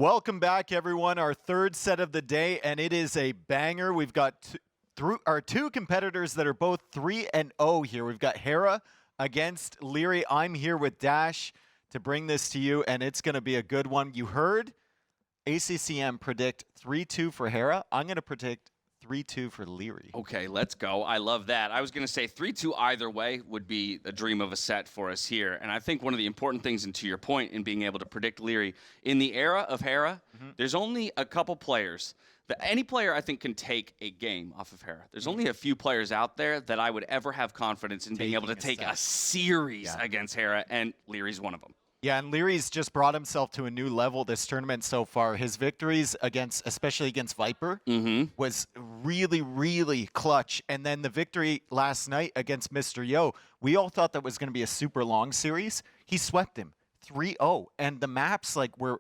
Welcome back, everyone. Our third set of the day, and it is a banger. We've got our two competitors that are both 3-0 here. We've got Hera against Lierrey. I'm here with Dash to bring this to you, and it's going to be a good one. You heard ACCM predict 3-2 for Hera. I'm going to predict 3-2 for Lierrey. Okay, let's go. I love that. I was going to say 3-2 either way would be a dream of a set for us here. And I think one of the important things, and to your point, in being able to predict Lierrey, in the era of Hera, there's only a couple players. Any player, I think, can take a game off of Hera. There's only a few players out there that I would ever have confidence in being able to take a series against Hera, and Lierrey's one of them. Yeah, and Lierrey's just brought himself to a new level this tournament so far. His victories against, especially against Viper, was really, really clutch. And then the victory last night against Mr. Yo, we all thought that was going to be a super long series. He swept him 3-0. And the maps were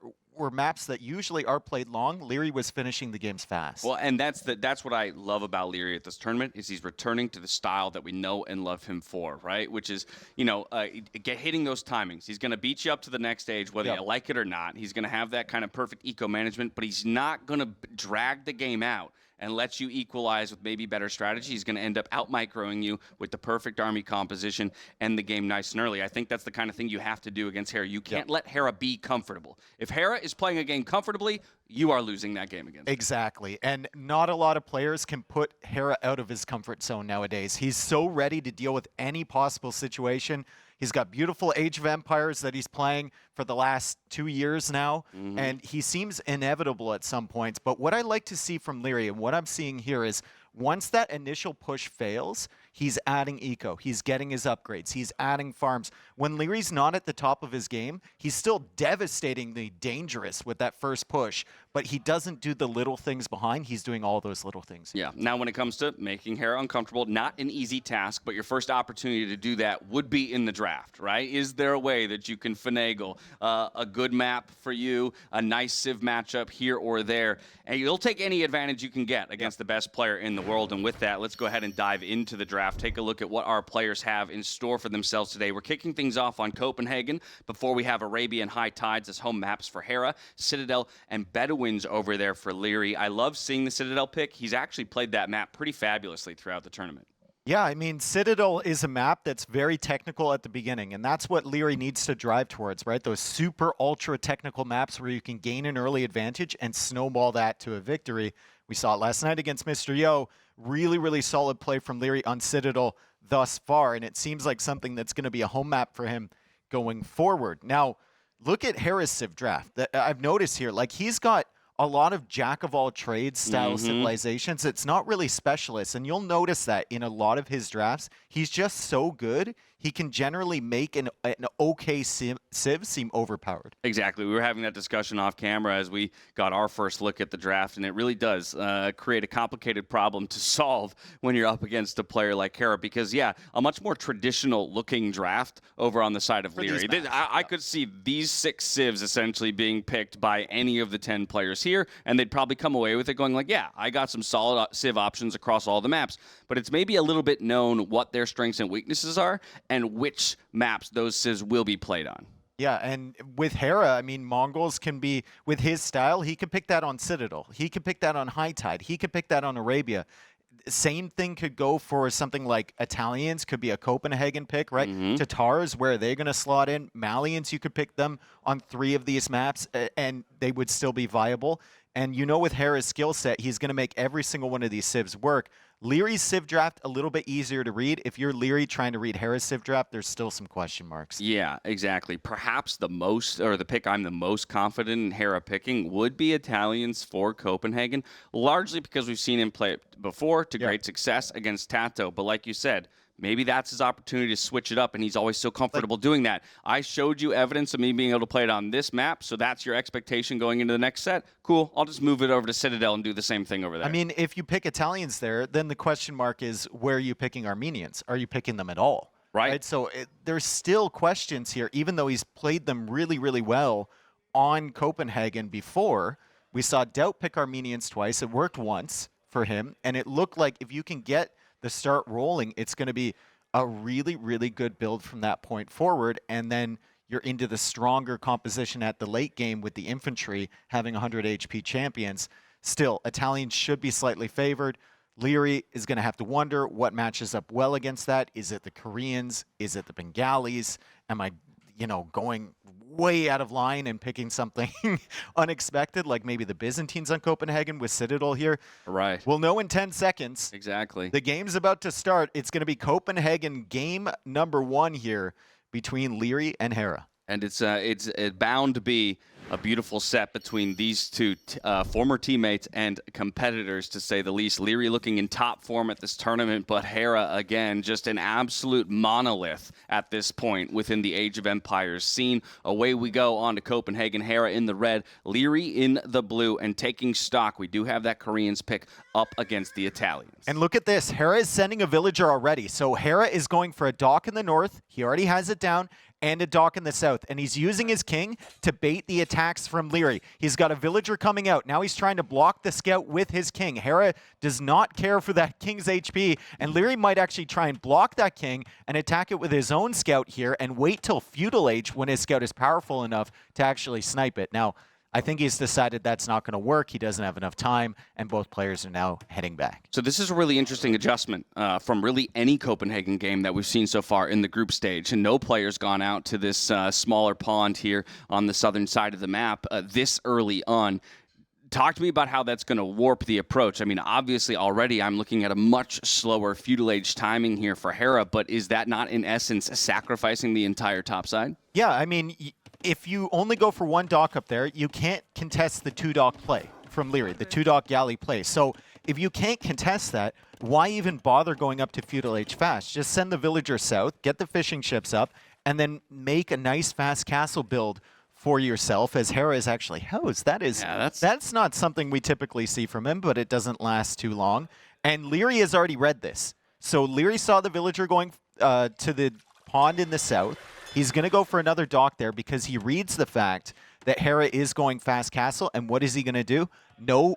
maps that usually are played long. Lierrey was finishing the games fast. Well, and that's what I love about Lierrey at this tournament is he's returning to the style that we know and love him for, right? Which is, hitting those timings. He's going to beat you up to the next stage, whether you like it or not. He's going to have that kind of perfect eco management, but he's not going to drag the game out and let you equalize with maybe better strategy. He's going to end up out-microing you with the perfect army composition and the game nice and early. I think that's the kind of thing you have to do against Hera. You can't let Hera be comfortable. If Hera is playing a game comfortably, you are losing that game against him. Exactly. And not a lot of players can put Hera out of his comfort zone nowadays. He's so ready to deal with any possible situation. He's got beautiful Age of Empires that he's playing for the last 2 years now, and he seems inevitable at some points. But what I like to see from Lierrey, and what I'm seeing here is once that initial push fails, he's adding eco. He's getting his upgrades. He's adding farms. When Lierrey's not at the top of his game, he's still devastatingly dangerous with that first push, but he doesn't do the little things behind. He's doing all those little things. Yeah. Now, when it comes to making Hera uncomfortable, not an easy task, but your first opportunity to do that would be in the draft, right? Is there a way that you can finagle a good map for you, a nice Civ matchup here or there, and you'll take any advantage you can get against the best player in the world. And with that, let's go ahead and dive into the draft. Take a look at what our players have in store for themselves today. We're kicking things off on Copenhagen before we have Arabia and High Tides as home maps for Hera, Citadel, and Bedouins over there for Lierrey. I love seeing the Citadel pick. He's actually played that map pretty fabulously throughout the tournament. Yeah, I mean, Citadel is a map that's very technical at the beginning, and that's what Lierrey needs to drive towards, right? Those super ultra technical maps where you can gain an early advantage and snowball that to a victory. We saw it last night against Mr. Yo. Really, really solid play from Lierrey on Citadel thus far, and it seems like something that's going to be a home map for him going forward. Now, look at Hera's Civ draft. I've noticed here, he's got a lot of jack-of-all-trades style civilizations. It's not really specialists, and you'll notice that in a lot of his drafts. He's just so good, he can generally make an okay Civ seem overpowered. Exactly. We were having that discussion off camera as we got our first look at the draft, and it really does create a complicated problem to solve when you're up against a player like Hera because, a much more traditional-looking draft over on the side of Lierrey. I could see these 6 Civs essentially being picked by any of the 10 players here, and they'd probably come away with it going I got some solid Civ options across all the maps. But it's maybe a little bit known what their strengths and weaknesses are and which maps those Civs will be played on. Yeah, and with Hera, I mean, Mongols can be, with his style, he could pick that on Citadel. He could pick that on High Tide. He could pick that on Arabia. Same thing could go for something like Italians, could be a Copenhagen pick, right? Tatars, where are they going to slot in? Malians, you could pick them on 3 of these maps, and they would still be viable. And with Hera's skill set, he's going to make every single one of these Civs work. Lierrey's Civ draft, a little bit easier to read. If you're Lierrey trying to read Hera's Civ draft, there's still some question marks. Yeah, exactly. Perhaps the pick I'm the most confident in Hera picking would be Italians for Copenhagen, largely because we've seen him play it before to great success against Tato. But like you said, maybe that's his opportunity to switch it up, and he's always so comfortable doing that. I showed you evidence of me being able to play it on this map, so that's your expectation going into the next set. Cool, I'll just move it over to Citadel and do the same thing over there. I mean, if you pick Italians there, then the question mark is, where are you picking Armenians? Are you picking them at all? Right? So there's still questions here, even though he's played them really, really well on Copenhagen before. We saw Doubt pick Armenians twice. It worked once for him, and it looked like if you can get the start rolling, it's going to be a really, really good build from that point forward. And then you're into the stronger composition at the late game with the infantry having 100 HP champions. Still, Italians should be slightly favored. Lierrey is going to have to wonder what matches up well against that. Is it the Koreans? Is it the Bengalis? Am I, going way out of line and picking something unexpected, like maybe the Byzantines on Copenhagen with Citadel here? Right. We'll know in 10 seconds. Exactly. The game's about to start. It's going to be Copenhagen game number 1 here between Lierrey and Hera. And it's bound to be a beautiful set between these two former teammates and competitors, to say the least. Lierrey looking in top form at this tournament, but Hera, again, just an absolute monolith at this point within the Age of Empires scene. Away we go on to Copenhagen. Hera in the red, Lierrey in the blue, and taking stock. We do have that Koreans pick up against the Italians. And look at this. Hera is sending a villager already. So Hera is going for a dock in the north. He already has it down. And a dock in the south. And he's using his king to bait the attacks from Lierrey. He's got a villager coming out. Now he's trying to block the scout with his king. Hera does not care for that king's HP. And Lierrey might actually try and block that king and attack it with his own scout here and wait till feudal age when his scout is powerful enough to actually snipe it. Now, I think he's decided that's not going to work. He doesn't have enough time, and both players are now heading back. So this is a really interesting adjustment from really any Copenhagen game that we've seen so far in the group stage. And no player's gone out to this smaller pond here on the southern side of the map this early on. Talk to me about how that's going to warp the approach. I mean, obviously, already I'm looking at a much slower feudal age timing here for Hera, but is that not, in essence, sacrificing the entire top side? Yeah, I mean, if you only go for one dock up there, you can't contest the 2-dock play from Lierrey, the 2-dock galley play. So if you can't contest that, why even bother going up to feudal age fast? Just send the villager south, get the fishing ships up, and then make a nice fast castle build for yourself, as Hera is actually housed. That's not something we typically see from him, but it doesn't last too long. And Lierrey has already read this. So Lierrey saw the villager going to the pond in the south. He's going to go for another dock there because he reads the fact that Hera is going fast castle. And what is he going to do? No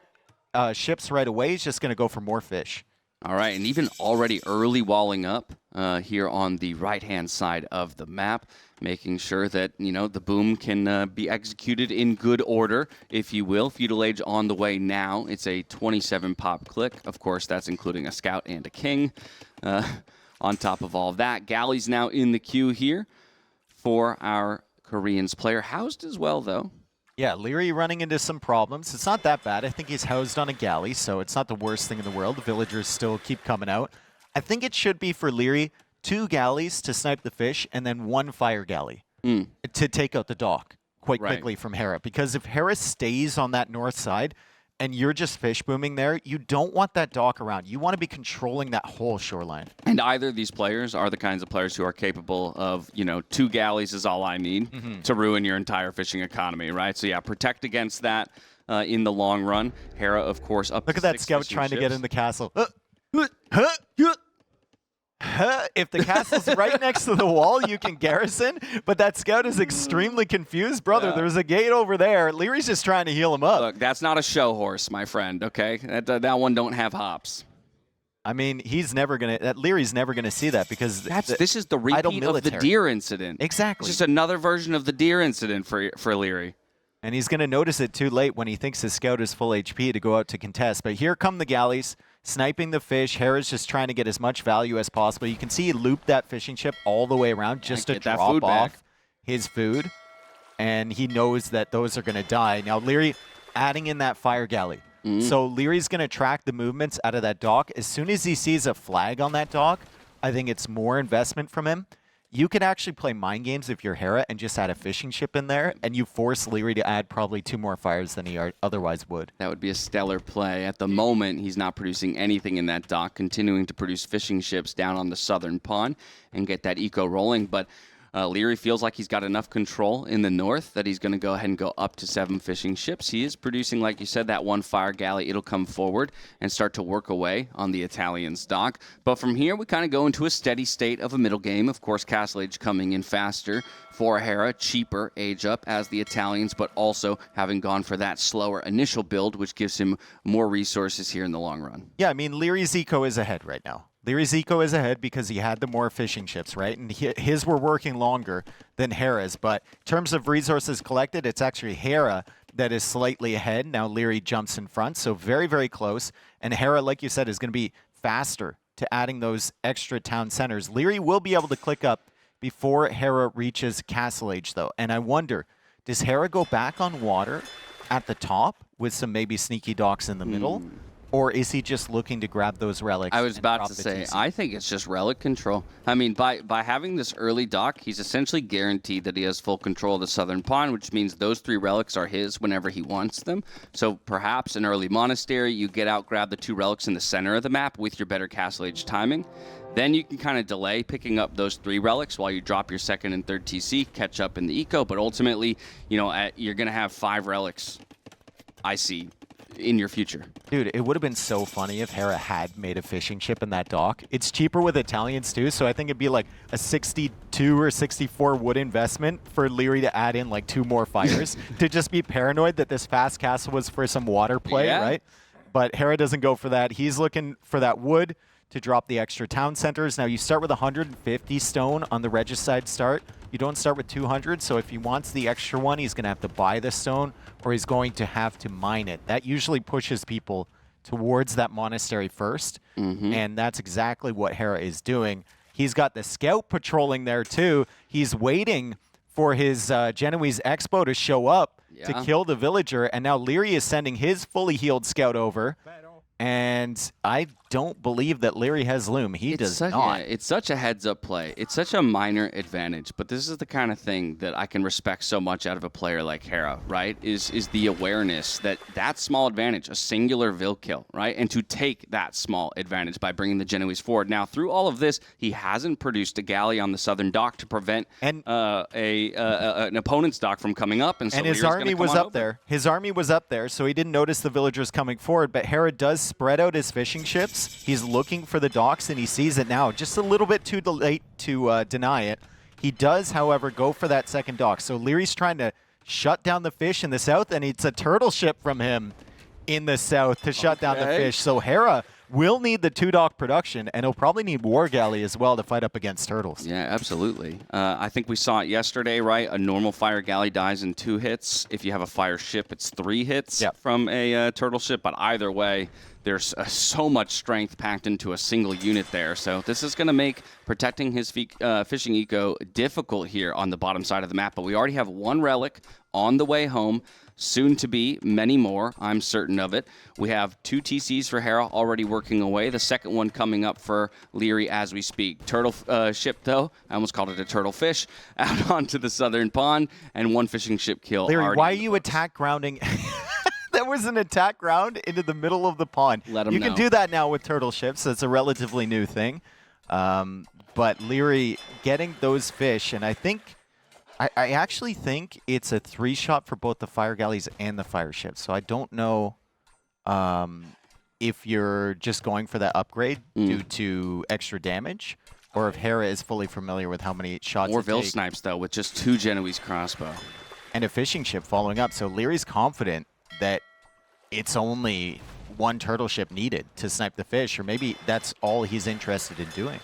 ships right away. He's just going to go for more fish. All right, and even already early walling up here on the right-hand side of the map, making sure that, the boom can be executed in good order, if you will. Feudal Age on the way now. It's a 27 pop click. Of course, that's including a scout and a king. On top of all of that, Galley's now in the queue here for our Koreans player. Housed as well, though. Yeah, Lierrey running into some problems. It's not that bad. I think he's housed on a galley, so it's not the worst thing in the world. The villagers still keep coming out. I think it should be for Lierrey 2 galleys to snipe the fish and then 1 fire galley to take out the dock quite quickly from Hera. Because if Hera stays on that north side and you're just fish booming there, you don't want that dock around. You want to be controlling that whole shoreline. And either of these players are the kinds of players who are capable of, 2 galleys is all I need to ruin your entire fishing economy, right? So yeah, protect against that in the long run. Hera, of course, up Look to at that 6 scout fishing trying to ships. get in the castle. If the castle's right next to the wall, you can garrison, but that scout is extremely confused. Brother, there's a gate over there. Lierrey's just trying to heal him up. Look, that's not a show horse, my friend, okay? That one don't have hops. I mean, Lierrey's never gonna see that because this is the repeat of the deer incident. Exactly. It's just another version of the deer incident for Lierrey. And he's gonna notice it too late when he thinks his scout is full HP to go out to contest. But here come the galleys, sniping the fish. Hera's just trying to get as much value as possible. You can see he looped that fishing ship all the way around just to drop off his food. And he knows that those are gonna die. Now Lierrey adding in that fire galley. So Lierrey's going to track the movements out of that dock. As soon as he sees a flag on that dock, I think it's more investment from him. You can actually play mind games if you're Hera and just add a fishing ship in there, and you force Lierrey to add probably 2 more fires than he otherwise would. That would be a stellar play. At the moment, he's not producing anything in that dock, continuing to produce fishing ships down on the southern pond and get that eco rolling. But Lierrey feels like he's got enough control in the north that he's going to go ahead and go up to 7 fishing ships. He is producing, like you said, that 1 fire galley. It'll come forward and start to work away on the Italians' dock. But from here, we kind of go into a steady state of a middle game. Of course, Castle Age coming in faster for Hera, cheaper age up as the Italians, but also having gone for that slower initial build, which gives him more resources here in the long run. Yeah, I mean, Lierrey's eco is ahead right now. Lierey's eco is ahead because he had the more fishing ships, right? And his were working longer than Hera's. But in terms of resources collected, it's actually Hera that is slightly ahead. Now Lierrey jumps in front, so very, very close. And Hera, like you said, is going to be faster to adding those extra town centers. Lierrey will be able to click up before Hera reaches Castle Age, though. And I wonder, does Hera go back on water at the top with some maybe sneaky docks in the middle? Or is he just looking to grab those relics? I was about to say, I think it's just relic control. I mean, by having this early dock, he's essentially guaranteed that he has full control of the southern pond, which means those 3 relics are his whenever he wants them. So perhaps an early monastery, you get out, grab the 2 relics in the center of the map with your better Castle Age timing. Then you can kind of delay picking up those 3 relics while you drop your 2nd and 3rd TC, catch up in the eco. But ultimately, you know, you're going to have 5 relics, I see, in your future. Dude, it would have been so funny if Hera had made a fishing ship in that dock. It's cheaper with Italians too, so I think it'd be like a 62 or 64 wood investment for Lierrey to add in like 2 more fires to just be paranoid that this fast castle was for some water play, right? But Hera doesn't go for that. He's looking for that wood to drop the extra town centers. Now you start with 150 stone on the regicide start. You don't start with 200, so if he wants the extra one, he's going to have to buy the stone or he's going to have to mine it. That usually pushes people towards that monastery first, and that's exactly what Hera is doing. He's got the scout patrolling there too. He's waiting for his Genoese Expo to show up to kill the villager, and now Lierrey is sending his fully healed scout over. And I don't believe that Lierrey has loom. He does not. Yeah, it's such a heads-up play. It's such a minor advantage, but this is the kind of thing that I can respect so much out of a player like Hera, right? Is the awareness that small advantage, a singular Vil kill, right? And to take that small advantage by bringing the Genoese forward. Now, through all of this, he hasn't produced a galley on the southern dock to prevent an opponent's dock from coming up. And his army was up there. His army was up there, so he didn't notice the villagers coming forward, but Hera does spread out his fishing ships. He's looking for the docks, and he sees it now. Just a little bit too late to deny it. He does, however, go for that second dock. So Lierrey's trying to shut down the fish in the south, and it's a turtle ship from him in the south to shut down the fish. So Hera will need the 2-dock production, and he'll probably need War Galley as well to fight up against turtles. Yeah, absolutely. I think we saw it yesterday, right? A normal fire galley dies in 2 hits. If you have a fire ship, it's 3 hits from a turtle ship. But either way, there's so much strength packed into a single unit there. So this is going to make protecting his fishing eco difficult here on the bottom side of the map. But we already have 1 relic on the way home. Soon to be many more, I'm certain of it. We have 2 TCs for Hera already working away. The second one coming up for Lierrey as we speak. Turtle ship, though, I almost called it a turtle fish, out onto the southern pond, and 1 fishing ship kill. Lierrey, why are you attack grounding? That was an attack ground into the middle of the pond. Let him know. You can do that now with turtle ships. That's a relatively new thing. But Lierrey getting those fish, and I actually think it's a 3-shot for both the fire galleys and the fire ships. So I don't know if you're just going for that upgrade due to extra damage, or if Hera is fully familiar with how many shots Or Vil snipes, though, with just 2 Genoese crossbow. And a fishing ship following up. So Lierrey's confident that it's only 1 turtle ship needed to snipe the fish, or maybe that's all he's interested in doing.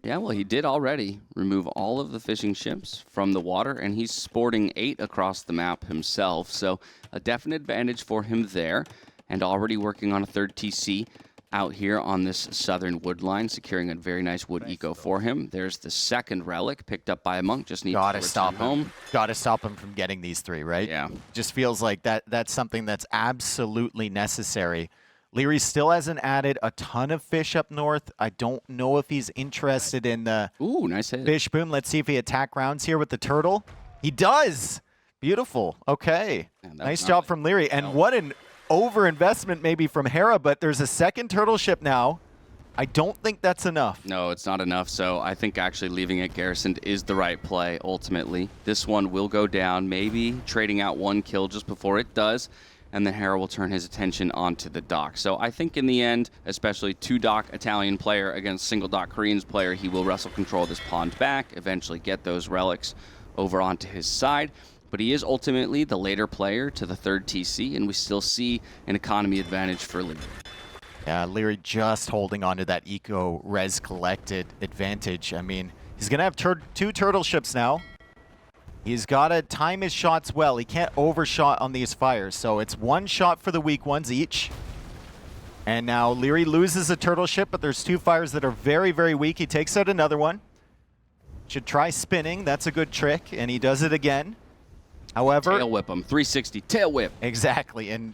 Yeah, well, he did already remove all of the fishing ships from the water, and he's sporting 8 across the map himself. So a definite advantage for him there, and already working on a 3rd TC out here on this southern wood line, securing a very nice wood eco for him. There's the 2nd relic picked up by a monk. Just needs to stop home. Gotta stop him from getting these 3, right? Yeah. Just feels like that's something that's absolutely necessary. Lierrey still hasn't added a ton of fish up north. I don't know if he's interested in the nice hit. Fish boom. Let's see if he attack rounds here with the turtle. He does. Beautiful. Okay. Nice job from Lierrey. And what an over-investment maybe from Hera, but there's a 2nd turtle ship now. I don't think that's enough. No, it's not enough. So I think actually leaving it garrisoned is the right play, ultimately. This one will go down, maybe trading out 1 kill just before it does, and then Hera will turn his attention onto the dock. So I think in the end, especially 2-dock Italian player against single-dock Koreans player, he will wrestle control this pond back, eventually get those relics over onto his side. But he is ultimately the later player to the 3rd TC, and we still see an economy advantage for Lierrey. Yeah, Lierrey just holding on to that eco res collected advantage. I mean, he's going to have two turtle ships now. He's got to time his shots well. He can't overshot on these fires. So it's one shot for the weak ones each. And now Lierrey loses a turtle ship, but there's 2 fires that are very, very weak. He takes out another one. Should try spinning. That's a good trick. And he does it again. However... Tail whip him. 360. Tail whip. Exactly. And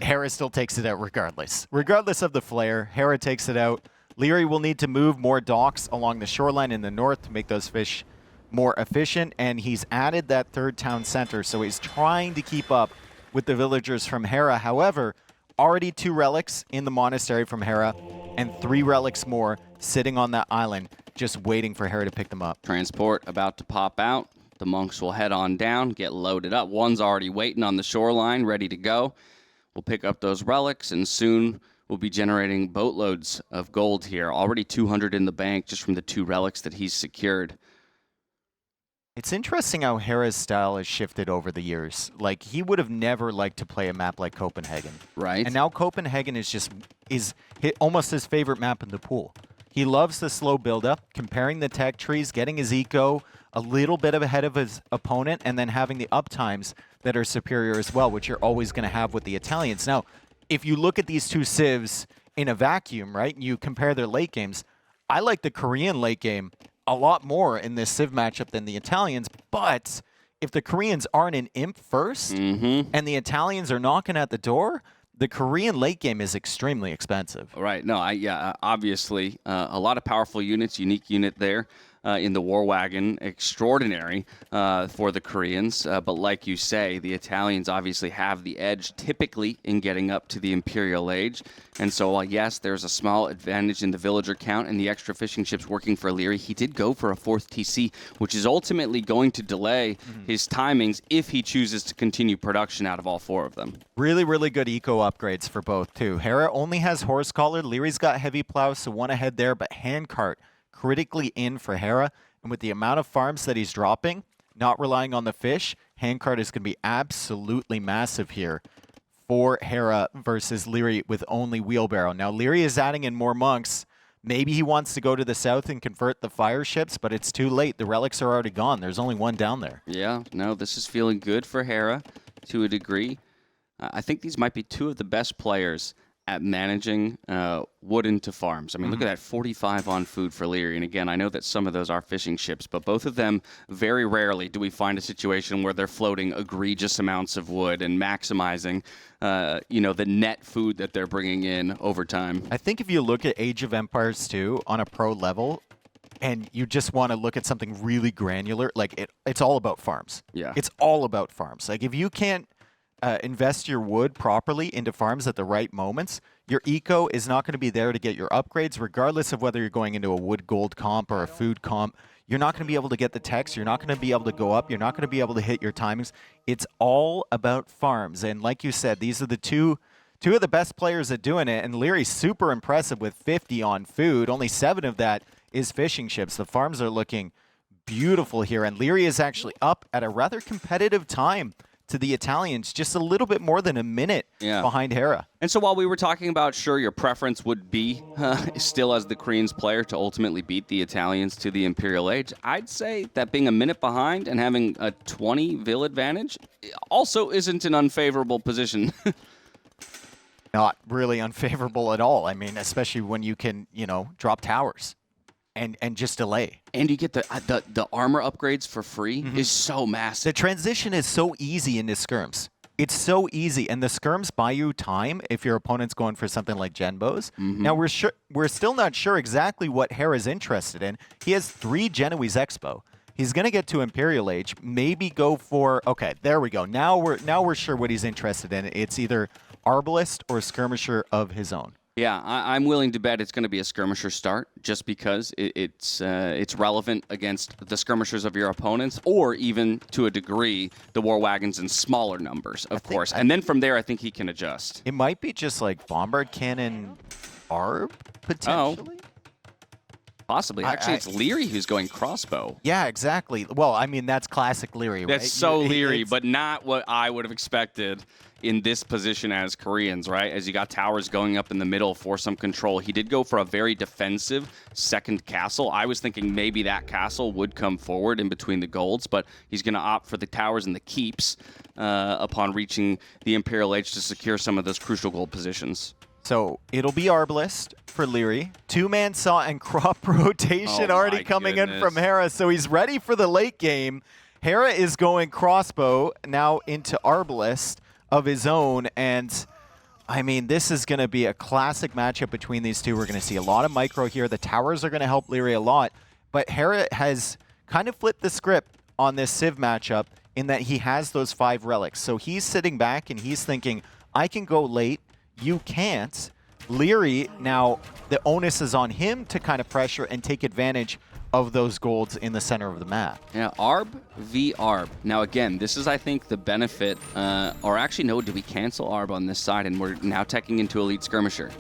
Hera still takes it out regardless. Regardless of the flare, Hera takes it out. Lierrey will need to move more docks along the shoreline in the north to make those fish more efficient, and he's added that 3rd town center, so he's trying to keep up with the villagers from Hera. However, already 2 relics in the monastery from Hera, and 3 relics more sitting on that island, just waiting for Hera to pick them up. Transport about to pop out. The monks will head on down, get loaded up. One's already waiting on the shoreline, ready to go. We'll pick up those relics, and soon we'll be generating boatloads of gold here. Already 200 in the bank just from the 2 relics that he's secured. It's interesting how Hera's style has shifted over the years. Like, he would have never liked to play a map like Copenhagen. Right. And now Copenhagen is almost his favorite map in the pool. He loves the slow build-up, comparing the tech trees, getting his eco a little bit ahead of his opponent, and then having the uptimes that are superior as well, which you're always going to have with the Italians. Now, if you look at these 2 civs in a vacuum, right, and you compare their late games, I like the Korean late game a lot more in this Civ matchup than the Italians, but if the Koreans aren't an imp first and the Italians are knocking at the door, the Korean late game is extremely expensive. Right. No, obviously, a lot of powerful units, unique unit there. In the War Wagon, extraordinary for the Koreans. But like you say, the Italians obviously have the edge typically in getting up to the Imperial Age. And so, while yes, there's a small advantage in the villager count and the extra fishing ships working for Lierrey, he did go for a 4th TC, which is ultimately going to delay his timings if he chooses to continue production out of all 4 of them. Really, really good eco upgrades for both, too. Hera only has horse collar. Lierrey's got heavy plow, so 1 ahead there, but handcart critically in for Hera, and with the amount of farms that he's dropping, not relying on the fish, handcart is going to be absolutely massive here for Hera versus Lierrey with only wheelbarrow. Now, Lierrey is adding in more monks. Maybe he wants to go to the south and convert the fire ships, but it's too late. The relics are already gone. There's only 1 down there. Yeah, no, this is feeling good for Hera to a degree. I think these might be 2 of the best players at managing wood into farms. I mean, look at that 45 on food for Lierrey. And again, I know that some of those are fishing ships, but both of them, very rarely do we find a situation where they're floating egregious amounts of wood and maximizing, the net food that they're bringing in over time. I think if you look at Age of Empires 2 on a pro level, and you just want to look at something really granular, like it's all about farms. Yeah. It's all about farms. Like, if you can't invest your wood properly into farms at the right moments, your eco is not going to be there to get your upgrades, regardless of whether you're going into a wood gold comp or a food comp. You're not going to be able to get the techs. You're not going to be able to go up. You're not going to be able to hit your timings. It's all about farms. And like you said, these are the two of the best players at doing it. And Lierrey's super impressive with 50 on food. Only 7 of that is fishing ships. The farms are looking beautiful here. And Lierrey is actually up at a rather competitive time to the Italians, just a little bit more than a minute behind Hera. And so while we were talking about, sure, your preference would be still as the Koreans player to ultimately beat the Italians to the Imperial Age, I'd say that being a minute behind and having a 20 vil advantage also isn't an unfavorable position. Not really unfavorable at all. I mean, especially when you can, drop towers and just delay. And you get the armor upgrades for free is so massive. The transition is so easy into skirms. It's so easy, and the skirms buy you time if your opponent's going for something like Genbos. Now, we're still not sure exactly what Hera's interested in. He has 3 Genoese Expo. He's going to get to Imperial Age, maybe go for... Okay, there we go. Now we're sure what he's interested in. It's either Arbalist or Skirmisher of his own. Yeah, I'm willing to bet it's going to be a skirmisher start just because it's relevant against the skirmishers of your opponents, or even, to a degree, the war wagons in smaller numbers, of course. And then from there, I think he can adjust. It might be just like Bombard Cannon Arb, potentially? Possibly. Actually, it's Lierrey who's going crossbow. Yeah, exactly. Well, I mean, that's classic Lierrey, right? That's so Lierrey, but not what I would have expected in this position as Koreans, right? As you got towers going up in the middle for some control. He did go for a very defensive second castle. I was thinking maybe that castle would come forward in between the golds, but he's going to opt for the towers and the keeps upon reaching the Imperial Age to secure some of those crucial gold positions. So it'll be Arbalest for Lierrey. Two-man saw and crop rotation already coming in from Hera, so he's ready for the late game. Hera is going crossbow now into Arbalest of his own, and I mean, this is going to be a classic matchup between these two. We're going to see a lot of micro here. The towers are going to help Lierrey a lot, but Hera has kind of flipped the script on this Civ matchup in that he has those 5 relics. So he's sitting back and he's thinking, I can go late, you can't. Lierrey, now the onus is on him to kind of pressure and take advantage of those golds in the center of the map. Yeah, Arb v. Arb. Now again, this is, I think, the benefit, or actually no, do we cancel Arb on this side and we're now teching into Elite Skirmisher?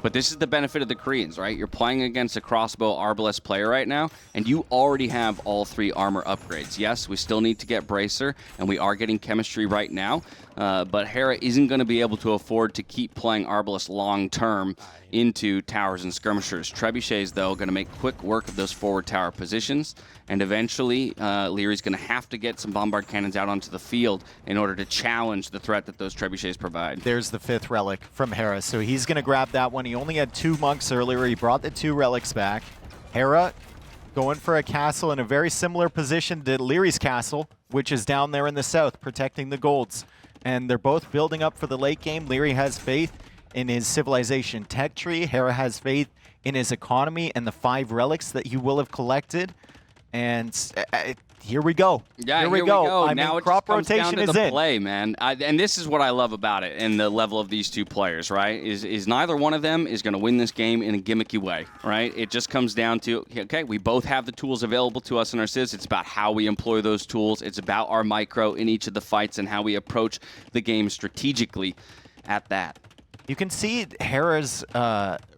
But this is the benefit of the Koreans, right? You're playing against a crossbow Arbalest player right now, and you already have all 3 armor upgrades. Yes, we still need to get Bracer, and we are getting chemistry right now, but Hera isn't going to be able to afford to keep playing Arbalest long-term into towers and skirmishers. Trebuchets, though, going to make quick work of those forward tower positions, and eventually Lierrey's going to have to get some bombard cannons out onto the field in order to challenge the threat that those trebuchets provide. There's the 5th relic from Hera, so he's going to grab that one. He only had 2 monks earlier. He brought the 2 relics back. Hera going for a castle in a very similar position to Lierrey's castle, which is down there in the south, protecting the golds. And they're both building up for the late game. Lierrey has faith in his civilization tech tree. Hera has faith in his economy and the 5 relics that he will have collected. And here we go. Yeah, here we go. I now mean, it crop just comes rotation down to is the in. play, man. And this is what I love about it and the level of these two players, right? Is neither one of them is going to win this game in a gimmicky way, right? It just comes down to, okay, we both have the tools available to us in our civs. It's about how we employ those tools. It's about our micro in each of the fights and how we approach the game strategically at that. You can see Hera's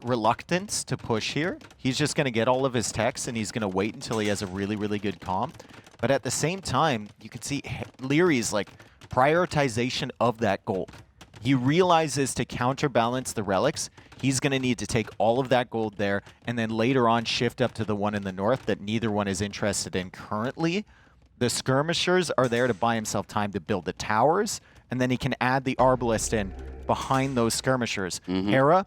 reluctance to push here. He's just going to get all of his techs, and he's going to wait until he has a really, really good comp. But at the same time, you can see Lierrey's like prioritization of that gold. He realizes to counterbalance the relics, he's going to need to take all of that gold there, and then later on shift up to the one in the north that neither one is interested in currently. The skirmishers are there to buy himself time to build the towers, and then he can add the Arbalest in behind those skirmishers. Hera,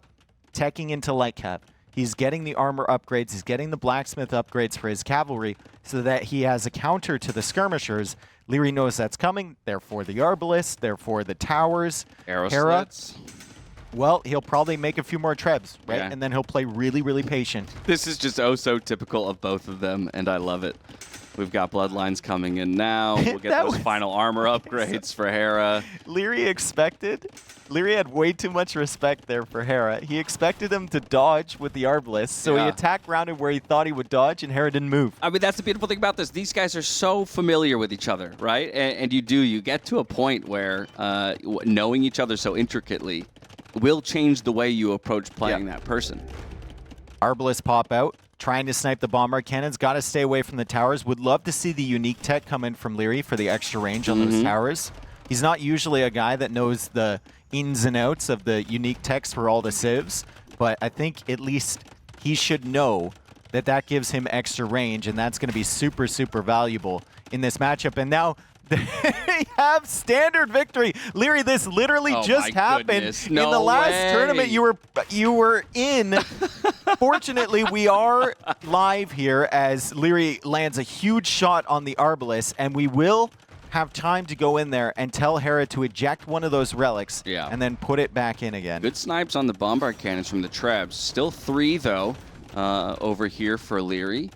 teching into Lightcap. He's getting the armor upgrades. He's getting the blacksmith upgrades for his cavalry so that he has a counter to the skirmishers. Lierrey knows that's coming, therefore the Arbalest, therefore the towers. Arrow Hera, slits. well, he'll probably make a few more trebs, right? Yeah. And then he'll play really, really patient. This is just oh so typical of both of them, and I love it. We've got Bloodlines coming in now. We'll get those final armor upgrades for Hera. Lierrey had way too much respect there for Hera. He expected him to dodge with the Arbalest, so he attacked rounded where he thought he would dodge, and Hera didn't move. I mean, that's the beautiful thing about this. These guys are so familiar with each other, right? And you get to a point where knowing each other so intricately will change the way you approach playing that person. Arbalest pop out, trying to snipe the bombard cannons. Got to stay away from the towers. Would love to see the unique tech come in from Lierrey for the extra range on those towers. He's not usually a guy that knows the ins and outs of the unique techs for all the civs, but I think at least he should know that that gives him extra range, and that's going to be super, super valuable in this matchup. And now they have standard victory. Lierrey, this literally just happened in the last tournament you were in. Fortunately, we are live here as Lierrey lands a huge shot on the Arbalest, and we will have time to go in there and tell Hera to eject one of those relics and then put it back in again. Good snipes on the bombard cannons from the Trebs. Still 3, though, over here for Lierrey.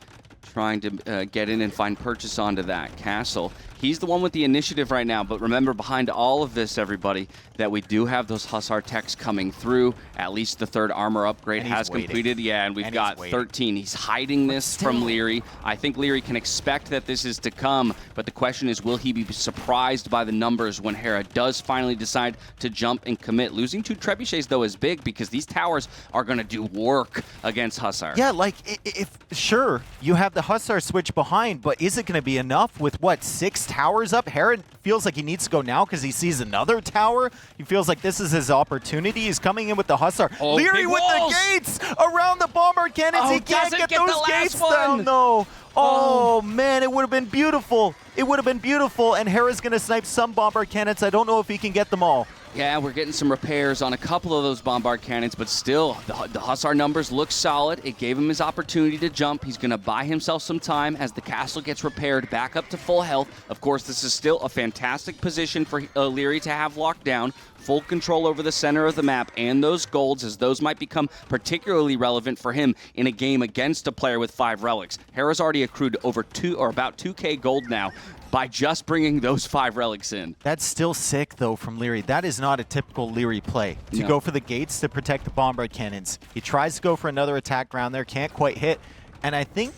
Trying to get in and find purchase onto that castle. He's the one with the initiative right now, but remember behind all of this, everybody, that we do have those Hussar techs coming through. At least the 3rd armor upgrade has completed. Yeah, and we've got 13. He's hiding this from Lierrey. I think Lierrey can expect that this is to come, but the question is, will he be surprised by the numbers when Hera does finally decide to jump and commit? Losing 2 trebuchets, though, is big because these towers are going to do work against Hussar. Yeah, like, if sure, you have the Hussar switch behind, but is it going to be enough with, what, 6 towers up? Hera feels like he needs to go now because he sees another tower. He feels like this is his opportunity. He's coming in with the Hussar. Oh, Lierrey with the gates around the bombard cannons. Oh, he can't get those gates down, one. though. Oh, man, it would have been beautiful. It would have been beautiful, and Hera's going to snipe some bombard cannons. I don't know if he can get them all. Yeah, we're getting some repairs on a couple of those bombard cannons, but still, the Hussar numbers look solid. It gave him his opportunity to jump. He's going to buy himself some time as the castle gets repaired back up to full health. Of course, this is still a fantastic position for Lierrey to have locked down. Full control over the center of the map and those golds, as those might become particularly relevant for him in a game against a player with 5 relics. Hera's already accrued over about 2k gold now by just bringing those 5 relics in. That's still sick, though, from Lierrey. That is not a typical Lierrey play. To go for the gates to protect the bombard cannons. He tries to go for another attack round there, can't quite hit. And I think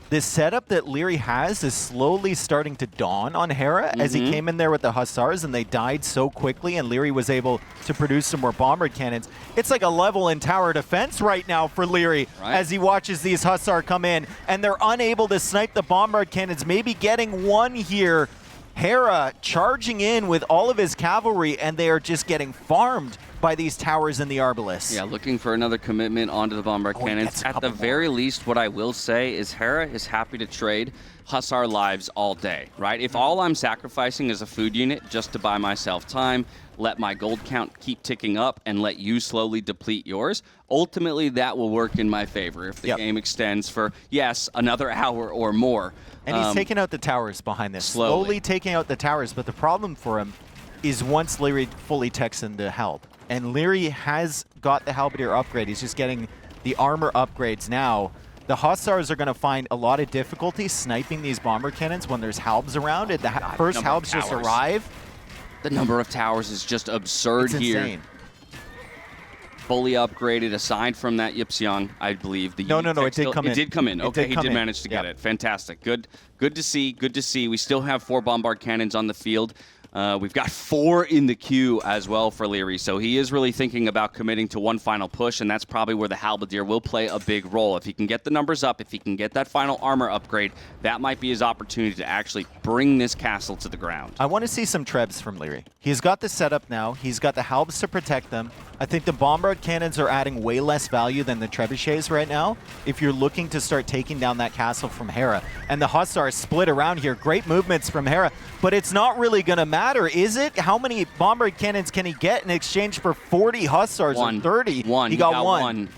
this setup that Lierrey has is slowly starting to dawn on Hera as he came in there with the Hussars and they died so quickly and Lierrey was able to produce some more bombard cannons. It's like a level in tower defense right now for Lierrey as he watches these Hussar come in and they're unable to snipe the bombard cannons, maybe getting one here. Hera charging in with all of his cavalry and they are just getting farmed by these towers in the Arbalest. Yeah, looking for another commitment onto the bombard cannons. At the very least, what I will say is Hera is happy to trade Hussar lives all day, right? If all I'm sacrificing is a food unit just to buy myself time, let my gold count keep ticking up, and let you slowly deplete yours, ultimately that will work in my favor if the game extends for, yes, another hour or more. And he's taking out the towers behind this. Slowly taking out the towers, but the problem for him is once Lierrey fully techs into help. And Lierrey has got the halberdier upgrade. He's just getting the armor upgrades now. The Hussars are going to find a lot of difficulty sniping these bomber cannons when there's halbs around. And the first halbs just arrive. The number of towers is just absurd here. Insane. Fully upgraded, aside from that Yipseong, I believe. No, it did come in. It did come in. Okay, he did manage to get it. Fantastic. Good to see. Good to see. We still have 4 bombard cannons on the field. We've got 4 in the queue as well for Lierrey, so he is really thinking about committing to one final push, and that's probably where the halberdier will play a big role. If he can get the numbers up, if he can get that final armor upgrade, that might be his opportunity to actually bring this castle to the ground. I want to see some trebs from Lierrey. He's got the setup now. He's got the halbs to protect them. I think the bombard cannons are adding way less value than the trebuchets right now if you're looking to start taking down that castle from Hera. And the Hussars split around here. Great movements from Hera, but it's not really going to matter, is it? How many bombard cannons can he get in exchange for 40 Hussars or 30? He got one.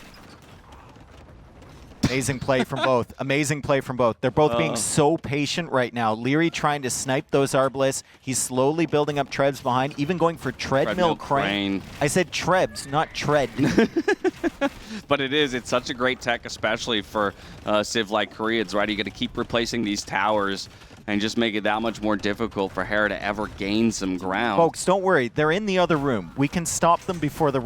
Amazing play from both. Amazing play from both. They're both being so patient right now. Lierrey trying to snipe those Arbalists. He's slowly building up trebs behind, even going for treadmill crane. I said trebs, not tread. But it's such a great tech, especially for Civ like Koreans, right? You got to keep replacing these towers and just make it that much more difficult for Hera to ever gain some ground. Folks, don't worry. They're in the other room. We can stop them before the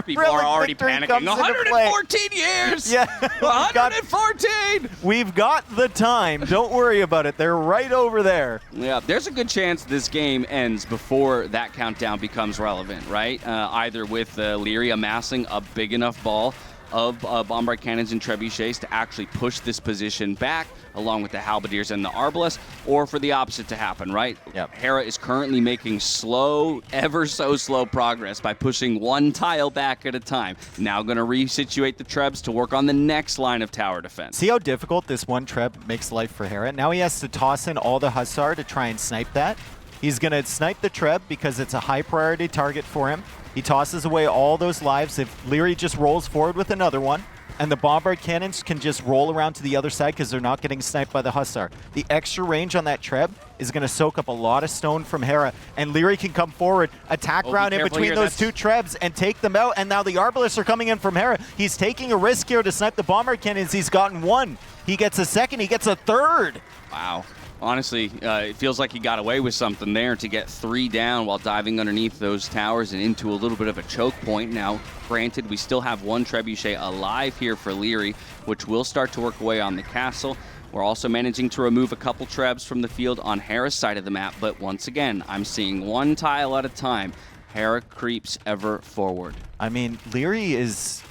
People are already panicking. 114 years! Yeah. 114! We've got the time. Don't worry about it. They're right over there. Yeah, there's a good chance this game ends before that countdown becomes relevant, right? Either with Lierrey amassing a big enough ball of bombard cannons and trebuchets to actually push this position back, along with the halberdiers and the arbalists, or for the opposite to happen, right? Yep. Hera is currently making slow, ever so slow progress by pushing one tile back at a time. Now going to resituate the trebs to work on the next line of tower defense. See how difficult this one treb makes life for Hera? Now he has to toss in all the Hussar to try and snipe that. He's going to snipe the treb because it's a high priority target for him. He tosses away all those lives. If Lierrey just rolls forward with another one, and the bombard cannons can just roll around to the other side because they're not getting sniped by the Hussar. The extra range on that treb is going to soak up a lot of stone from Hera, and Lierrey can come forward, attack round in between those two trebs, and take them out. And now the arbalists are coming in from Hera. He's taking a risk here to snipe the bombard cannons. He's gotten one. He gets a second. He gets a third. Wow. Honestly, it feels like he got away with something there to get 3 down while diving underneath those towers and into a little bit of a choke point. Now, granted, we still have 1 trebuchet alive here for Lierrey, which will start to work away on the castle. We're also managing to remove a couple trebs from the field on Hera's side of the map, but once again, I'm seeing 1 tile at a time. Hera creeps ever forward. I mean, Lierrey's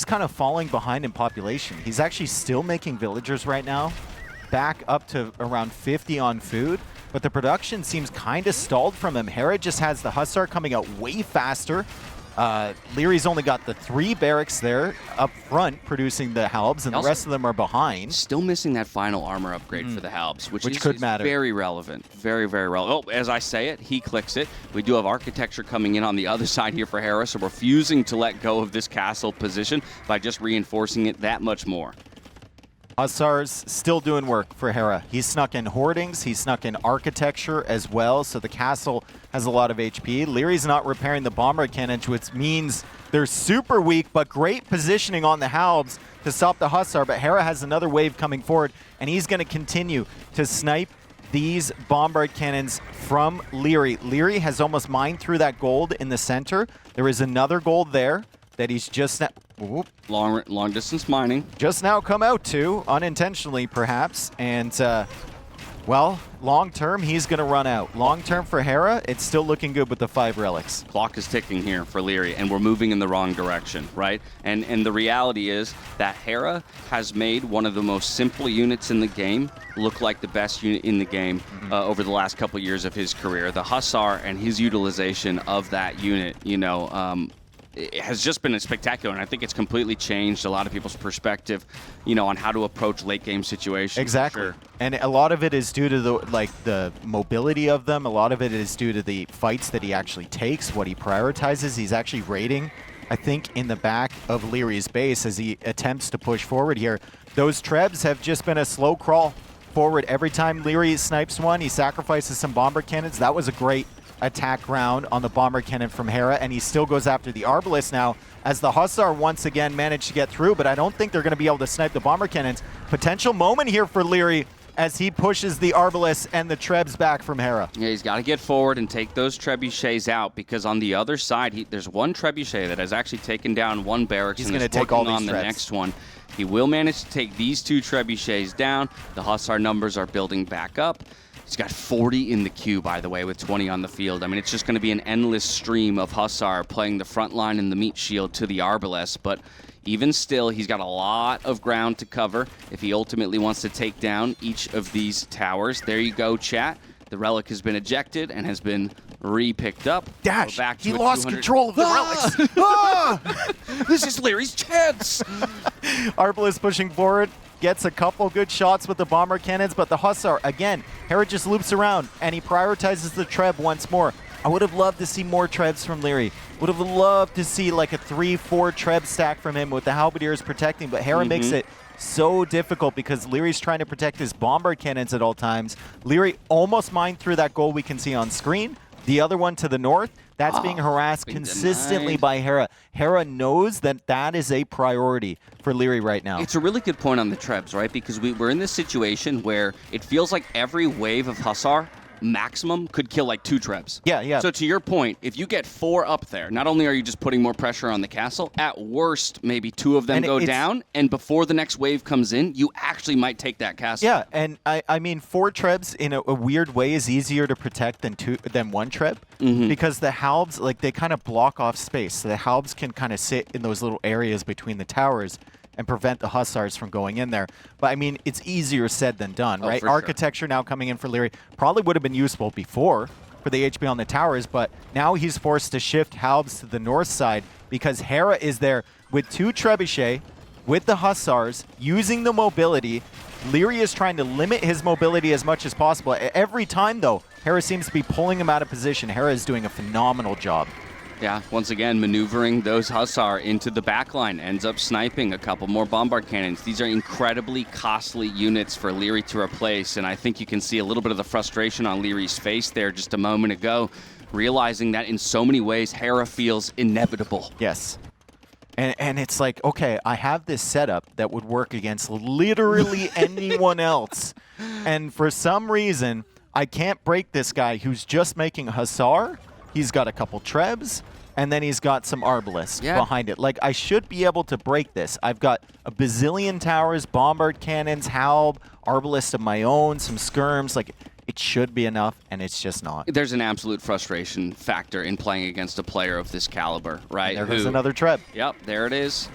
kind of falling behind in population. He's actually still making villagers right now, back up to around 50 on food, but the production seems kind of stalled from him. Hera just has the Hussar coming out way faster. Lierrey's only got the 3 barracks there up front producing the halbs, and the rest of them are behind. Still missing that final armor upgrade for the halbs, which could matter. Very relevant. Very, very relevant. Oh, as I say it, he clicks it. We do have architecture coming in on the other side here for Hera, so refusing to let go of this castle position by just reinforcing it that much more. Hussars still doing work for Hera. He snuck in hoardings, he snuck in architecture as well, so the castle has a lot of HP. Lierrey's not repairing the bomber cannons, which means they're super weak, but great positioning on the halbs to stop the Hussar, but Hera has another wave coming forward, and he's going to continue to snipe these bombard cannons from Lierrey. Lierrey has almost mined through that gold in the center. There is another gold there that he's just long distance mining. Just now come out to, unintentionally perhaps, and well, long term he's going to run out. Long term for Hera, it's still looking good with the 5 relics. Clock is ticking here for Lierrey, and we're moving in the wrong direction, right? And the reality is that Hera has made one of the most simple units in the game look like the best unit in the game over the last couple years of his career. The Hussar and his utilization of that unit, you know, it has just been spectacular, and I think it's completely changed a lot of people's perspective, you know, on how to approach late game situations. Exactly. Sure. And a lot of it is due to the mobility of them. A lot of it is due to the fights that he actually takes, what he prioritizes. He's actually raiding, I think, in the back of Lierrey's base as he attempts to push forward here. Those trebs have just been a slow crawl forward. Every time Lierrey snipes one, he sacrifices some bomber cannons. That was a great attack round on the bomber cannon from Hera, and he still goes after the Arbalest now as the Hussar once again managed to get through, but I don't think they're going to be able to snipe the bomber cannons. Potential moment here for Lierrey as he pushes the Arbalest and the Trebs back from Hera. Yeah, he's got to get forward and take those trebuchets out, because on the other side, there's 1 trebuchet that has actually taken down 1 barracks. He's going to take all these on the Trebs. Next one. He will manage to take these 2 trebuchets down. The Hussar numbers are building back up. He's got 40 in the queue, by the way, with 20 on the field. I mean, it's just going to be an endless stream of Hussar playing the front line and the meat shield to the Arbalest, but even still, he's got a lot of ground to cover if he ultimately wants to take down each of these towers. There you go, chat. The relic has been ejected and has been re-picked up. Dash! Back to he lost control of the relics! This is Lierrey's chance! Arbalest pushing forward. Gets a couple good shots with the bomber cannons, but the Hussar, again, Hera just loops around, and he prioritizes the Treb once more. I would have loved to see more Trebs from Lierrey. Would have loved to see like a 3-4 Treb stack from him with the Halberdiers protecting, but Hera makes it so difficult because Lierrey's trying to protect his bomber cannons at all times. Lierrey almost mined through that goal we can see on screen. The other one to the north, that's being harassed consistently by Hera. Hera knows that that is a priority for Lierrey right now. It's a really good point on the Trebs, right? Because we're in this situation where it feels like every wave of Hussar maximum could kill like 2 Trebs. Yeah. So to your point, if you get 4 up there, not only are you just putting more pressure on the castle, at worst, maybe 2 of them go down, and before the next wave comes in, you actually might take that castle. Yeah, and I mean, 4 Trebs in a weird way is easier to protect than 1 Treb, because the Halbs, like, they kind of block off space. So the Halbs can kind of sit in those little areas between the towers and prevent the Hussars from going in there. But I mean, it's easier said than done, right? Architecture now coming in for Lierrey probably would have been useful before for the HP on the towers, but now he's forced to shift Halbs to the north side because Hera is there with 2 Trebuchet, with the Hussars, using the mobility. Lierrey is trying to limit his mobility as much as possible. Every time, though, Hera seems to be pulling him out of position. Hera is doing a phenomenal job. Yeah, once again, maneuvering those Hussar into the backline, ends up sniping a couple more bombard cannons. These are incredibly costly units for Lierrey to replace, and I think you can see a little bit of the frustration on Lierrey's face there just a moment ago, realizing that in so many ways, Hera feels inevitable. Yes. And it's like, okay, I have this setup that would work against literally anyone else. And for some reason, I can't break this guy who's just making a Hussar. He's got a couple Trebs, and then he's got some Arbalists behind it. Like, I should be able to break this. I've got a bazillion towers, bombard cannons, halb, Arbalists of my own, some skirms. Like, it should be enough, and it's just not. There's an absolute frustration factor in playing against a player of this caliber, right? There goes another Treb. Yep, there it is.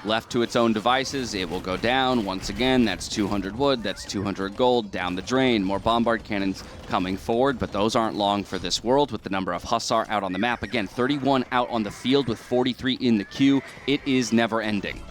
Left to its own devices, it will go down. Once again, that's 200 wood, that's 200 gold, down the drain. More bombard cannons coming forward, but those aren't long for this world with the number of Hussar out on the map. Again, 31 out on the field with 43 in the queue. It is never ending.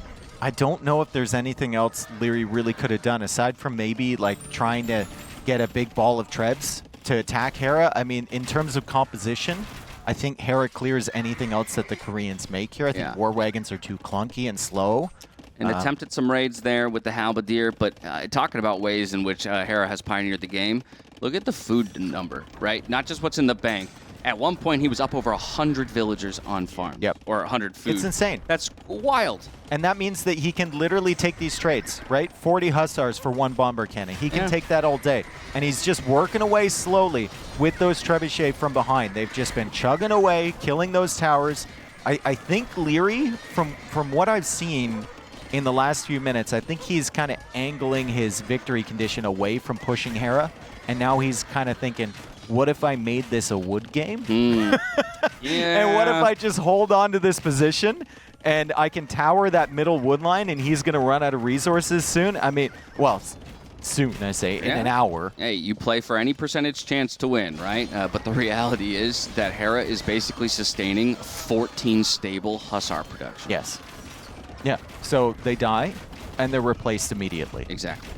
I don't know if there's anything else Lierrey really could have done, aside from maybe like trying to get a big ball of Trebs to attack Hera. I mean, in terms of composition, I think Hera clears anything else that the Koreans make here. I think war wagons are too clunky and slow. And attempted some raids there with the halberdier, but talking about ways in which Hera has pioneered the game, look at the food number, right? Not just what's in the bank. At one point, he was up over 100 villagers on farm. Yep. Or 100 food. It's insane. That's wild. And that means that he can literally take these trades, right? 40 Hussars for one bomber cannon. He can take that all day. And he's just working away slowly with those trebuchet from behind. They've just been chugging away, killing those towers. I think Lierrey, from what I've seen in the last few minutes, I think he's kind of angling his victory condition away from pushing Hera. And now he's kind of thinking, what if I made this a wood game? Yeah. And what if I just hold on to this position and I can tower that middle wood line and he's going to run out of resources soon? I mean, well, soon, I say, in an hour. Hey, you play for any percentage chance to win, right? But the reality is that Hera is basically sustaining 14 stable Hussar production. Yes. Yeah. So they die and they're replaced immediately. Exactly.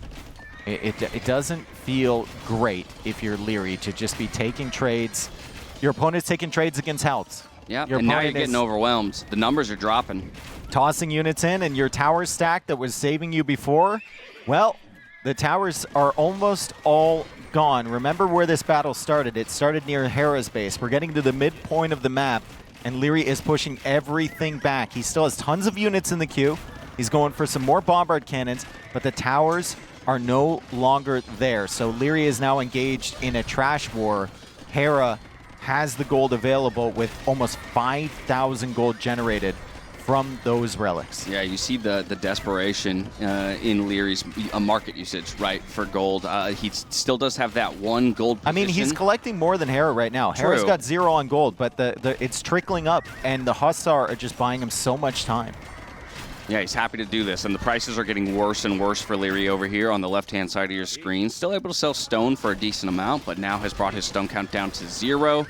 It doesn't feel great if you're Lierrey to just be taking trades. Your opponent's taking trades against Houts. Yeah, and now you're getting overwhelmed. The numbers are dropping. Tossing units in, and your tower stack that was saving you before, well, the towers are almost all gone. Remember where this battle started. It started near Hera's base. We're getting to the midpoint of the map, and Lierrey is pushing everything back. He still has tons of units in the queue. He's going for some more bombard cannons, but the towers are no longer there. So Lierrey is now engaged in a trash war. Hera has the gold available with almost 5,000 gold generated from those relics. Yeah, you see the desperation in Lierrey's market usage, right, for gold. He still does have that one gold position. I mean, he's collecting more than Hera right now. True. Hera's got 0 on gold, but it's trickling up, and the Hussar are just buying him so much time. Yeah, he's happy to do this, and the prices are getting worse and worse for Lierrey over here on the left-hand side of your screen. Still able to sell stone for a decent amount, but now has brought his stone count down to 0.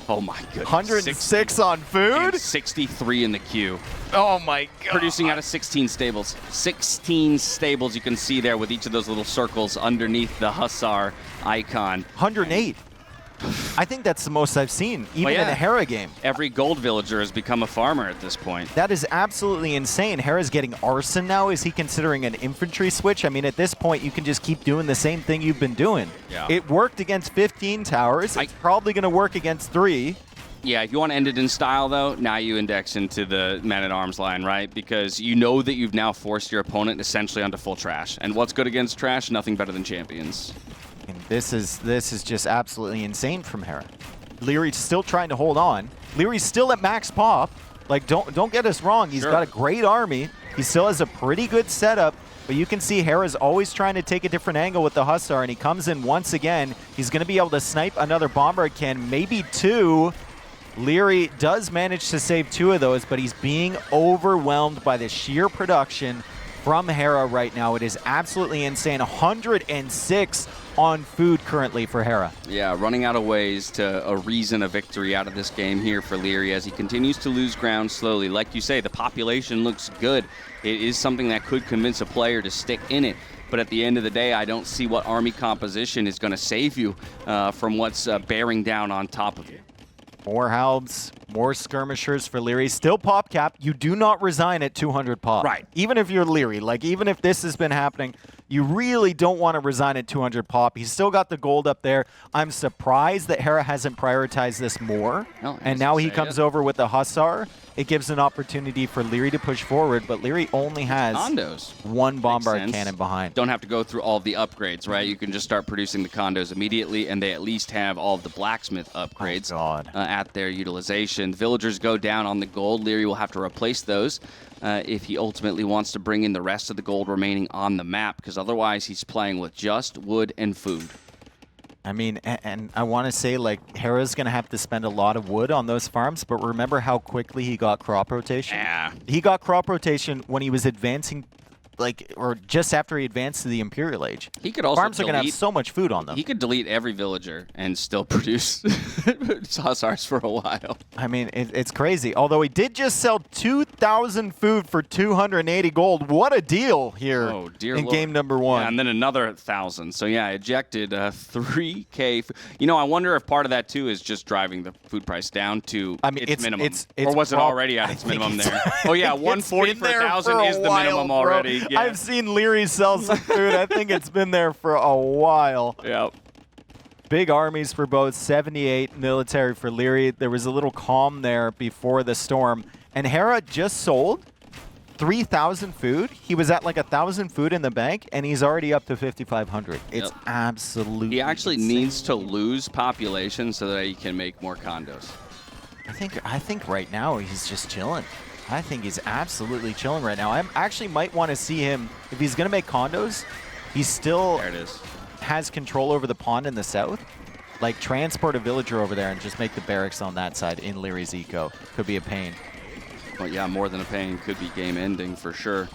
Oh my goodness. 106 on food? And 63 in the queue. Oh my god. Producing out of 16 stables. 16 stables you can see there with each of those little circles underneath the Hussar icon. 108. I think that's the most I've seen, even in a Hera game. Every gold villager has become a farmer at this point. That is absolutely insane. Hera's getting arson now. Is he considering an infantry switch? I mean, at this point, you can just keep doing the same thing you've been doing. Yeah. It worked against 15 towers. It's probably going to work against 3. Yeah, if you want to end it in style, though, now you index into the man-at-arms line, right? Because you know that you've now forced your opponent essentially onto full trash. And what's good against trash? Nothing better than champions. And this is just absolutely insane from Hera. Lierrey's still trying to hold on. Lierrey's still at max pop. Like, don't get us wrong. He's got a great army. He still has a pretty good setup. But you can see Hera's always trying to take a different angle with the Hussar, and he comes in once again. He's going to be able to snipe another bombard cannon, maybe 2. Lierrey does manage to save 2 of those, but he's being overwhelmed by the sheer production from Hera right now. It is absolutely insane. 106 on food currently for Hera. Yeah, running out of ways to reason a victory out of this game here for Lierrey as he continues to lose ground slowly. Like you say, the population looks good. It is something that could convince a player to stick in it. But at the end of the day, I don't see what army composition is going to save you from what's bearing down on top of you. More halbs, More skirmishers for Lierrey. Still pop cap. You do not resign at 200 pop. Right. Even if you're Lierrey, like even if this has been happening, you really don't want to resign at 200 pop. He's still got the gold up there. I'm surprised that Hera hasn't prioritized this more. No, and now he comes over with the Hussar. It gives an opportunity for Lierrey to push forward, but Lierrey only has condos. One bombard cannon behind. Don't have to go through all of the upgrades, right? You can just start producing the condos immediately, and they at least have all of the blacksmith upgrades at their utilization. Villagers go down on the gold. Lierrey will have to replace those if he ultimately wants to bring in the rest of the gold remaining on the map, because otherwise he's playing with just wood and food. I mean, and I want to say, like, Hera's going to have to spend a lot of wood on those farms, but remember how quickly he got crop rotation? Yeah. He got crop rotation when he was advancing, like, or just after he advanced to the Imperial Age. He could also farms are going to have so much food on them. He could delete every villager and still produce Hussars for a while. I mean, it's crazy. Although he did just sell 2,000 food for 280 gold. What a deal here in game number 1. Yeah, and then another 1,000. So yeah, ejected 3K. You know, I wonder if part of that too is just driving the food price down to its minimum. Or was it already at its minimum there? Oh yeah, 140 for 1,000 is the minimum already. Yeah. I've seen Lierrey sell some food. I think it's been there for a while. Yep. Big armies for both, 78 military for Lierrey. There was a little calm there before the storm. And Hera just sold 3,000 food. He was at like 1,000 food in the bank, and he's already up to 5,500. It's absolutely He actually insane. needs to lose population so that he can make more condos. I think right now he's just chilling. I think he's absolutely chilling right now. I actually might want to see him, if he's going to make condos, he still has control over the pond in the south. Like, transport a villager over there and just make the barracks on that side in Lierrey's eco. Could be a pain. Well, yeah, more than a pain. Could be game ending for sure.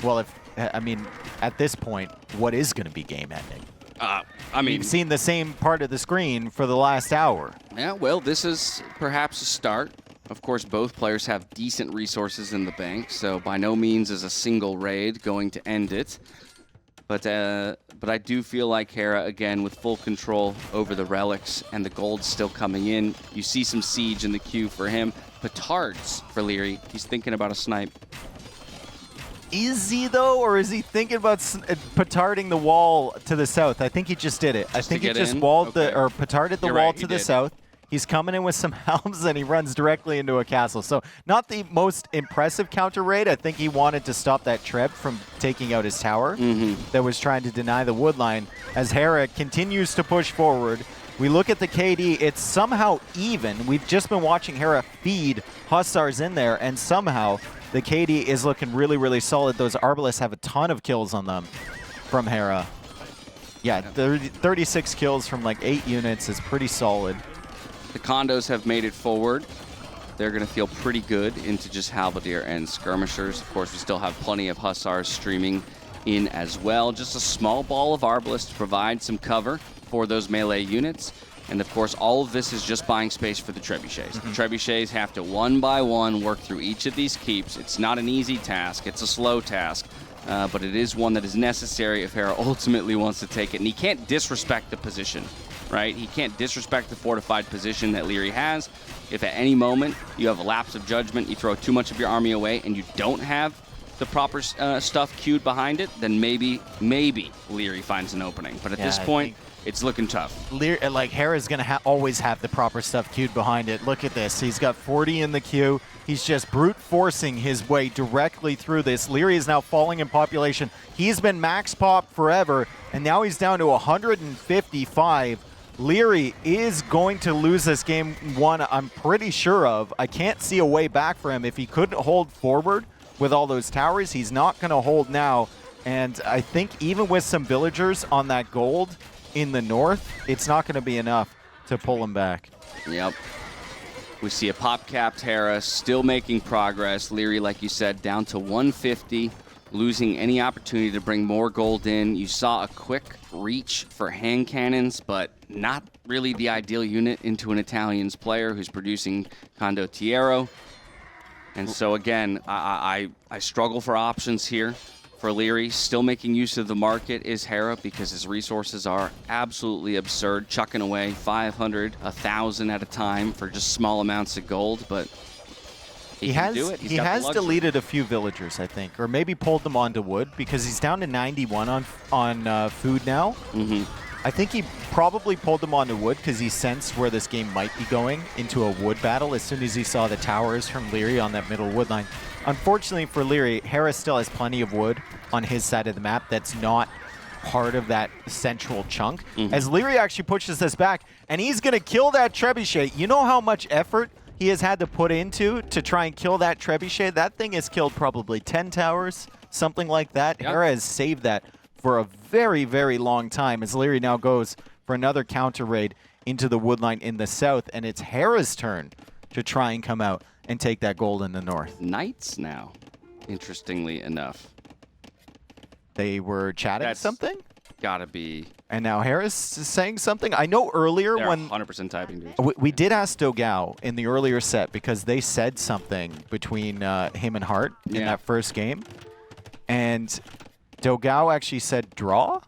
Well, I mean, at this point, what is going to be game ending? I mean, we've seen the same part of the screen for the last hour. Yeah, well, this is perhaps a start. Of course, both players have decent resources in the bank, so by no means is a single raid going to end it. But I do feel like Hera, again, with full control over the relics and the gold still coming in. You see some siege in the queue for him. Petards for Lierrey. He's thinking about a snipe. Is he, though, or is he thinking about petarding the wall to the south? I think he just did it. I think he just walled or petarded the wall to the south. He's coming in with some helms, and he runs directly into a castle. So not the most impressive counter raid. I think he wanted to stop that Treb from taking out his tower that was trying to deny the wood line. As Hera continues to push forward, we look at the KD. It's somehow even. We've just been watching Hera feed Hussars in there, and somehow the KD is looking really, really solid. Those Arbalists have a ton of kills on them from Hera. Yeah, 36 kills from like 8 units is pretty solid. The condos have made it forward. They're going to feel pretty good into just Halberdier and Skirmishers. Of course, we still have plenty of Hussars streaming in as well. Just a small ball of Arbalists to provide some cover for those melee units. And of course, all of this is just buying space for the trebuchets. The trebuchets have to one by one work through each of these keeps. It's not an easy task. It's a slow task. But it is one that is necessary if Hera ultimately wants to take it. And he can't disrespect the position, right? He can't disrespect the fortified position that Lierrey has. If at any moment you have a lapse of judgment, you throw too much of your army away, and you don't have the proper stuff queued behind it, then maybe Lierrey finds an opening. But at this point, it's looking tough. Like, Hera's going to always have the proper stuff queued behind it. Look at this. He's got 40 in the queue. He's just brute forcing his way directly through this. Lierrey is now falling in population. He's been max pop forever, and now he's down to 155. Lierrey is going to lose this game 1, I'm pretty sure of. I can't see a way back for him. If he couldn't hold forward with all those towers, he's not going to hold now. And I think even with some villagers on that gold in the north, it's not going to be enough to pull him back. Yep. We see a pop-capped Hera still making progress. Lierrey, like you said, down to 150, losing any opportunity to bring more gold in. You saw a quick reach for hand cannons, but not really the ideal unit into an Italian's player who's producing Condottiero. And so again, I struggle for options here for Lierrey. Still making use of the market is Hera because his resources are absolutely absurd, chucking away 500, 1,000 at a time for just small amounts of gold, but he can do it. He has deleted a few villagers, I think, or maybe pulled them onto wood because he's down to 91 on food now. I think he probably pulled them onto wood because he sensed where this game might be going into a wood battle as soon as he saw the towers from Lierrey on that middle wood line. Unfortunately for Lierrey, Hera still has plenty of wood on his side of the map that's not part of that central chunk. As Lierrey actually pushes this back, and he's going to kill that trebuchet. You know how much effort he has had to put into to try and kill that trebuchet? That thing has killed probably 10 towers, something like that. Yep. Hera has saved that for a very, very long time as Lierrey now goes for another counter raid into the woodline in the south, and it's Hera's turn to try and come out and take that gold in the north. Knights now, interestingly enough. They were chatting something? Gotta be. And now Hera's saying something? I know earlier They're when 100% typing, dude. we did ask Dogao in the earlier set because they said something between him and Hart in that first game. And Dogao actually said, draw?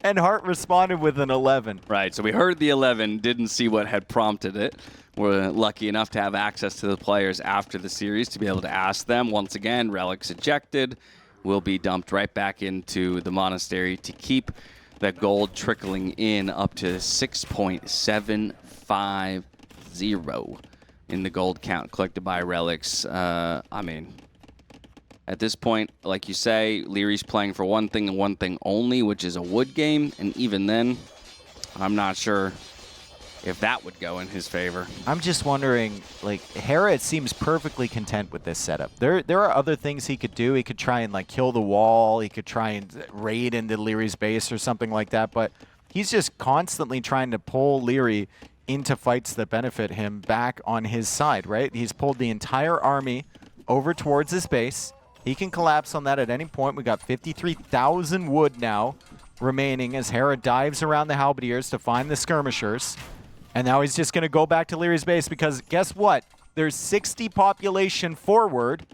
And Hart responded with an 11. Right, so we heard the 11, didn't see what had prompted it. We're lucky enough to have access to the players after the series to be able to ask them. Once again, relics ejected will be dumped right back into the monastery to keep the gold trickling in up to 6.750 in the gold count collected by relics. I mean, at this point, like you say, Lierrey's playing for one thing and one thing only, which is a wood game, and even then, I'm not sure if that would go in his favor. I'm just wondering, like, Hera seems perfectly content with this setup. There are other things he could do. He could try and, like, kill the wall. He could try and raid into Lierrey's base or something like that, but he's just constantly trying to pull Lierrey into fights that benefit him back on his side, right? He's pulled the entire army over towards his base. He can collapse on that at any point. We got 53,000 wood now remaining as Hera dives around the halberdiers to find the skirmishers. And now he's just going to go back to Lierrey's base because guess what? There's 60 population forward,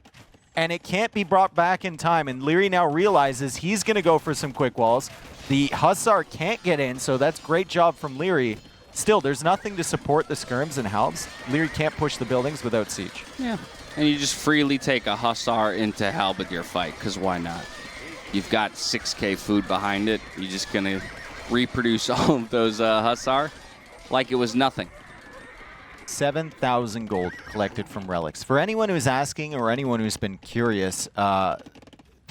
and it can't be brought back in time. And Lierrey now realizes he's going to go for some quick walls. The Hussar can't get in, so that's great job from Lierrey. Still, there's nothing to support the skirms and halbs. Lierrey can't push the buildings without siege. Yeah, and you just freely take a Hussar into halberdier fight, because why not? You've got 6K food behind it. You're just going to reproduce all of those Hussar like it was nothing. 7,000 gold collected from relics. For anyone who's asking or anyone who's been curious,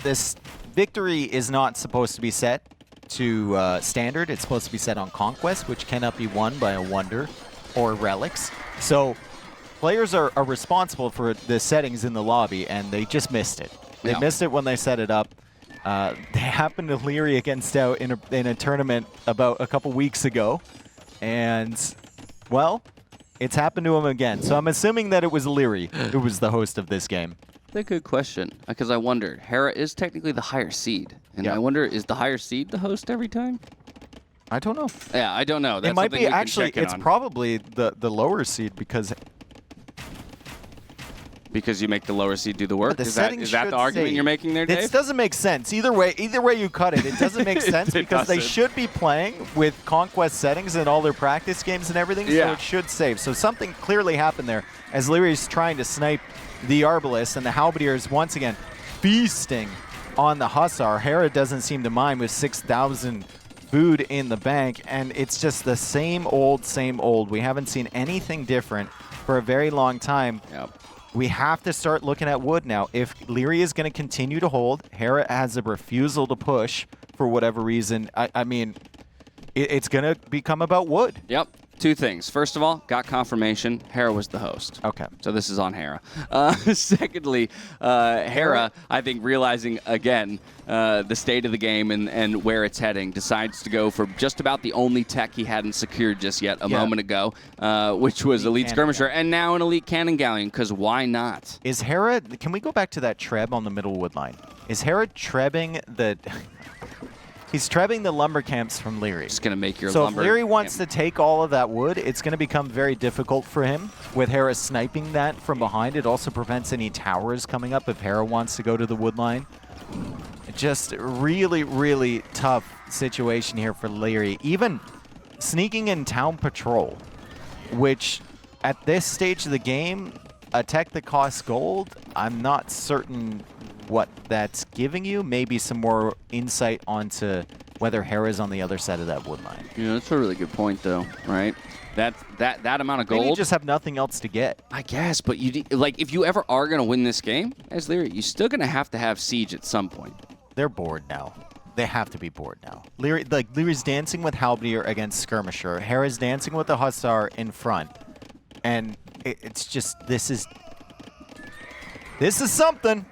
this victory is not supposed to be set to standard. It's supposed to be set on conquest, which cannot be won by a wonder or relics. So players are responsible for the settings in the lobby, and they just missed it. They missed it when they set it up. They happened to Lierrey against Stout in a tournament about a couple weeks ago. And, well, it's happened to him again. So I'm assuming that it was Lierrey who was the host of this game. That's a good question, because I wonder, Hera is technically the higher seed. And I wonder, is the higher seed the host every time? I don't know. Yeah, I don't know. That's it might something be, we can actually, check in it's on. probably the lower seed because you make the lower seed do the work? The Is that the argument you're making there, Dave? This doesn't make sense. Either way you cut it, it doesn't make sense because they should be playing with conquest settings in all their practice games and everything, so it should save. So something clearly happened there as Lierrey's trying to snipe the Arbalest, and the halberdiers once again feasting on the Hussar. Hera doesn't seem to mind with 6,000 food in the bank, and it's just the same old, same old. We haven't seen anything different for a very long time. Yep. We have to start looking at wood now. If Lierrey is going to continue to hold, Hera has a refusal to push for whatever reason. I mean, it's going to become about wood. Yep. Two things. First of all, got confirmation. Hera was the host. Okay. So this is on Hera. Secondly, Hera, I think, realizing again the state of the game and where it's heading, decides to go for just about the only tech he hadn't secured just yet a moment ago, which was Elite Skirmisher, and now an Elite Cannon Galleon, because why not? Is Hera, can we go back to that treb on the middle wood line? Is Hera trebbing the... He's trebbing the lumber camps from Lierrey. Just going to make your so lumber. if Lierrey wants to take all of that wood, it's going to become very difficult for him. With Hera sniping that from behind, it also prevents any towers coming up if Hera wants to go to the wood line. Just really, really tough situation here for Lierrey. Even sneaking in town patrol, which at this stage of the game, a tech that costs gold, I'm not certain what that's giving you. Maybe some more insight onto whether Hera's on the other side of that wood line. Yeah, that's a really good point, though, right? That amount of gold. Maybe you just have nothing else to get. I guess, but like if you ever are going to win this game as Lierrey, you're still going to have siege at some point. They're bored now. They have to be bored now. Lierrey's dancing with Halberdier against Skirmisher. Hera's dancing with the Hussar in front. And it's just, this is something.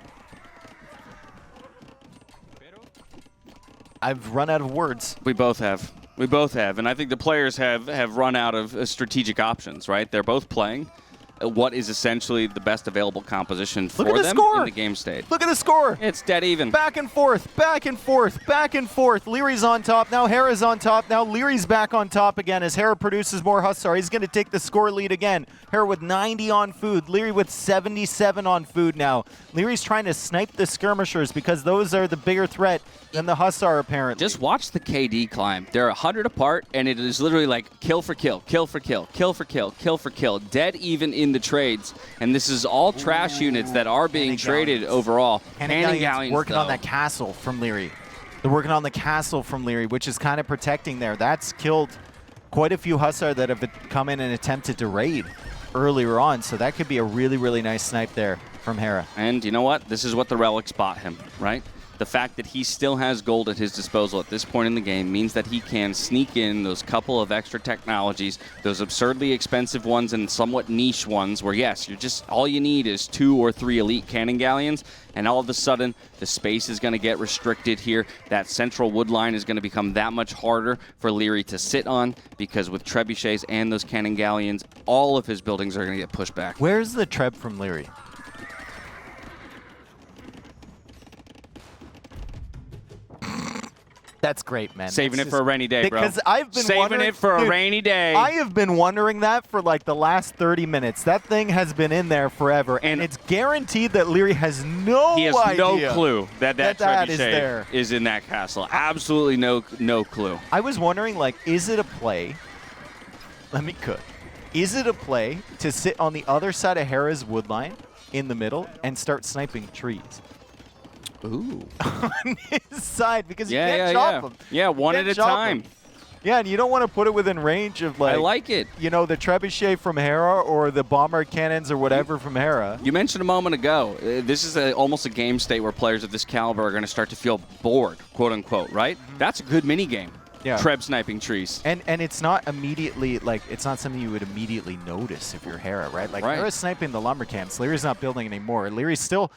I've run out of words. We both have. We both have. And I think the players have run out of strategic options, right? They're both playing what is essentially the best available composition for them in the game state. Look at the score. It's dead even. Back and forth, back and forth, back and forth. Lierrey's on top. Now Hera's on top. Now Lierrey's back on top again as Hera produces more Hussar. He's going to take the score lead again. Hera with 90 on food. Lierrey with 77 on food now. Lierrey's trying to snipe the skirmishers because those are the bigger threat than the Hussar, apparently. Just watch the KD climb. They're 100 apart, and it is literally like kill for kill, kill for kill, kill for kill, kill for kill. Dead even in the trades. And this is all trash units that are being traded overall. Cannon Galleons working on that castle from Lierrey. They're working on the castle from Lierrey, which is kind of protecting there. That's killed quite a few Hussar that have come in and attempted to raid earlier on. So that could be a really, really nice snipe there from Hera. And you know what? This is what the relics bought him, right? The fact that he still has gold at his disposal at this point in the game means that he can sneak in those couple of extra technologies, those absurdly expensive ones and somewhat niche ones where, yes, all you need is 2 or 3 elite cannon galleons, and all of a sudden the space is going to get restricted here. That central wood line is going to become that much harder for Lierrey to sit on because with trebuchets and those cannon galleons, all of his buildings are going to get pushed back. Where's the treb from Lierrey? That's great, man. Saving it for a rainy day, bro. Because I've been saving it for a rainy day. I have been wondering that for like the last 30 minutes. That thing has been in there forever, and it's guaranteed that Lierrey has no idea. He has no clue that trebuchet is in that castle. Absolutely no clue. I was wondering, like, is it a play? Let me cook. Is it a play to sit on the other side of Hera's wood line in the middle and start sniping trees? Ooh. On his side, because you can't chop them. Yeah, one at a time. Yeah, and you don't want to put it within range of, like, I like it. You know, the trebuchet from Hera or the bomber cannons or whatever from Hera. You mentioned a moment ago, this is almost a game state where players of this caliber are going to start to feel bored, quote unquote, right? That's a good mini game. Yeah. Treb sniping trees. And it's not immediately, like, it's not something you would immediately notice if you're Hera, right? Like, Hera's sniping the lumber camps. Lierrey's not building anymore. Lierrey's still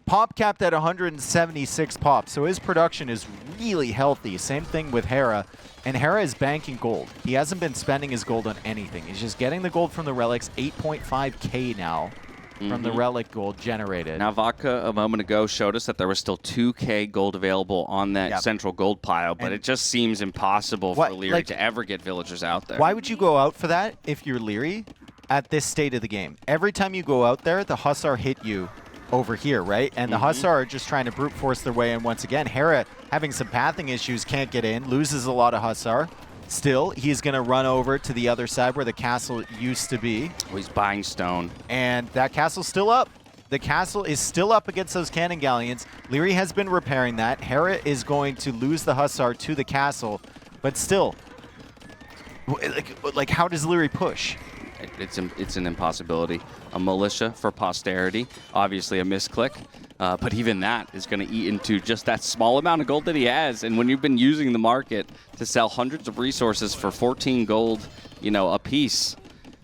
pop capped at 176 pops, so his production is really healthy. Same thing with Hera, and Hera is banking gold. He hasn't been spending his gold on anything. He's just getting the gold from the relics, 8.5K now from the relic gold generated. Now, Vodka a moment ago showed us that there was still 2K gold available on that central gold pile, but it just seems impossible for Lierrey to ever get villagers out there. Why would you go out for that if you're Lierrey at this state of the game? Every time you go out there, the Hussar hit you over here, right? And the Hussar are just trying to brute force their way in once again. Hera, having some pathing issues, can't get in, loses a lot of Hussar. Still, he's going to run over to the other side where the castle used to be. Oh, he's buying stone. And that castle's still up. The castle is still up against those cannon galleons. Lierrey has been repairing that. Hera is going to lose the Hussar to the castle. But still, like how does Lierrey push? It's an impossibility. A militia for posterity, obviously a misclick, but even that is going to eat into just that small amount of gold that he has. And when you've been using the market to sell hundreds of resources for 14 gold, a piece,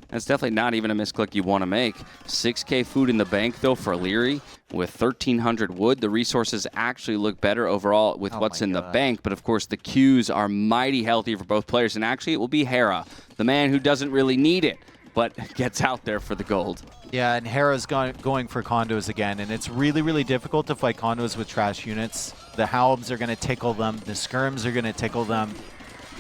that's definitely not even a misclick you want to make. 6K food in the bank, though, for Lierrey with 1,300 wood. The resources actually look better overall with what's in the bank, but of course the queues are mighty healthy for both players, and actually it will be Hera, the man who doesn't really need it, but gets out there for the gold. Yeah, and Hera's going for condos again, and it's really, really difficult to fight condos with trash units. The Halbs are going to tickle them. The Skirms are going to tickle them.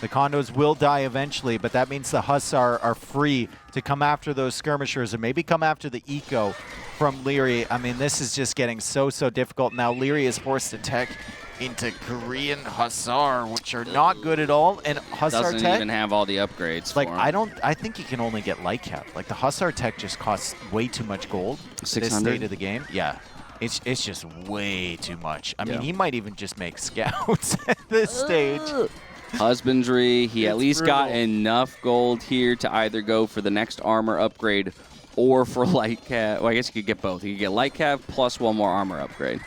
The condos will die eventually, but that means the Hussar are free to come after those skirmishers and maybe come after the eco from Lierrey. I mean, this is just getting so difficult. Now Lierrey is forced to tech into Korean Hussar, which are not good at all. And Hussar doesn't tech even have all the upgrades. like for him. I think you can only get light cap. Like the Hussar tech just costs way too much gold. At 600? this state of the game. Yeah. It's just way too much. I mean, he might even just make scouts at this stage. Husbandry, he at least got enough gold here to either go for the next armor upgrade or for light cap. Well, I guess you could get both. You could get light cap plus one more armor upgrade.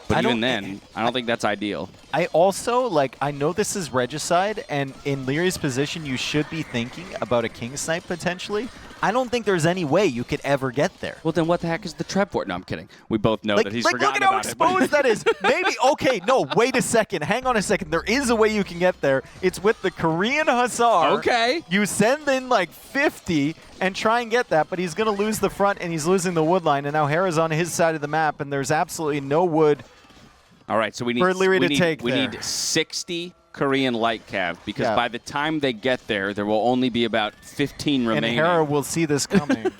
But even then, I don't think that's ideal. I also, like, I know this is Regicide, and in Lierrey's position, you should be thinking about a King Snipe potentially. I don't think there's any way you could ever get there. Well, then what the heck is the Treb for? No, I'm kidding. We both know that he's forgotten about it. Look at how exposed that is. Maybe, okay, no, wait a second. Hang on a second. There is a way you can get there. It's with the Korean Hussar. Okay. You send in like 50 and try and get that, but he's going to lose the front and he's losing the wood line, and now Hera's on his side of the map, and there's absolutely no wood. All right, so we need for Lierrey to take we there. need 60 Korean light cav because by the time they get there, there will only be about 15 remaining. And Hera will see this coming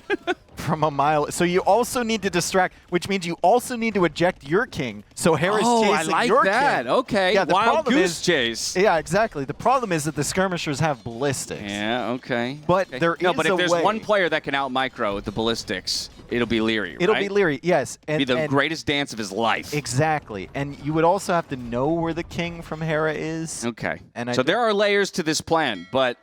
from a mile. So you also need to distract, which means you also need to eject your king. So Hera's chasing your king. that. Okay, Yeah, the wild problem goose is, chase. Yeah, exactly. The problem is that the skirmishers have ballistics. Yeah, okay. But okay. there is no, but if a there's way. one player that can out micro with the ballistics, it'll be Lierrey. It'll right? be Lierrey, yes. And, be the greatest dance of his life. Exactly. And you would also have to know where the king from Hera is. Okay. And so there are layers to this plan, but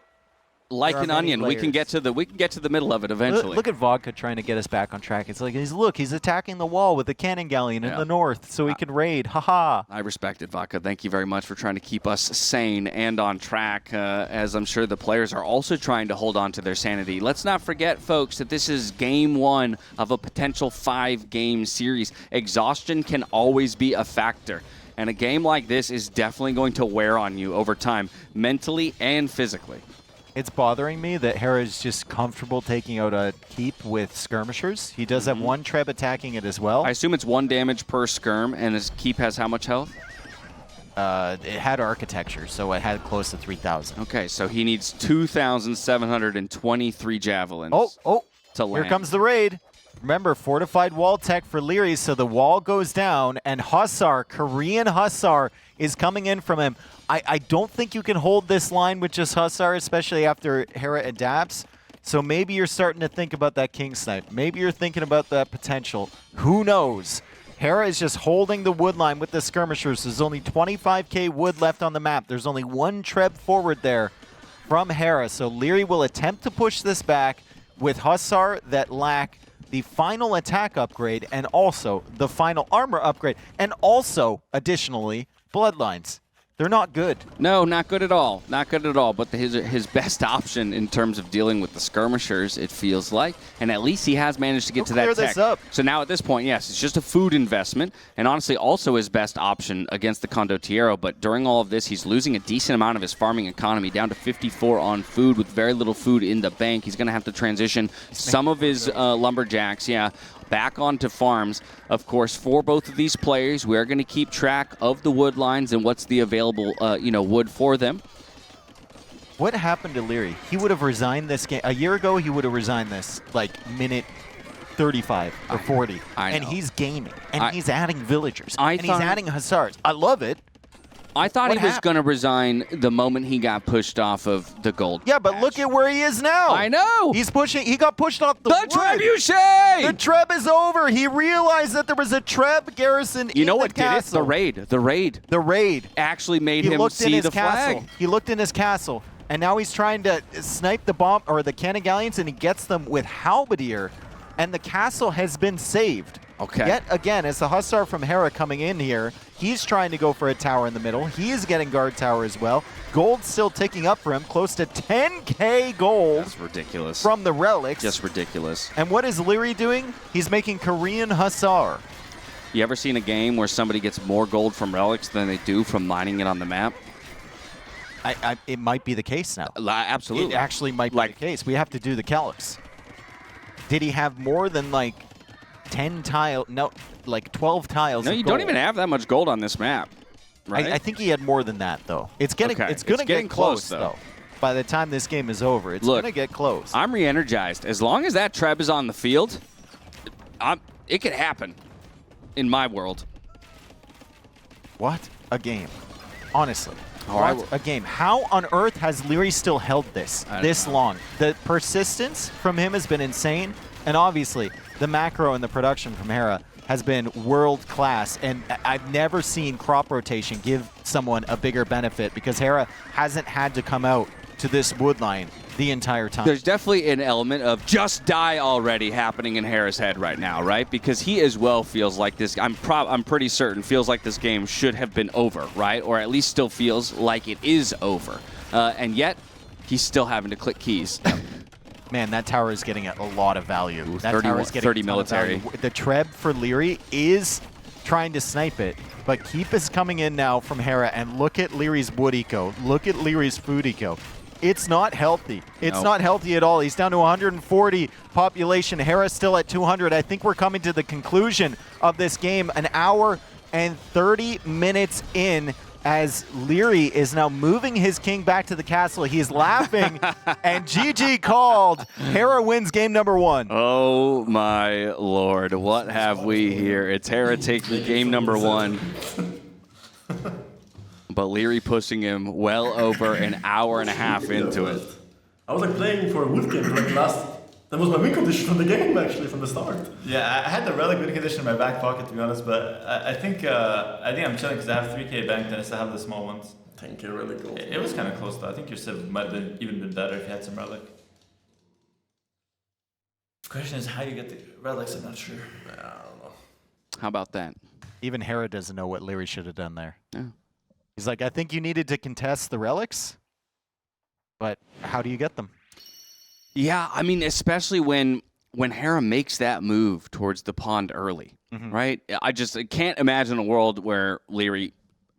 like an onion, layers. we can get to the middle of it eventually. Look at Vodka trying to get us back on track. It's like he's attacking the wall with the cannon galleon in the north so he can raid. Haha. I respect it, Vodka. Thank you very much for trying to keep us sane and on track, as I'm sure the players are also trying to hold on to their sanity. Let's not forget, folks, that this is game one of a potential 5-game series. Exhaustion can always be a factor. And a game like this is definitely going to wear on you over time, mentally and physically. It's bothering me that Hera is just comfortable taking out a keep with skirmishers. He does have one Treb attacking it as well. I assume it's 1 damage per skirm, and his keep has how much health? It had architecture, so it had close to 3,000. Okay, so he needs 2,723 javelins. To land. Here comes the raid. Remember, fortified wall tech for Lierrey, so the wall goes down, and Hussar, Korean Hussar, is coming in from him. I don't think you can hold this line with just Hussar, especially after Hera adapts. So maybe you're starting to think about that King Snipe. Maybe you're thinking about that potential. Who knows? Hera is just holding the wood line with the skirmishers. There's only 25k wood left on the map. There's only one Treb forward there from Hera. So Lierrey will attempt to push this back with Hussar that lack the final attack upgrade and also the final armor upgrade. And also, additionally, bloodlines. They're not good. No, not good at all. Not good at all. But his best option in terms of dealing with the skirmishers, it feels like. And at least he has managed to get to that tech. This up. So now at this point, yes, it's just a food investment. And honestly, also his best option against the Condottiero. But during all of this, he's losing a decent amount of his farming economy, down to 54 on food with very little food in the bank. He's going to have to transition some of his lumberjacks, back onto farms. Of course, for both of these players, we are going to keep track of the wood lines and what's the available, wood for them. What happened to Lierrey? He would have resigned this game. A year ago, he would have resigned this, like, minute 35 or 40. And he's gaming. And he's adding villagers. And he's adding Hussars. I love it. I thought he was going to resign the moment he got pushed off of the gold. Yeah, but look at where he is now. I know. He's pushing. He got pushed off the wood. Trebuchet! The Treb is over. He realized that there was a Treb garrison You know in what the castle. did it? The raid. The raid. Actually made He him looked in see his the castle. flag. He looked in his castle, and now he's trying to snipe the bomb or the cannon galleons, and he gets them with halberdier, and the castle has been saved. Okay. Yet again, as the Hussar from Hera coming in here, he's trying to go for a tower in the middle. He is getting guard tower as well. Gold still ticking up for him, close to 10k gold. That's ridiculous. From the relics. Just ridiculous. And what is Lierrey doing? He's making Korean Hussar. You ever seen a game where somebody gets more gold from relics than they do from mining it on the map? It might be the case now. Absolutely. It actually might be the case. We have to do the calcs. Did he have more than like 10 tile? No, like 12 tiles. No, you don't even have that much gold on this map. Right? I think he had more than that, though. It's going to get close, though. By the time this game is over, it's going to get close. I'm re-energized. As long as that Treb is on the field, it could happen in my world. What a game. Honestly. What a game. How on earth has Lierrey still held this long? The persistence from him has been insane. And obviously, the macro and the production from Hera has been world class, and I've never seen crop rotation give someone a bigger benefit because Hera hasn't had to come out to this wood line the entire time. There's definitely an element of just die already happening in Hera's head right now, right? Because he as well feels like this, I'm pretty certain, feels like this game should have been over, right? Or at least still feels like it is over. And yet, he's still having to click keys. Man, that tower is getting a lot of value. Ooh, that tower is getting 30 military. The Treb for Lierrey is trying to snipe it, but Keep is coming in now from Hera, and look at Lierrey's wood eco. Look at Lierrey's food eco. It's not healthy. It's not healthy at all. He's down to 140 population. Hera's still at 200. I think we're coming to the conclusion of this game. An hour and 30 minutes in, as Lierrey is now moving his king back to the castle. He's laughing, and GG called. Hera wins game number 1. Oh, my Lord. What have we here? It's Hera taking game number 1. But Lierrey pushing him well over an hour and a half into it. I was like playing for a wood game for like that was my win condition from the game, actually, from the start. Yeah, I had the relic win condition in my back pocket, to be honest, but I think I'm chilling because I have 3k banked and I still have the small ones. 10k relic gold. It was kind of close, though. I think your civ might have even been better if you had some relic. The question is how you get the relics, I'm not sure. I don't know. How about that? Even Hera doesn't know what Lierrey should have done there. Yeah. He's like, I think you needed to contest the relics, but how do you get them? Yeah, I mean, especially when Hera makes that move towards the pond early, right? I can't imagine a world where Lierrey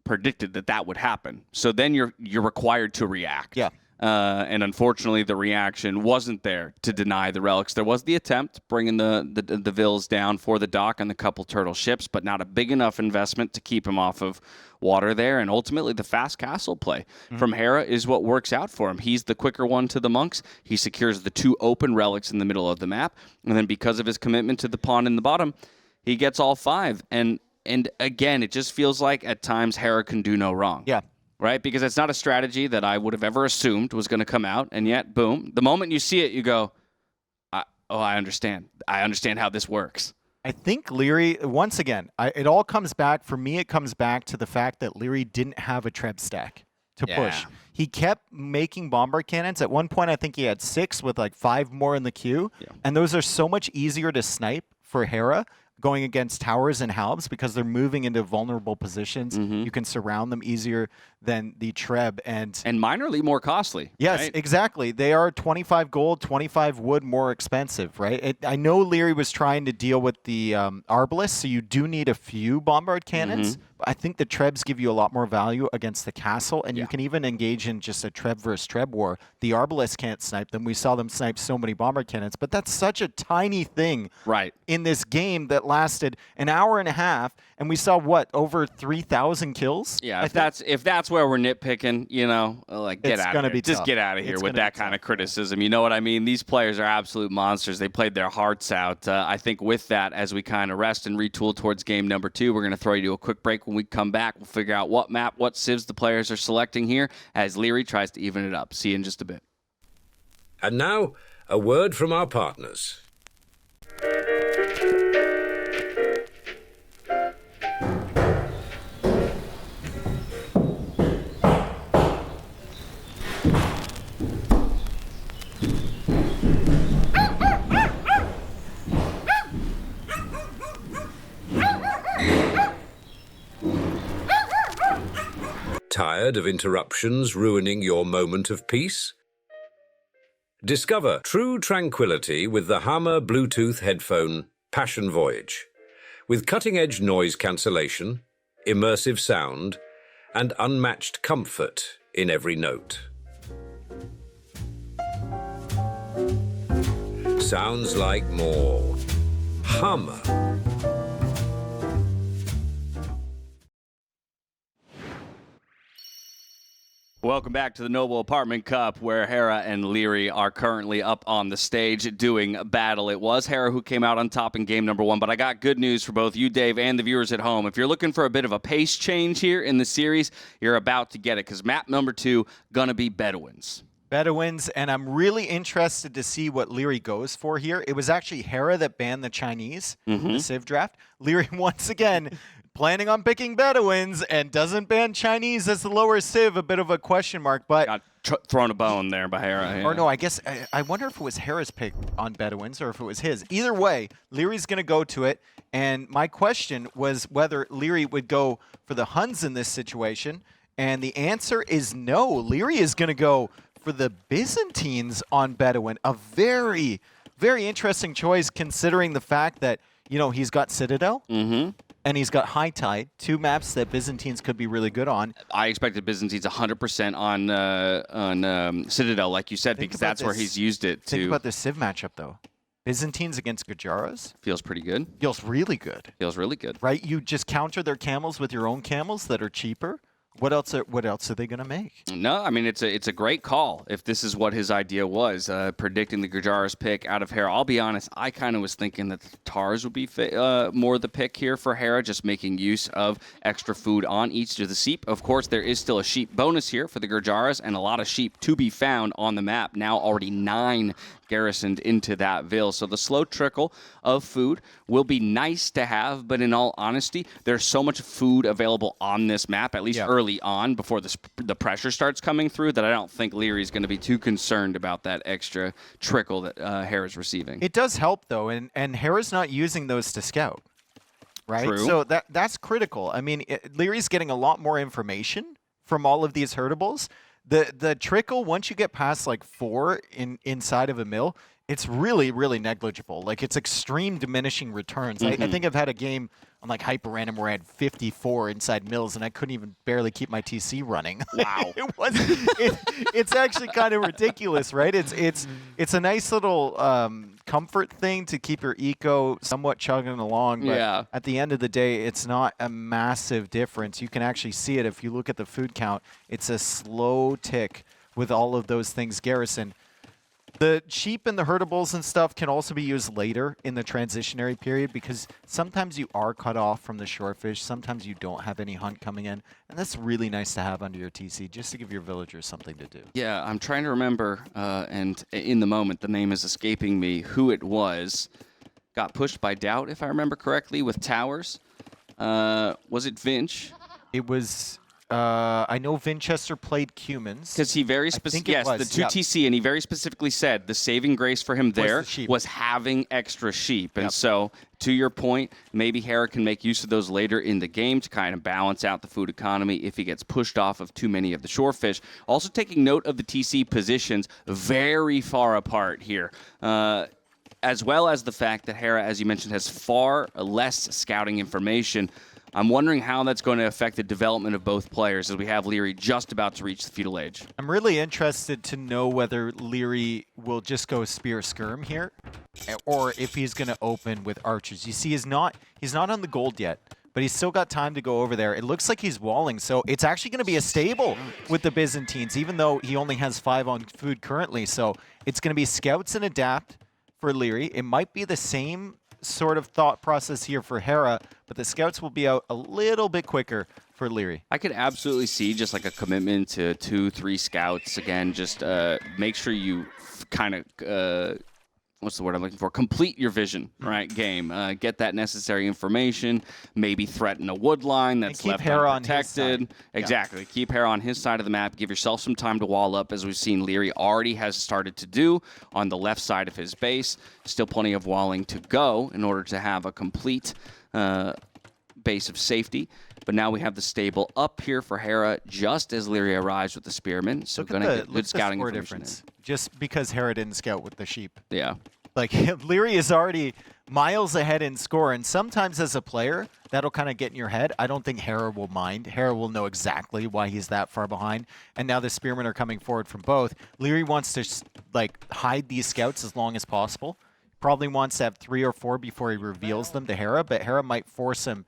predicted that would happen. So then you're required to react. Yeah. And unfortunately, the reaction wasn't there to deny the relics. There was the attempt, bringing the Vills down for the dock and the couple turtle ships, but not a big enough investment to keep him off of water there. And ultimately, the fast castle play from Hera is what works out for him. He's the quicker one to the monks. He secures the 2 open relics in the middle of the map. And then because of his commitment to the pawn in the bottom, he gets all 5. And again, it just feels like at times Hera can do no wrong. Yeah. Right? Because it's not a strategy that I would have ever assumed was going to come out. And yet, boom, the moment you see it, you go, I understand. I understand how this works. I think Lierrey, once again, it all comes back, for me, it comes back to the fact that Lierrey didn't have a Treb stack to push. He kept making bombard cannons. At one point, I think he had 6 with like 5 more in the queue. Yeah. And those are so much easier to snipe for Hera going against towers and halbs because they're moving into vulnerable positions. You can surround them easier than the Treb. And minorly more costly. Yes, right? exactly. They are 25 gold, 25 wood more expensive, right? I know Lierrey was trying to deal with the Arbalest, so you do need a few bombard cannons. I think the Trebs give you a lot more value against the castle, and you can even engage in just a Treb versus Treb war. The Arbalest can't snipe them. We saw them snipe so many bombard cannons, but that's such a tiny thing in this game that lasted an hour and a half, and we saw, what, over 3,000 kills? Yeah, if that's where we're nitpicking, you know, like, get out of here. Just get out of here with that kind of criticism. You know what I mean? These players are absolute monsters. They played their hearts out. I think with that, as we kind of rest and retool towards game number 2, we're going to throw you to a quick break. When we come back, we'll figure out what map, what civs the players are selecting here as Lierrey tries to even it up. See you in just a bit. And now, a word from our partners. Tired of interruptions ruining your moment of peace? Discover true tranquility with the Hammer Bluetooth headphone Passion Voyage. With cutting-edge noise cancellation, immersive sound, and unmatched comfort in every note. Sounds like more Hummer. Welcome back to the Noble Apartment Cup, where Hera and Lierrey are currently up on the stage doing battle. It was Hera who came out on top in game number 1, but I got good news for both you, Dave, and the viewers at home. If you're looking for a bit of a pace change here in the series, you're about to get it, because map number 2 gonna be Bedouins. Bedouins, and I'm really interested to see what Lierrey goes for here. It was actually Hera that banned the Chinese in the Civ draft. Lierrey, once again, planning on picking Bedouins and doesn't ban Chinese as the lower Civ, a bit of a question mark. But Got thrown a bone there by Hera. Yeah. Or no, I guess, I wonder if it was Hera's pick on Bedouins or if it was his. Either way, Lierrey's going to go to it. And my question was whether Lierrey would go for the Huns in this situation. And the answer is no. Lierrey is going to go for the Byzantines on Bedouin. A very, very interesting choice considering the fact that, you know, he's got Citadel. And he's got High Tide, 2 maps that Byzantines could be really good on. I expected Byzantines 100% on Citadel, like you said, because that's where he's used it to. Think about the Civ matchup, though. Byzantines against Gujaras. Feels pretty good. Feels really good. Feels really good. Right? You just counter their camels with your own camels that are cheaper. What else are they going to make? No, I mean, it's a great call if this is what his idea was, predicting the Gujaras pick out of Hera. I'll be honest, I kind of was thinking that the Tatars would be more the pick here for Hera, just making use of extra food on each of the sheep. Of course, there is still a sheep bonus here for the Gujaras and a lot of sheep to be found on the map. Now already 9 garrisoned into that ville. So the slow trickle of food will be nice to have, but in all honesty, there's so much food available on this map, at least early on, before the pressure starts coming through, that I don't think Lierrey's going to be too concerned about that extra trickle that Hera's receiving. It does help, though, and Hera's not using those to scout, right? True. So that's critical. I mean, Lierrey's getting a lot more information from all of these herdables. The trickle, once you get past like 4 inside of a mill, it's really, really negligible. Like, it's extreme diminishing returns. I think I've had a game on like Hyper Random where I had 54 inside mills and I couldn't even barely keep my TC running. Wow. It's actually kind of ridiculous, right? It's a nice little comfort thing to keep your eco somewhat chugging along. But at the end of the day, it's not a massive difference. You can actually see it if you look at the food count. It's a slow tick with all of those things garrisoned. The sheep and the herdables and stuff can also be used later in the transitionary period because sometimes you are cut off from the shorefish. Sometimes you don't have any hunt coming in. And that's really nice to have under your TC just to give your villagers something to do. Yeah, I'm trying to remember, and in the moment, the name is escaping me, who it was. Got pushed by Doubt, if I remember correctly, with towers. Was it Vinch? It was... I know Vinchester played Cumans. Because he very specifically, yes, the 2TC, and he very specifically said the saving grace for him there was having extra sheep. And so, to your point, maybe Hera can make use of those later in the game to kind of balance out the food economy if he gets pushed off of too many of the shorefish. Also taking note of the TC positions very far apart here. As well as the fact that Hera, as you mentioned, has far less scouting information. I'm wondering how that's going to affect the development of both players as we have Lierrey just about to reach the feudal age. I'm really interested to know whether Lierrey will just go spear skirm here or if he's going to open with archers. You see, he's not on the gold yet, but he's still got time to go over there. It looks like he's walling, so it's actually going to be a stable with the Byzantines, even though he only has 5 on food currently. So it's going to be scouts and adapt for Lierrey. It might be the same sort of thought process here for Hera, but the scouts will be out a little bit quicker for Lierrey. I could absolutely see just like a commitment to 2-3 scouts. Again, just make sure you kind of, what's the word I'm looking for? Complete your vision, right? Game. Get that necessary information. Maybe threaten a wood line that's left Hera unprotected. Exactly. Keep Hera on his side of the map. Give yourself some time to wall up, as we've seen Lierrey already has started to do on the left side of his base. Still plenty of walling to go in order to have a complete base of safety. But now we have the stable up here for Hera just as Lierrey arrives with the spearmen. So going to get good scouting information. Just because Hera didn't scout with the sheep. Yeah. Like, Lierrey is already miles ahead in score, and sometimes as a player, that'll kind of get in your head. I don't think Hera will mind. Hera will know exactly why he's that far behind. And now the Spearmen are coming forward from both. Lierrey wants to, like, hide these scouts as long as possible. Probably wants to have 3 or 4 before he reveals them to Hera, but Hera might force him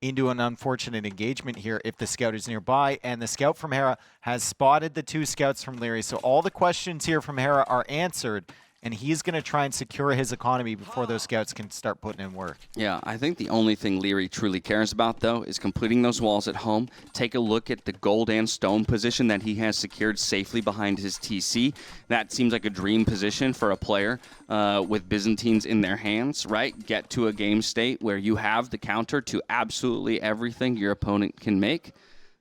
into an unfortunate engagement here if the scout is nearby. And the scout from Hera has spotted the 2 scouts from Lierrey. So all the questions here from Hera are answered, and he's going to try and secure his economy before those scouts can start putting in work. Yeah, I think the only thing Lierrey truly cares about, though, is completing those walls at home. Take a look at the gold and stone position that he has secured safely behind his TC. That seems like a dream position for a player with Byzantines in their hands, right? Get to a game state where you have the counter to absolutely everything your opponent can make.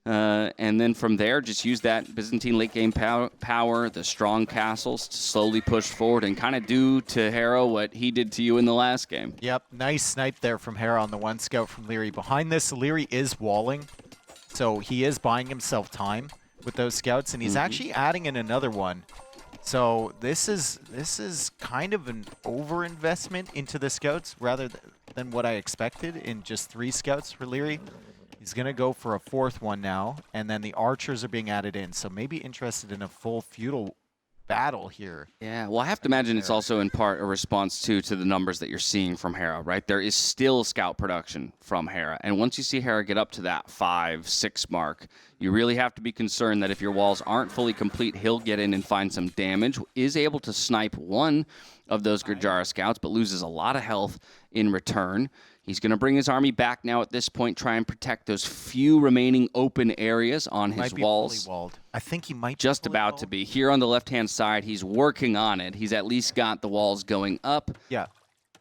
And then from there, just use that Byzantine late game power, the strong castles to slowly push forward and kind of do to Hera what he did to you in the last game. Yep, nice snipe there from Hera on the 1 scout from Lierrey. Behind this, Lierrey is walling, so he is buying himself time with those scouts, and he's actually adding in another one. So this is kind of an overinvestment into the scouts rather than what I expected in just 3 scouts for Lierrey. He's going to go for a 4th one now, and then the archers are being added in. So maybe interested in a full feudal battle here. Yeah, well, I have to imagine it's also in part a response to the numbers that you're seeing from Hera, right? There is still scout production from Hera, and once you see Hera get up to that 5, 6 mark, you really have to be concerned that if your walls aren't fully complete, he'll get in and find some damage, is able to snipe one of those Gurjara scouts, but loses a lot of health in return. He's going to bring his army back now at this point, try and protect those few remaining open areas on his walls. Fully walled. I think he might just be fully about walled. to be. Here on the left-hand side, he's working on it. He's at least got the walls going up, Yeah.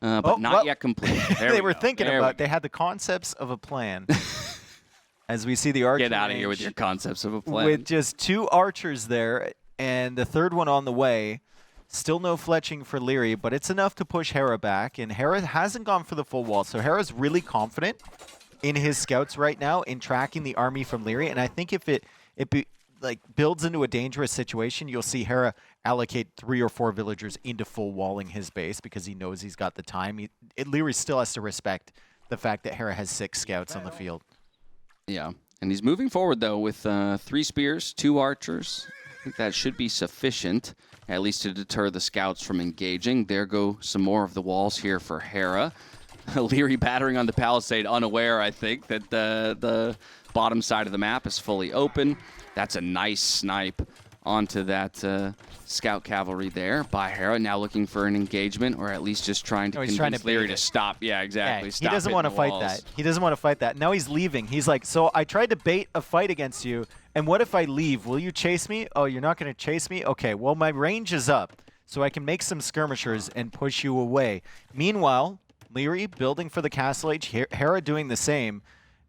but not yet complete. There They we were go. thinking There we about, go. they had the concepts of a plan. As we see the archer Get out of here range with your concepts of a plan. with just 2 archers there, and the 3rd one on the way. Still no fletching for Lierrey, but it's enough to push Hera back, and Hera hasn't gone for the full wall, so Hera's really confident in his scouts right now in tracking the army from Lierrey, and I think if it builds into a dangerous situation, you'll see Hera allocate 3 or 4 villagers into full walling his base because he knows he's got the time. Lierrey still has to respect the fact that Hera has 6 scouts on the field. Yeah, and he's moving forward, though, with 3 spears, 2 archers. I think that should be sufficient, at least to deter the scouts from engaging. There go some more of the walls here for Hera. Lierrey battering on the palisade, unaware, I think, that the bottom side of the map is fully open. That's a nice snipe onto that scout cavalry there by Hera. Now looking for an engagement, or at least just trying to convince Lierrey to stop. Yeah, exactly. Yeah, Stop he doesn't want to fight that. He doesn't want to fight that. Now he's leaving. He's like, so I tried to bait a fight against you, and what if I leave? Will you chase me? Oh, you're not going to chase me? Okay, well, my range is up, so I can make some skirmishers and push you away. Meanwhile, Lierrey building for the castle age, Hera doing the same,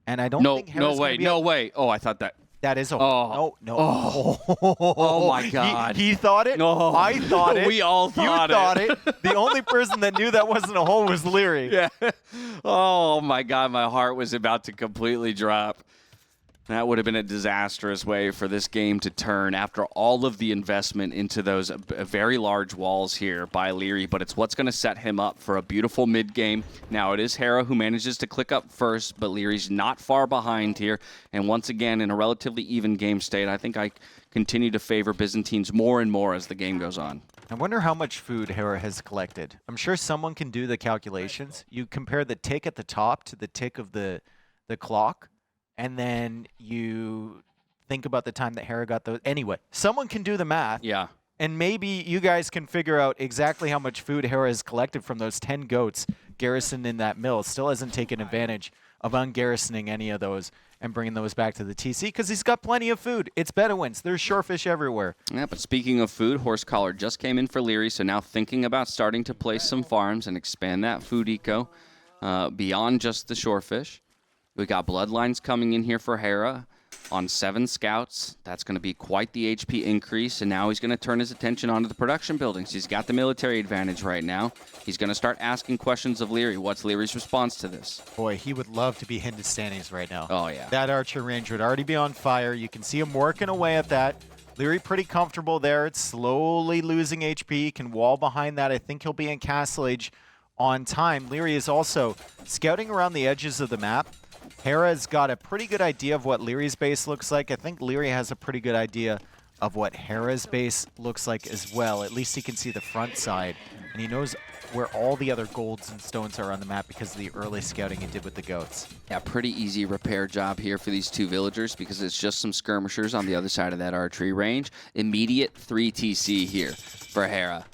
and I don't think Hera's no way. Oh, I thought that. That is a Oh. no. Oh my God. He thought it. No. I thought it. We all thought you thought it. The only person that knew that wasn't a hole was Lierrey. Yeah. Oh my God, my heart was about to completely drop. That would have been a disastrous way for this game to turn after all of the investment into those very large walls here by Lierrey, but it's what's going to set him up for a beautiful mid-game. Now, it is Hera who manages to click up first, but Lierrey's not far behind here, and once again, in a relatively even game state, I think I continue to favor Byzantines more and more as the game goes on. I wonder how much food Hera has collected. I'm sure someone can do the calculations. You compare the tick at the top to the tick of the clock, and then you think about the time that Hera got those. Anyway, someone can do the math. Yeah. And maybe you guys can figure out exactly how much food Hera has collected from those 10 goats garrisoned in that mill. Still hasn't taken advantage of ungarrisoning any of those and bringing those back to the TC because he's got plenty of food. It's Bedouins. There's shorefish everywhere. Yeah, but speaking of food, Horse Collar just came in for Lierrey, so now thinking about starting to place some farms and expand that food eco beyond just the shorefish. We got Bloodlines coming in here for Hera on 7 scouts. That's going to be quite the HP increase, and now he's going to turn his attention onto the production buildings. He's got the military advantage right now. He's going to start asking questions of Lierrey. What's Lierrey's response to this? Boy, he would love to be Hindustanis right now. Oh, yeah. That archer range would already be on fire. You can see him working away at that. Lierrey pretty comfortable there. It's slowly losing HP. Can wall behind that. I think he'll be in Castle Age on time. Lierrey is also scouting around the edges of the map. Hera's got a pretty good idea of what Lierrey's base looks like. I think Lierrey has a pretty good idea of what Hera's base looks like as well. At least he can see the front side, and he knows where all the other golds and stones are on the map because of the early scouting he did with the goats. Yeah, pretty easy repair job here for these two villagers because it's just some skirmishers on the other side of that archery range. Immediate 3 TC here for Hera.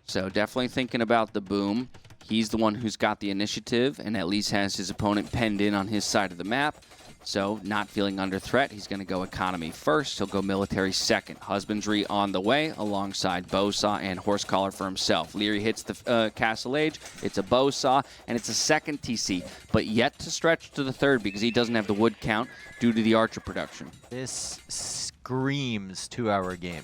So definitely thinking about the boom. He's the one who's got the initiative and at least has his opponent penned in on his side of the map. So not feeling under threat, he's going to go economy first. He'll go military second. Husbandry on the way alongside bowsaw and horse collar for himself. Lierrey hits the Castle Age. It's a bowsaw, and it's a second TC, but yet to stretch to the third because he doesn't have the wood count due to the archer production. This screams 2-hour game.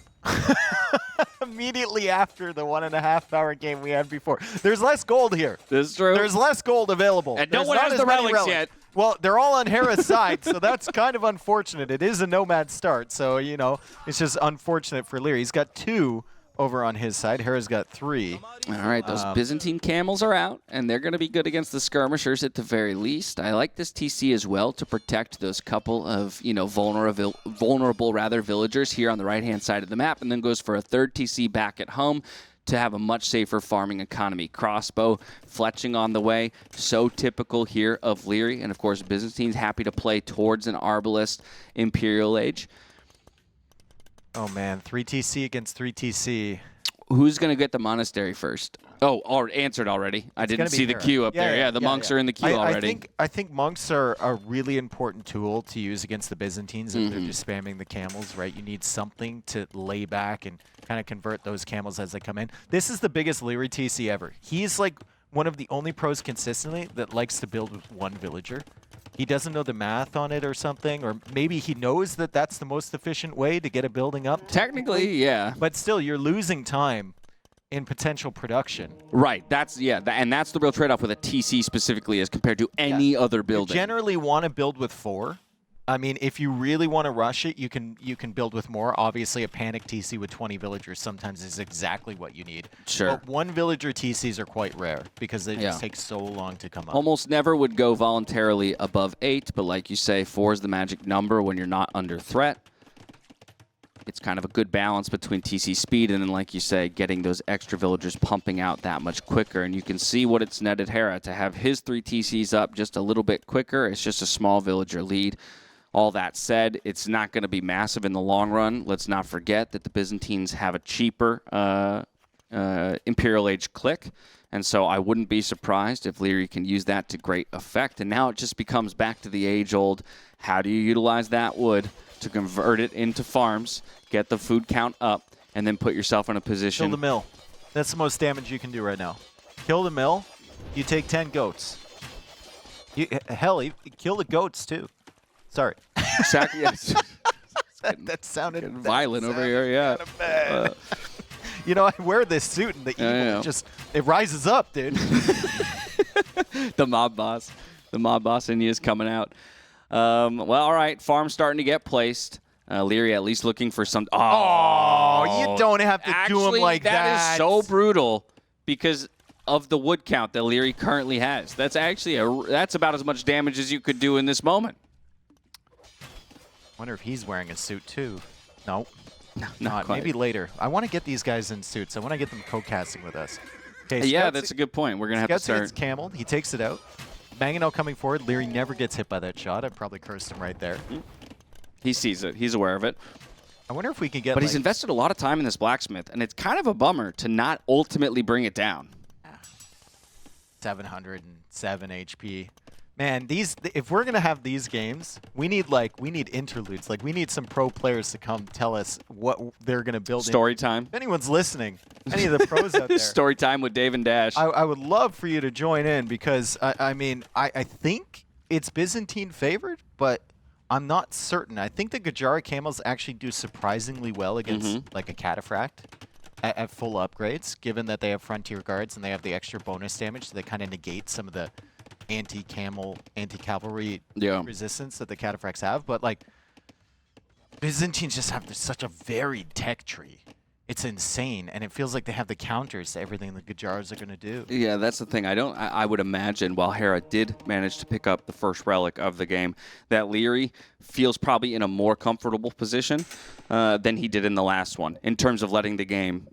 Immediately after the 1.5-hour game we had before. There's less gold here. This is true. There's less gold available. And no There's one not has as the many relics yet. Well, they're all on Hera's side, so that's kind of unfortunate. It is a nomad start, so, you know, it's just unfortunate for Lierrey. He's got 2 over on his side. Hera's got 3. All right, those Byzantine camels are out, and they're going to be good against the skirmishers at the very least. I like this TC as well to protect those couple of, you know, vulnerable villagers here on the right-hand side of the map, and then goes for a third TC back at home to have a much safer farming economy. Crossbow, fletching on the way, so typical here of Lierrey, and of course Byzantine's happy to play towards an Arbalest Imperial Age. Oh man, 3 TC against 3 TC. Who's going to get the monastery first? Oh, answered already. I didn't see the queue up there. Yeah, the monks are in the queue already. I think monks are a really important tool to use against the Byzantines if they're just spamming the camels, right? You need something to lay back and kind of convert those camels as they come in. This is the biggest Lierrey TC ever. He's like one of the only pros consistently that likes to build with 1 villager. He doesn't know the math on it or something, or maybe he knows that that's the most efficient way to get a building up. Technically, yeah. But still, you're losing time in potential production. Right. That's and that's the real trade-off with a TC specifically as compared to any other building. You generally want to build with 4. I mean, if you really want to rush it, you can build with more. Obviously, a panic TC with 20 villagers sometimes is exactly what you need. Sure. But 1 villager TCs are quite rare because they just take so long to come up. Almost never would go voluntarily above 8, but like you say, 4 is the magic number when you're not under threat. It's kind of a good balance between TC speed and then, like you say, getting those extra villagers pumping out that much quicker. And you can see what it's netted Hera to have his 3 TCs up just a little bit quicker. It's just a small villager lead. All that said, it's not going to be massive in the long run. Let's not forget that the Byzantines have a cheaper Imperial Age click, and so I wouldn't be surprised if Lierrey can use that to great effect. And now it just becomes back to the age-old, how do you utilize that wood to convert it into farms, get the food count up, and then put yourself in a position. Kill the mill. That's the most damage you can do right now. Kill the mill, you take 10 goats. Hell, kill the goats too. Sorry. Yes. that sounded violent over here, yeah. You know, I wear this suit and the evil it rises up, dude. The mob boss in you is coming out. Well, all right, farm's starting to get placed. Lierrey at least looking for some. Oh, you don't have to do him like that. That is so brutal because of the wood count that Lierrey currently has. That's actually that's about as much damage as you could do in this moment. Wonder if he's wearing a suit too. No, not maybe later. I want to get these guys in suits. I want to get them co-casting with us. Okay, yeah, that's a good point. We're gonna have to start. It's Camel. He takes it out. Mangonel coming forward. Lierrey never gets hit by that shot. I probably cursed him right there. He sees it. He's aware of it. I wonder if we can get. But he's invested a lot of time in this blacksmith, and it's kind of a bummer to not ultimately bring it down. 707 HP. Man, if we're gonna have these games, we need interludes. Like we need some pro players to come tell us what they're gonna build. Story time. If anyone's listening, any of the pros out there. Story time with Dave and Dash. I would love for you to join in because I think it's Byzantine favored, but I'm not certain. I think the Gajara camels actually do surprisingly well against like a cataphract at full upgrades, given that they have frontier guards and they have the extra bonus damage, so they kind of negate some of the anti-cavalry resistance that the cataphracts have. But like Byzantines just have such a varied tech tree. It's insane, and it feels like they have the counters to everything the Gajars are going to do. Yeah, that's the thing. I would imagine while Hera did manage to pick up the first relic of the game, that Lierrey feels probably in a more comfortable position than he did in the last one in terms of letting the game,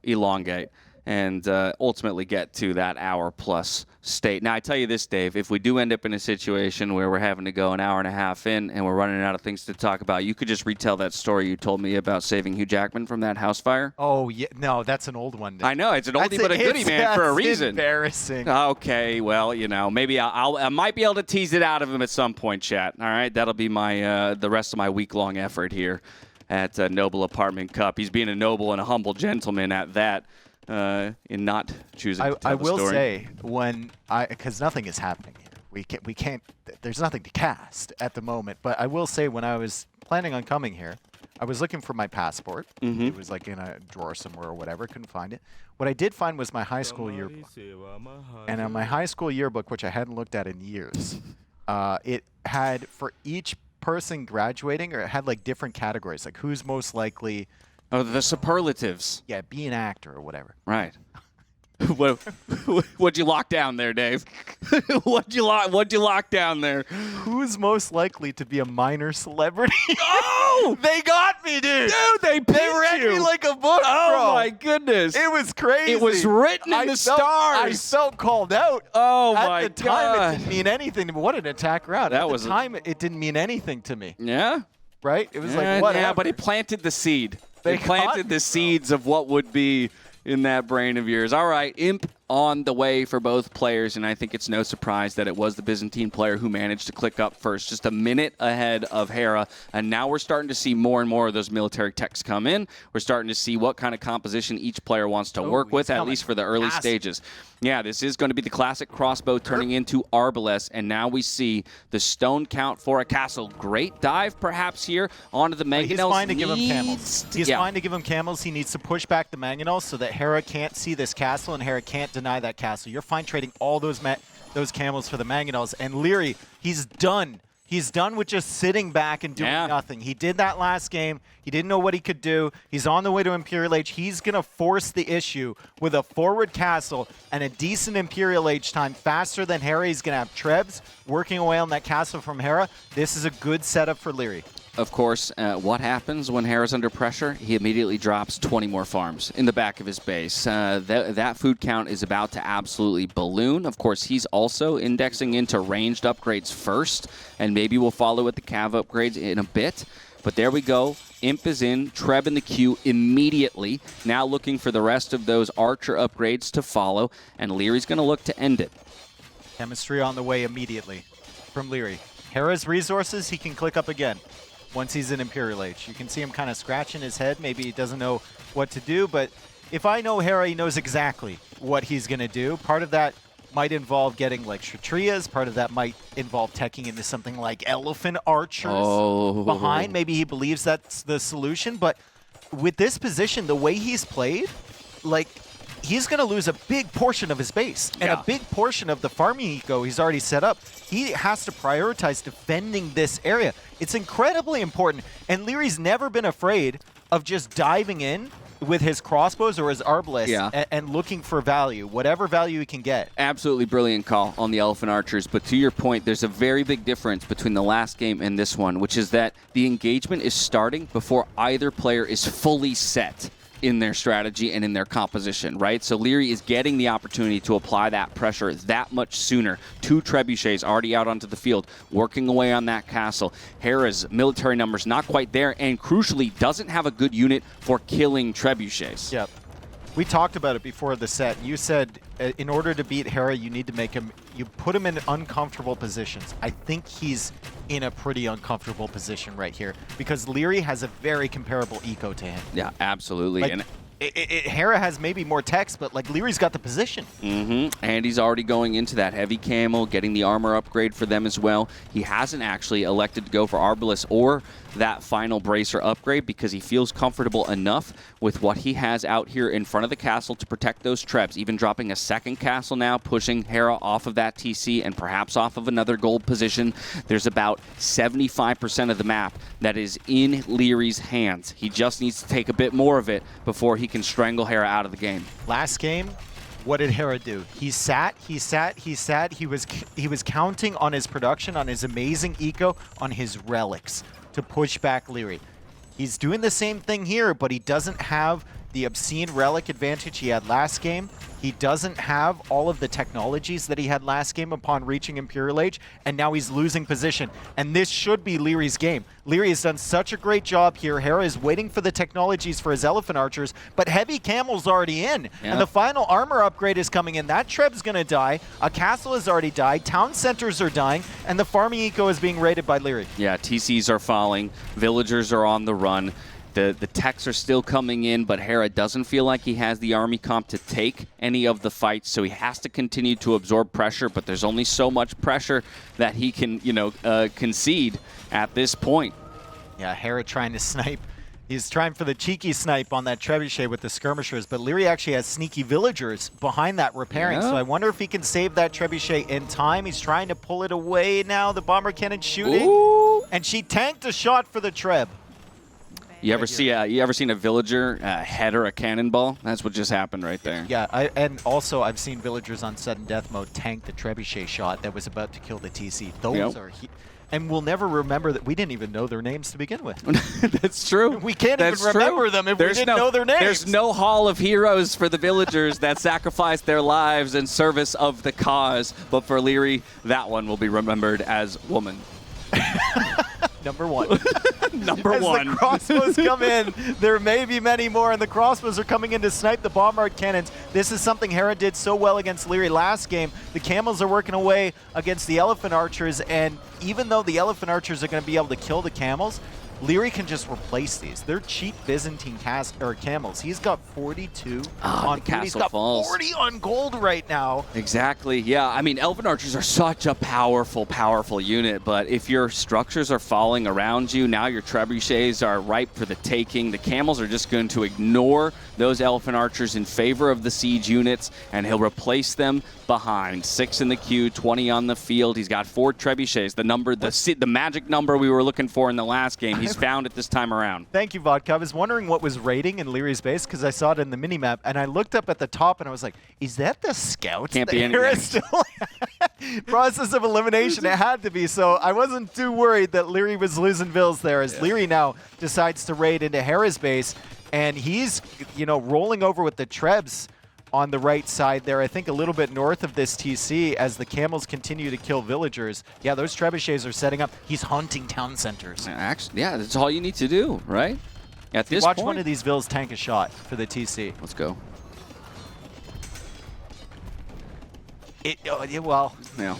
elongate and ultimately get to that hour-plus state. Now, I tell you this, Dave, if we do end up in a situation where we're having to go an hour and a half in and we're running out of things to talk about, you could just retell that story you told me about saving Hugh Jackman from that house fire. Oh, yeah. No, that's an old one. I know. It's an oldie but a goodie, man, for a reason. Embarrassing. Okay, well, maybe I might be able to tease it out of him at some point, chat. All right, that'll be my the rest of my week-long effort here at Noble Apartment Cup. He's being a noble and a humble gentleman at that. In not choosing to tell I the will story. say, because nothing is happening here. We can't, there's nothing to cast at the moment, but I will say when I was planning on coming here, I was looking for my passport. It was like in a drawer somewhere or whatever, couldn't find it. What I did find was my high school yearbook. And on my high school yearbook, which I hadn't looked at in years, it had for each person graduating, or it had like different categories, like who's most likely. Oh, the superlatives. Yeah, be an actor or whatever. Right. What'd you lock down there, Dave? What'd you lock down there? Who's most likely to be a minor celebrity? Oh! They got me, dude! Dude, they read you. me like a book, Oh, bro. my goodness. It was crazy. It was written in the stars. I felt called out. Oh, At my the time, God. it didn't mean anything to me. What an attack round. That At was the time, it didn't mean anything to me, Yeah? right? It was like, whatever. Yeah, but it planted the seed. They It planted got the me, seeds of what would be in that brain of yours. All right, Imp on the way for both players, and I think it's no surprise that it was the Byzantine player who managed to click up first, just a minute ahead of Hera, and now we're starting to see more and more of those military techs come in. We're starting to see what kind of composition each player wants to work with, at least for the early stages. Yeah, this is going to be the classic crossbow turning into arbalest, and now we see the stone count for a castle. Great dive, perhaps, here onto the mangonels. He's fine to give him camels. He's fine to give him camels. He needs to push back the mangonels so that Hera can't see this castle, and Hera can't deny that castle. You're fine trading all those camels for the mangonels. And Lierrey, he's done. He's done with just sitting back and doing nothing. He did that last game. He didn't know what he could do. He's on the way to Imperial Age. He's going to force the issue with a forward castle and a decent Imperial Age time faster than Hera. He's going to have Trebs working away on that castle from Hera. This is a good setup for Lierrey. Of course, what happens when Hera's under pressure? He immediately drops 20 more farms in the back of his base. That food count is about to absolutely balloon. Of course, he's also indexing into ranged upgrades first, and maybe we'll follow with the cav upgrades in a bit. But there we go. Imp is in, Treb in the queue immediately. Now looking for the rest of those archer upgrades to follow, and Lierrey's going to look to end it. Chemistry on the way immediately from Lierrey. Hera's resources, he can click up again once he's in Imperial Age. You can see him kind of scratching his head. Maybe he doesn't know what to do, but if I know Hera, he knows exactly what he's going to do. Part of that might involve getting like Kshatriyas. Part of that might involve teching into something like elephant archers behind. Maybe he believes that's the solution, but with this position, the way he's played, like, he's going to lose a big portion of his base and a big portion of the farming eco he's already set up. He has to prioritize defending this area. It's incredibly important, and Lierrey's never been afraid of just diving in with his crossbows or his arbalest and looking for value, whatever value he can get. Absolutely brilliant call on the Elephant Archers, but to your point, there's a very big difference between the last game and this one, which is that the engagement is starting before either player is fully set in their strategy and in their composition, right? So Lierrey is getting the opportunity to apply that pressure that much sooner. 2 trebuchets already out onto the field, working away on that castle. Hera's military numbers not quite there, and crucially, doesn't have a good unit for killing trebuchets. Yep. We talked about it before the set. You said in order to beat Hera, you need to make him, you put him in uncomfortable positions. I think he's in a pretty uncomfortable position right here because Lierrey has a very comparable eco to him. Yeah, absolutely. Like, And Hera has maybe more text, but like Lierey's got the position. And he's already going into that heavy camo, getting the armor upgrade for them as well. He hasn't actually elected to go for Arbalest or that final bracer upgrade because he feels comfortable enough with what he has out here in front of the castle to protect those trebs, even dropping a second castle now, pushing Hera off of that TC and perhaps off of another gold position. There's about 75% of the map that is in Lierey's hands. He just needs to take a bit more of it before he can strangle Hera out of the game. Last game, what did Hera do? He sat. He was counting on his production, on his amazing eco, on his relics to push back Lierrey. He's doing the same thing here, but he doesn't have the obscene relic advantage he had last game. He doesn't have all of the technologies that he had last game upon reaching Imperial Age, and now he's losing position. And this should be Lierrey's game. Lierrey has done such a great job here. Hera is waiting for the technologies for his elephant archers, but heavy camel's already in. And the final armor upgrade is coming in. That treb's gonna die. A castle has already died. Town centers are dying, and the farming eco is being raided by Lierrey. Yeah, TCs are falling. Villagers are on the run. The techs are still coming in, but Hera doesn't feel like he has the army comp to take any of the fights, so he has to continue to absorb pressure, but there's only so much pressure that he can, concede at this point. Yeah, Hera trying to snipe. He's trying for the cheeky snipe on that trebuchet with the skirmishers, but Lierrey actually has sneaky villagers behind that repairing, so I wonder if he can save that trebuchet in time. He's trying to pull it away now. The bomber cannon shooting, and she tanked a shot for the treb. You ever seen a villager header a cannonball? That's what just happened right there. Yeah, and also I've seen villagers on sudden death mode tank the trebuchet shot that was about to kill the TC. Those are, and we'll never remember that. We didn't even know their names to begin with. That's true. We can't even remember them if we didn't know their names. There's no hall of heroes for the villagers that sacrificed their lives in service of the cause, but for Lierrey, that one will be remembered as woman. Number one. Number As one. the crossbows come in, there may be many more, and the crossbows are coming in to snipe the bombard cannons. This is something Hera did so well against Lierrey last game. The camels are working away against the elephant archers, and even though the elephant archers are going to be able to kill the camels, Lierrey can just replace these. They're cheap Byzantine camels. He's got 42 on food. He's got 40 on gold right now. Exactly. Yeah. I mean, Elven Archers are such a powerful, powerful unit, but if your structures are falling around you, now your trebuchets are ripe for the taking. The camels are just going to ignore those Elephant Archers in favor of the siege units, and he'll replace them behind. 6 in the queue, 20 on the field. He's got 4 trebuchets, the magic number we were looking for in the last game. He's found it this time around. Thank you, Vodka. I was wondering what was raiding in Lierrey's base because I saw it in the minimap, and I looked up at the top and I was like, is that the scouts? Can't be anything. Process of elimination, it had to be, so I wasn't too worried that Lierrey was losing vills there as Lierrey now decides to raid into Hera's base, and he's, rolling over with the trebs on the right side there, I think a little bit north of this TC as the camels continue to kill villagers. Yeah, those trebuchets are setting up. He's hunting town centers. Actually, yeah, that's all you need to do, right? At this Watch point, one of these vills tank a shot for the TC. Let's go. Well, Yeah.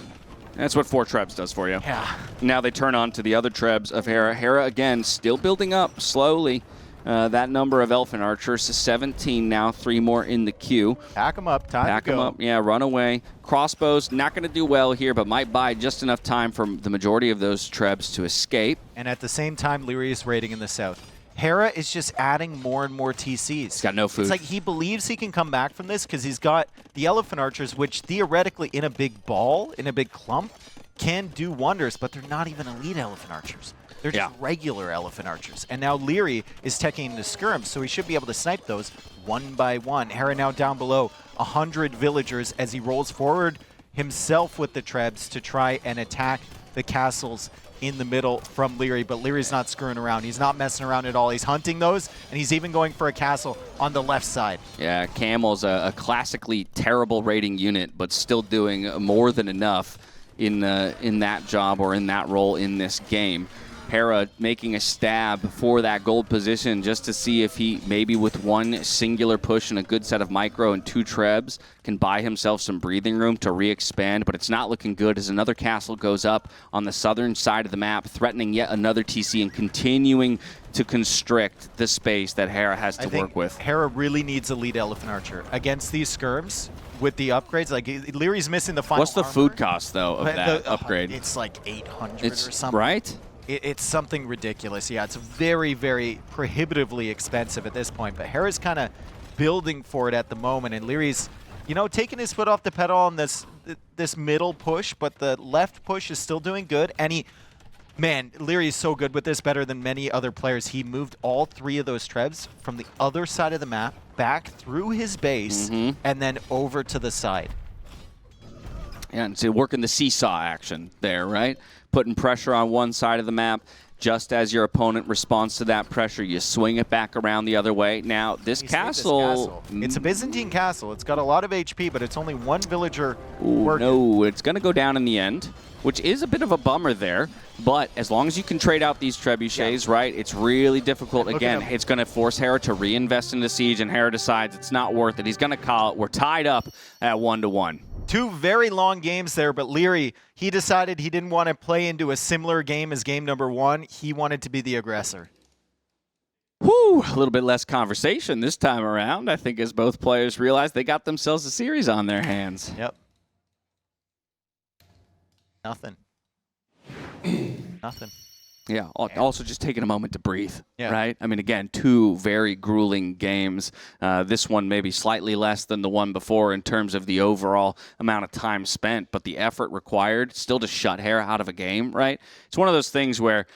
That's what 4 trebs does for you. yeah. Now they turn on to the other trebs of Hera. Hera, again, still building up slowly. That number of Elephant Archers is 17 now, 3 more in the queue. Pack them up, time Pack to go. them up, yeah, run away. Crossbows, not going to do well here, but might buy just enough time for the majority of those trebs to escape. And at the same time, Lierrey is raiding in the south. Hera is just adding more and more TCs. He's got no food. It's like he believes he can come back from this because he's got the Elephant Archers, which theoretically in a big ball, in a big clump, can do wonders, but they're not even elite Elephant Archers. They're just regular Elephant Archers. And now Lierrey is taking the skirms, so he should be able to snipe those one by one. Hera now down below 100 villagers as he rolls forward himself with the trebs to try and attack the castles in the middle from Lierrey, but Lierrey's not screwing around. He's not messing around at all. He's hunting those, and he's even going for a castle on the left side. Yeah, Camel's a classically terrible raiding unit, but still doing more than enough in that job or in that role in this game. Hera making a stab for that gold position just to see if he, maybe with one singular push and a good set of micro and 2 trebs, can buy himself some breathing room to re-expand, but it's not looking good as another castle goes up on the southern side of the map, threatening yet another TC and continuing to constrict the space that Hera has to work with. Hera really needs a lead elephant archer against these skirms with the upgrades. Like Lierey's missing the final What's the armor. food cost though of that upgrade? It's like 800 or something. Right? It's something ridiculous. Yeah, it's very, very prohibitively expensive at this point. But Hera's kind of building for it at the moment, and Lierey's, you know, taking his foot off the pedal on this middle push, but the left push is still doing good. And man, Liereyy is so good with this, better than many other players. He moved all 3 of those trebs from the other side of the map back through his base and then over to the side. Yeah, and so working the seesaw action there, right? Putting pressure on one side of the map. Just as your opponent responds to that pressure, you swing it back around the other way. Now, this castle... It's a Byzantine castle. It's got a lot of HP, but it's only 1 villager Ooh, working. no, it's going to go down in the end, which is a bit of a bummer there. But as long as you can trade out these trebuchets, right, it's really difficult. Again, it's going to force Hera to reinvest in the siege, and Hera decides it's not worth it. He's going to call it. We're tied up at 1-1. 2 very long games there, but Liereyy, he decided he didn't want to play into a similar game as game number 1. He wanted to be the aggressor. Whew, a little bit less conversation this time around, I think, as both players realized they got themselves a series on their hands. Yep. Nothing. Nothing. Yeah, also just taking a moment to breathe, Yeah. right? I mean, again, 2 very grueling games. This one maybe slightly less than the one before in terms of the overall amount of time spent, but the effort required still to shut Hera out of a game, right? It's one of those things where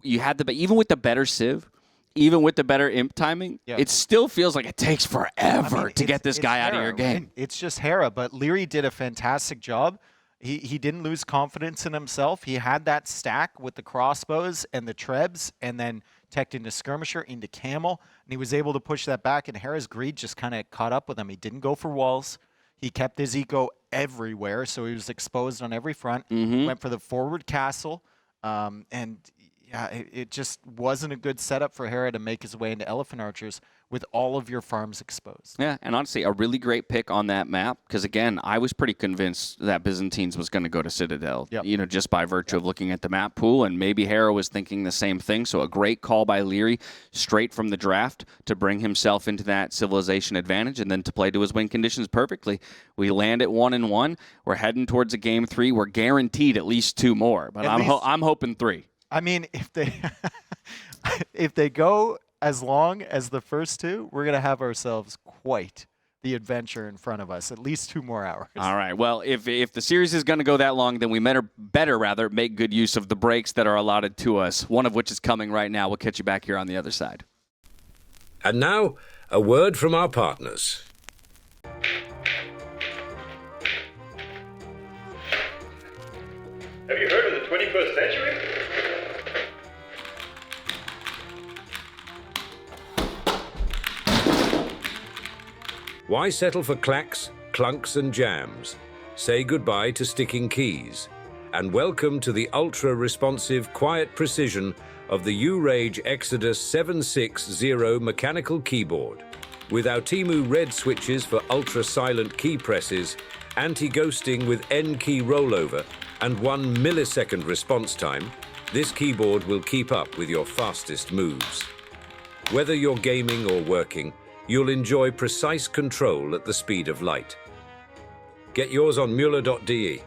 you had even with the better Civ, even with the better imp timing, it still feels like it takes forever to get this guy out of your game. Right? It's just Hera, but Liereyy did a fantastic job. He didn't lose confidence in himself. He had that stack with the crossbows and the trebs, and then teched into skirmisher, into camel, and he was able to push that back, and Hera's greed just kind of caught up with him. He didn't go for walls. He kept his eco everywhere, so he was exposed on every front. Went for the forward castle, and yeah, it just wasn't a good setup for Hera to make his way into elephant archers with all of your farms exposed. Yeah, and honestly, a really great pick on that map, because again, I was pretty convinced that Byzantines was going to go to Citadel, you know, just by virtue of looking at the map pool, and maybe Hera was thinking the same thing, so a great call by Liereyy straight from the draft to bring himself into that civilization advantage and then to play to his win conditions perfectly. We land at 1-1. We're heading towards a game 3. We're guaranteed at least 2 more, but I'm hoping 3. I mean, if they if they go as long as the first 2, we're going to have ourselves quite the adventure in front of us. At least 2 more hours. All right. Well, if the series is going to go that long, then we better make good use of the breaks that are allotted to us, one of which is coming right now. We'll catch you back here on the other side. And now, a word from our partners. Have you heard of the 21st century? Why settle for clacks, clunks and jams? Say goodbye to sticking keys. And welcome to the ultra-responsive, quiet precision of the Liereyy Exodus 760 mechanical keyboard. With our Temu red switches for ultra-silent key presses, anti-ghosting with N-key rollover, and 1 millisecond response time, this keyboard will keep up with your fastest moves. Whether you're gaming or working, you'll enjoy precise control at the speed of light. Get yours on Mueller.de.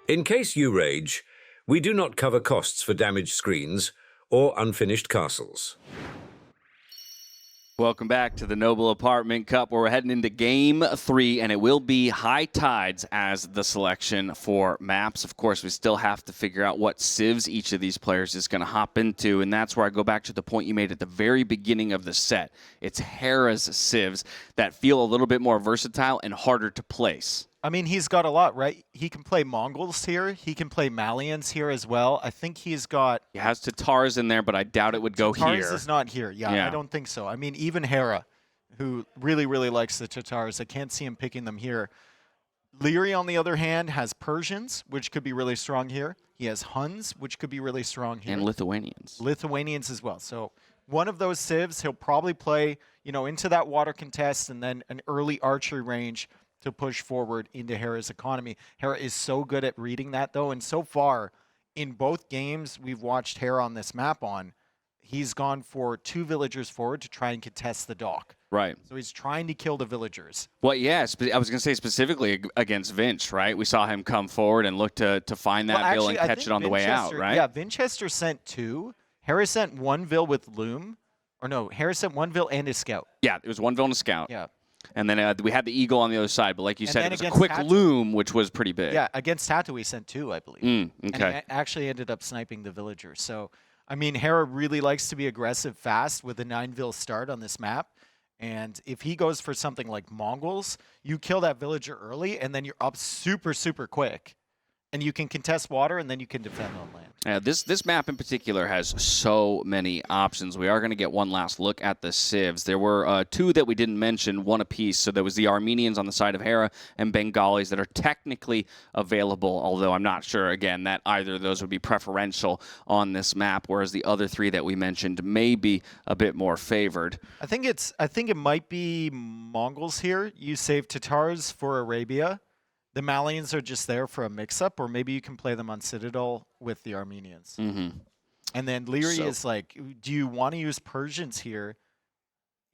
In case you rage, we do not cover costs for damaged screens or unfinished castles. Welcome back to the Noble Apartment Cup, where we're heading into Game 3, and it will be High Tides as the selection for maps. Of course, we still have to figure out what civs each of these players is going to hop into, and that's where I go back to the point you made at the very beginning of the set. It's Hera's civs that feel a little bit more versatile and harder to place. I mean, he's got a lot, right? He can play Mongols here. He can play Malians here as well. I think he's got... He has Tatars in there, but I doubt it would go here. Tatars is not here. Yeah, I don't think so. I mean, even Hera, who really, really likes the Tatars, I can't see him picking them here. Lierrey, on the other hand, has Persians, which could be really strong here. He has Huns, which could be really strong here. And Lithuanians. Lithuanians as well. So one of those civs, he'll probably play, into that water contest and then an early archery range to push forward into Hera's economy. Hera is so good at reading that, though, and so far, in both games we've watched Hera on this map on, he's gone for 2 villagers forward to try and contest the dock. Right. So he's trying to kill the villagers. Well, yes, I was going to say specifically against Vinch, right? We saw him come forward and look to find that vill and catch it on the way out, right? Yeah, Vinchester sent 2. Hera sent 1 vill with loom. Or no, Hera sent 1 vill and a scout. Yeah, it was 1 vill and a scout. Yeah. And then we had the eagle on the other side, but like you said, it was a against quick Tatu- loom, which was pretty big. Yeah, against Tatu he sent 2, I believe. Okay. And he actually ended up sniping the villager. So, I mean, Hera really likes to be aggressive fast with a 9 vill start on this map. And if he goes for something like Mongols, you kill that villager early, and then you're up super, super quick. And you can contest water, and then you can defend on land. Yeah, this map in particular has so many options. We are going to get one last look at the civs. There were 2 that we didn't mention, 1 apiece. So there was the Armenians on the side of Hera and Bengalis that are technically available, although I'm not sure, again, that either of those would be preferential on this map, whereas the other 3 that we mentioned may be a bit more favored. I think it might be Mongols here. You save Tatars for Arabia. The Malians are just there for a mix-up, or maybe you can play them on Citadel with the Armenians. Mm-hmm. And then Lierrey is like, do you want to use Persians here?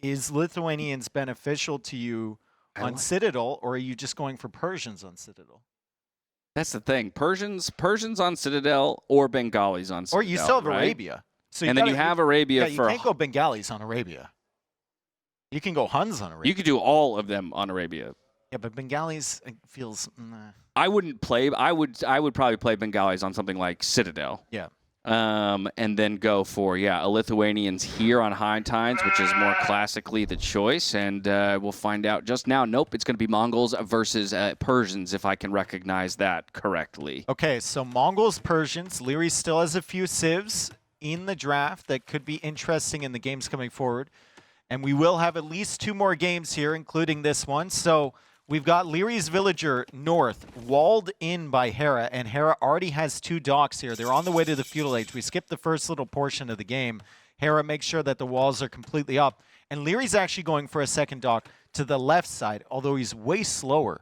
Is Lithuanians beneficial to you on Citadel, or are you just going for Persians on Citadel? That's the thing. Persians on Citadel or Bengalis on Citadel. Or you still have right? Arabia. So and then you have Arabia you for... can't go Bengalis on Arabia. You can go Huns on Arabia. You could do all of them on Arabia. Yeah, but Bengalis feels... I wouldn't play... I would probably play Bengalis on something like Citadel. Yeah. And then go for, a Lithuanians here on High Tides, which is more classically the choice. And we'll find out just now. Nope, it's going to be Mongols versus Persians, if I can recognize that correctly. Okay, so Mongols, Persians. Lierrey still has a few civs in the draft that could be interesting in the games coming forward. And we will have at least 2 more games here, including this one. So... we've got Lierrey's villager north, walled in by Hera, and Hera already has 2 docks here. They're on the way to the feudal age. We skipped the first little portion of the game. Hera makes sure that the walls are completely up. And Lierrey's actually going for a second dock to the left side, although he's way slower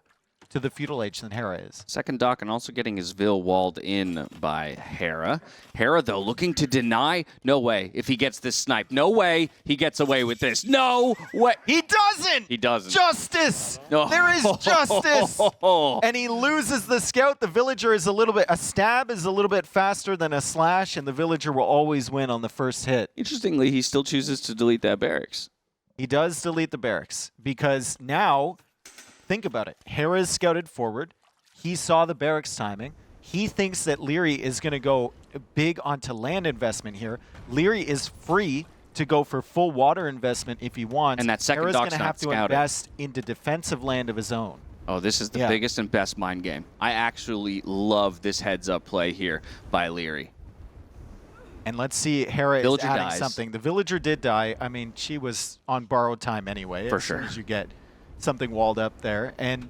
to the feudal age than Hera is. Second dock and also getting his vill walled in by Hera. Hera, though, looking to deny. No way if he gets this snipe. No way he gets away with this. No way. He doesn't! He doesn't. Justice! No. There is justice! And he loses the scout. The villager is a stab is a little bit faster than a slash, and the villager will always win on the first hit. Interestingly, he still chooses to delete that barracks. He does delete the barracks because now... think about it. Hera is scouted forward. He saw the barracks timing. He thinks that Lierrey is going to go big onto land investment here. Lierrey is free to go for full water investment if he wants. And that second Hera's dock's going to have not to scouted. invest into defensive land of his own. Oh, this is the biggest and best mind game. I actually love this heads-up play here by Lierrey. And let's see, Hera is Villager adding dies. something. The villager did die. I mean, she was on borrowed time anyway. For as sure. soon as you get something walled up there. And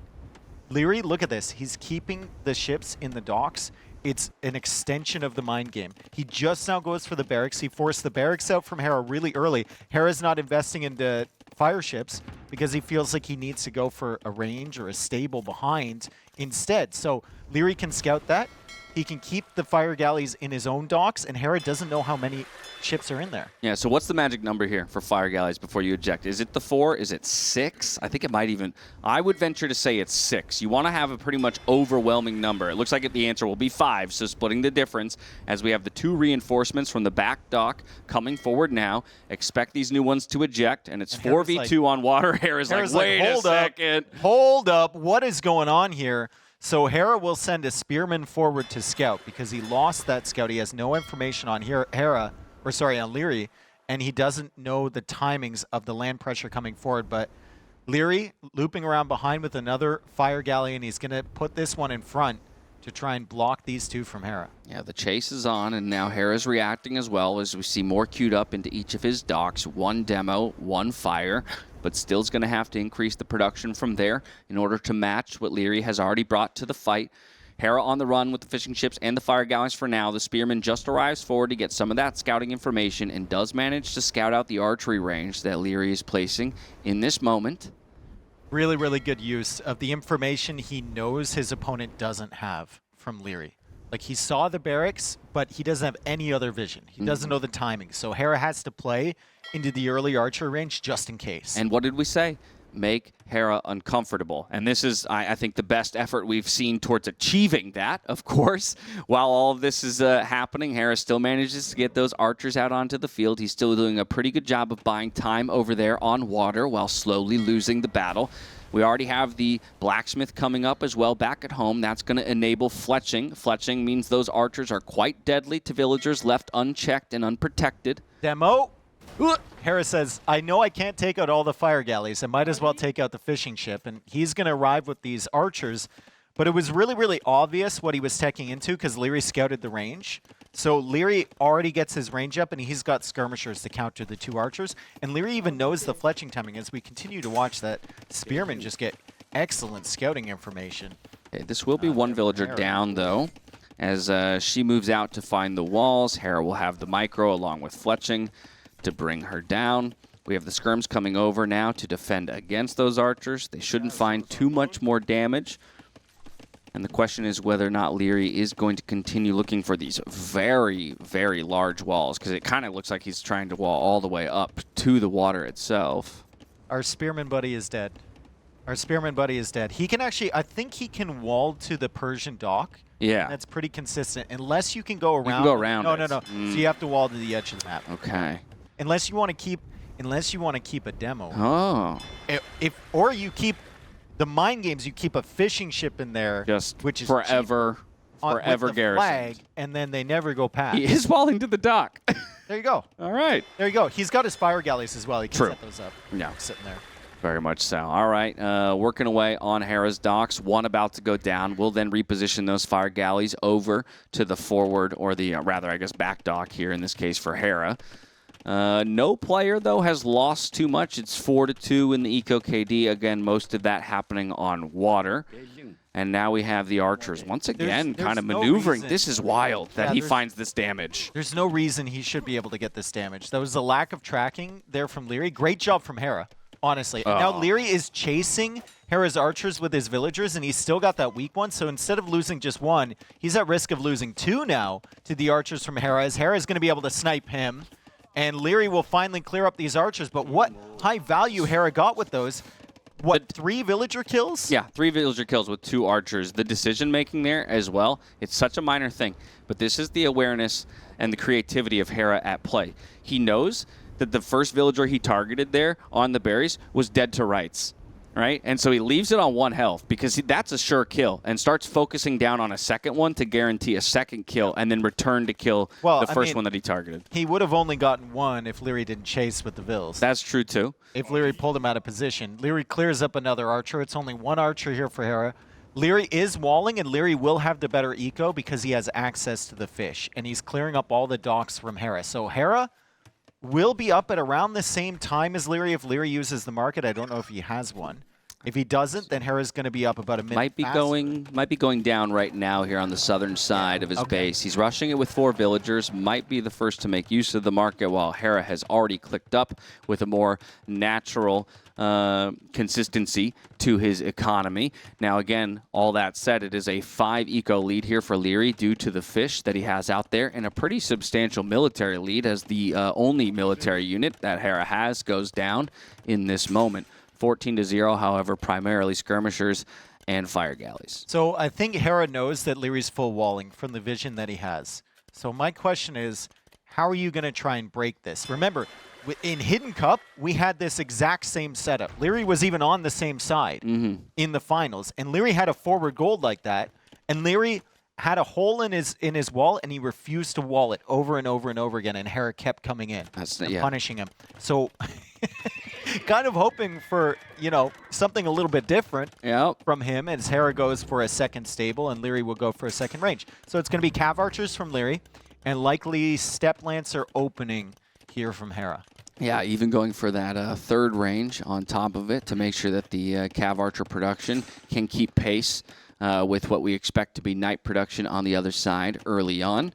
Lierrey, look at this. He's keeping the ships in the docks. It's an extension of the mind game. He just now goes for the barracks. He forced the barracks out from Hera really early. Hera's not investing into fire ships because he feels like he needs to go for a range or a stable behind instead. So Lierrey can scout that. He can keep the fire galleys in his own docks, and Hera doesn't know how many ships are in there. Yeah, so what's the magic number here for fire galleys before you eject? Is it the 4? Is it 6? I think it might even... I would venture to say it's 6. You want to have a pretty much overwhelming number. It looks like the answer will be 5, so splitting the difference as we have the 2 reinforcements from the back dock coming forward now. Expect these new ones to eject, and it's 4v2 on water. Hera's like, wait a second. Hold up. What is going on here? So Hera will send a spearman forward to scout because he lost that scout. He has no information on on Lierrey, and he doesn't know the timings of the land pressure coming forward. But Lierrey looping around behind with another fire galley, and he's going to put this one in front to try and block these 2 from Hera. Yeah, the chase is on, and now Hera's reacting as well as we see more queued up into each of his docks. 1 demo, 1 fire. but still is going to have to increase the production from there in order to match what Lierrey has already brought to the fight. Hera on the run with the fishing ships and the fire galleys for now. The spearman just arrives forward to get some of that scouting information and does manage to scout out the archery range that Lierrey is placing in this moment. Really, really good use of the information he knows his opponent doesn't have from Lierrey. Like, he saw the barracks, but he doesn't have any other vision. He doesn't know the timing. So Hera has to play into the early archer range just in case. And what did we say? Make Hera uncomfortable. And this is, I think, the best effort we've seen towards achieving that, of course. While all of this is happening, Hera still manages to get those archers out onto the field. He's still doing a pretty good job of buying time over there on water while slowly losing the battle. We already have the blacksmith coming up as well back at home. That's going to enable fletching. Fletching means those archers are quite deadly to villagers left unchecked and unprotected. Demo. Hera says, I know I can't take out all the fire galleys. I might as well take out the fishing ship. And he's going to arrive with these archers. But it was really, really obvious what he was teching into because Lierrey scouted the range. So Lierrey already gets his range up, and he's got skirmishers to counter the two archers. And Lierrey even knows the fletching timing as we continue to watch that spearman just get excellent scouting information. Okay, this will be one villager down, though. As she moves out to find the walls, Hera will have the micro along with fletching to bring her down. We have the skirms coming over now to defend against those archers. They shouldn't find too much more damage. And the question is whether or not Lierrey is going to continue looking for these very, very large walls, because it kind of looks like he's trying to wall all the way up to the water itself. Our spearman buddy is dead. Our spearman buddy is dead. He can actually, I think he can wall to the Persian dock. Yeah. That's pretty consistent. Unless you can go around. You can go around No, it. no, no. So you have to wall to the edge of the map. Okay. Unless you want to keep a demo. Oh. Or you keep the mind games, you keep a fishing ship in there, Just which is forever with the garrisoned. flag, and then they never go past. He is walling to the dock. There you go. All right. There you go. He's got his fire galleys as well. He can True. set those up. Yeah. Sitting there. Very much so. All right, working away on Hera's docks. One about to go down. We'll then reposition those fire galleys over to the forward, or the, rather, I guess, back dock here in this case for Hera. No player, though, has lost too much. It's 4-2 in the Eco KD. Again, most of that happening on water. And now we have the archers once again kind of no maneuvering. reason. This is wild that he finds this damage. There's no reason he should be able to get this damage. There was a lack of tracking there from Lierrey. Great job from Hera, honestly. And now Lierrey is chasing Hera's archers with his villagers, and he's still got that weak one. So instead of losing just one, he's at risk of losing two now to the archers from Hera, as Hera's going to be able to snipe him. And Lierrey will finally clear up these archers. But what high value Hera got with those. What, 3 villager kills? Yeah, 3 villager kills with 2 archers. The decision-making there as well, it's such a minor thing. But this is the awareness and the creativity of Hera at play. He knows that the first villager he targeted there on the berries was dead to rights, right? And so he leaves it on 1 health because that's a sure kill and starts focusing down on a second one to guarantee a second kill and then return to kill the first one that he targeted. He would have only gotten 1 if Lierrey didn't chase with the vills. That's true, too. If Lierrey pulled him out of position. Lierrey clears up another archer. It's only 1 archer here for Hera. Lierrey is walling, and Lierrey will have the better eco because he has access to the fish, and he's clearing up all the docks from Hera. So Hera will be up at around the same time as Lierrey if Lierrey uses the market. I don't know if he has one. If he doesn't, then Hera's going to be up about a minute. Might be going down right now here on the southern side of his base. He's rushing it with 4 villagers. Might be the first to make use of the market, while Hera has already clicked up with a more natural consistency to his economy. Now, again, all that said, it is a 5 eco lead here for Lierrey due to the fish that he has out there, and a pretty substantial military lead as the only military unit that Hera has goes down in this moment. 14-0, however, primarily skirmishers and fire galleys. So I think Hera knows that Lierrey's full walling from the vision that he has. So my question is, how are you going to try and break this? Remember, in Hidden Cup, we had this exact same setup. Lierrey was even on the same side in the finals, and Lierrey had a forward gold like that, and Lierrey had a hole in his wall, and he refused to wall it over and over and over again, and Hera kept coming in and punishing him. So kind of hoping for, something a little bit different from him as Hera goes for a second stable, and Lierrey will go for a second range. So it's going to be Cav Archers from Lierrey, and likely Step Lancer opening here from Hera. Yeah, even going for that third range on top of it to make sure that the Cav Archer production can keep pace with what we expect to be Knight production on the other side early on.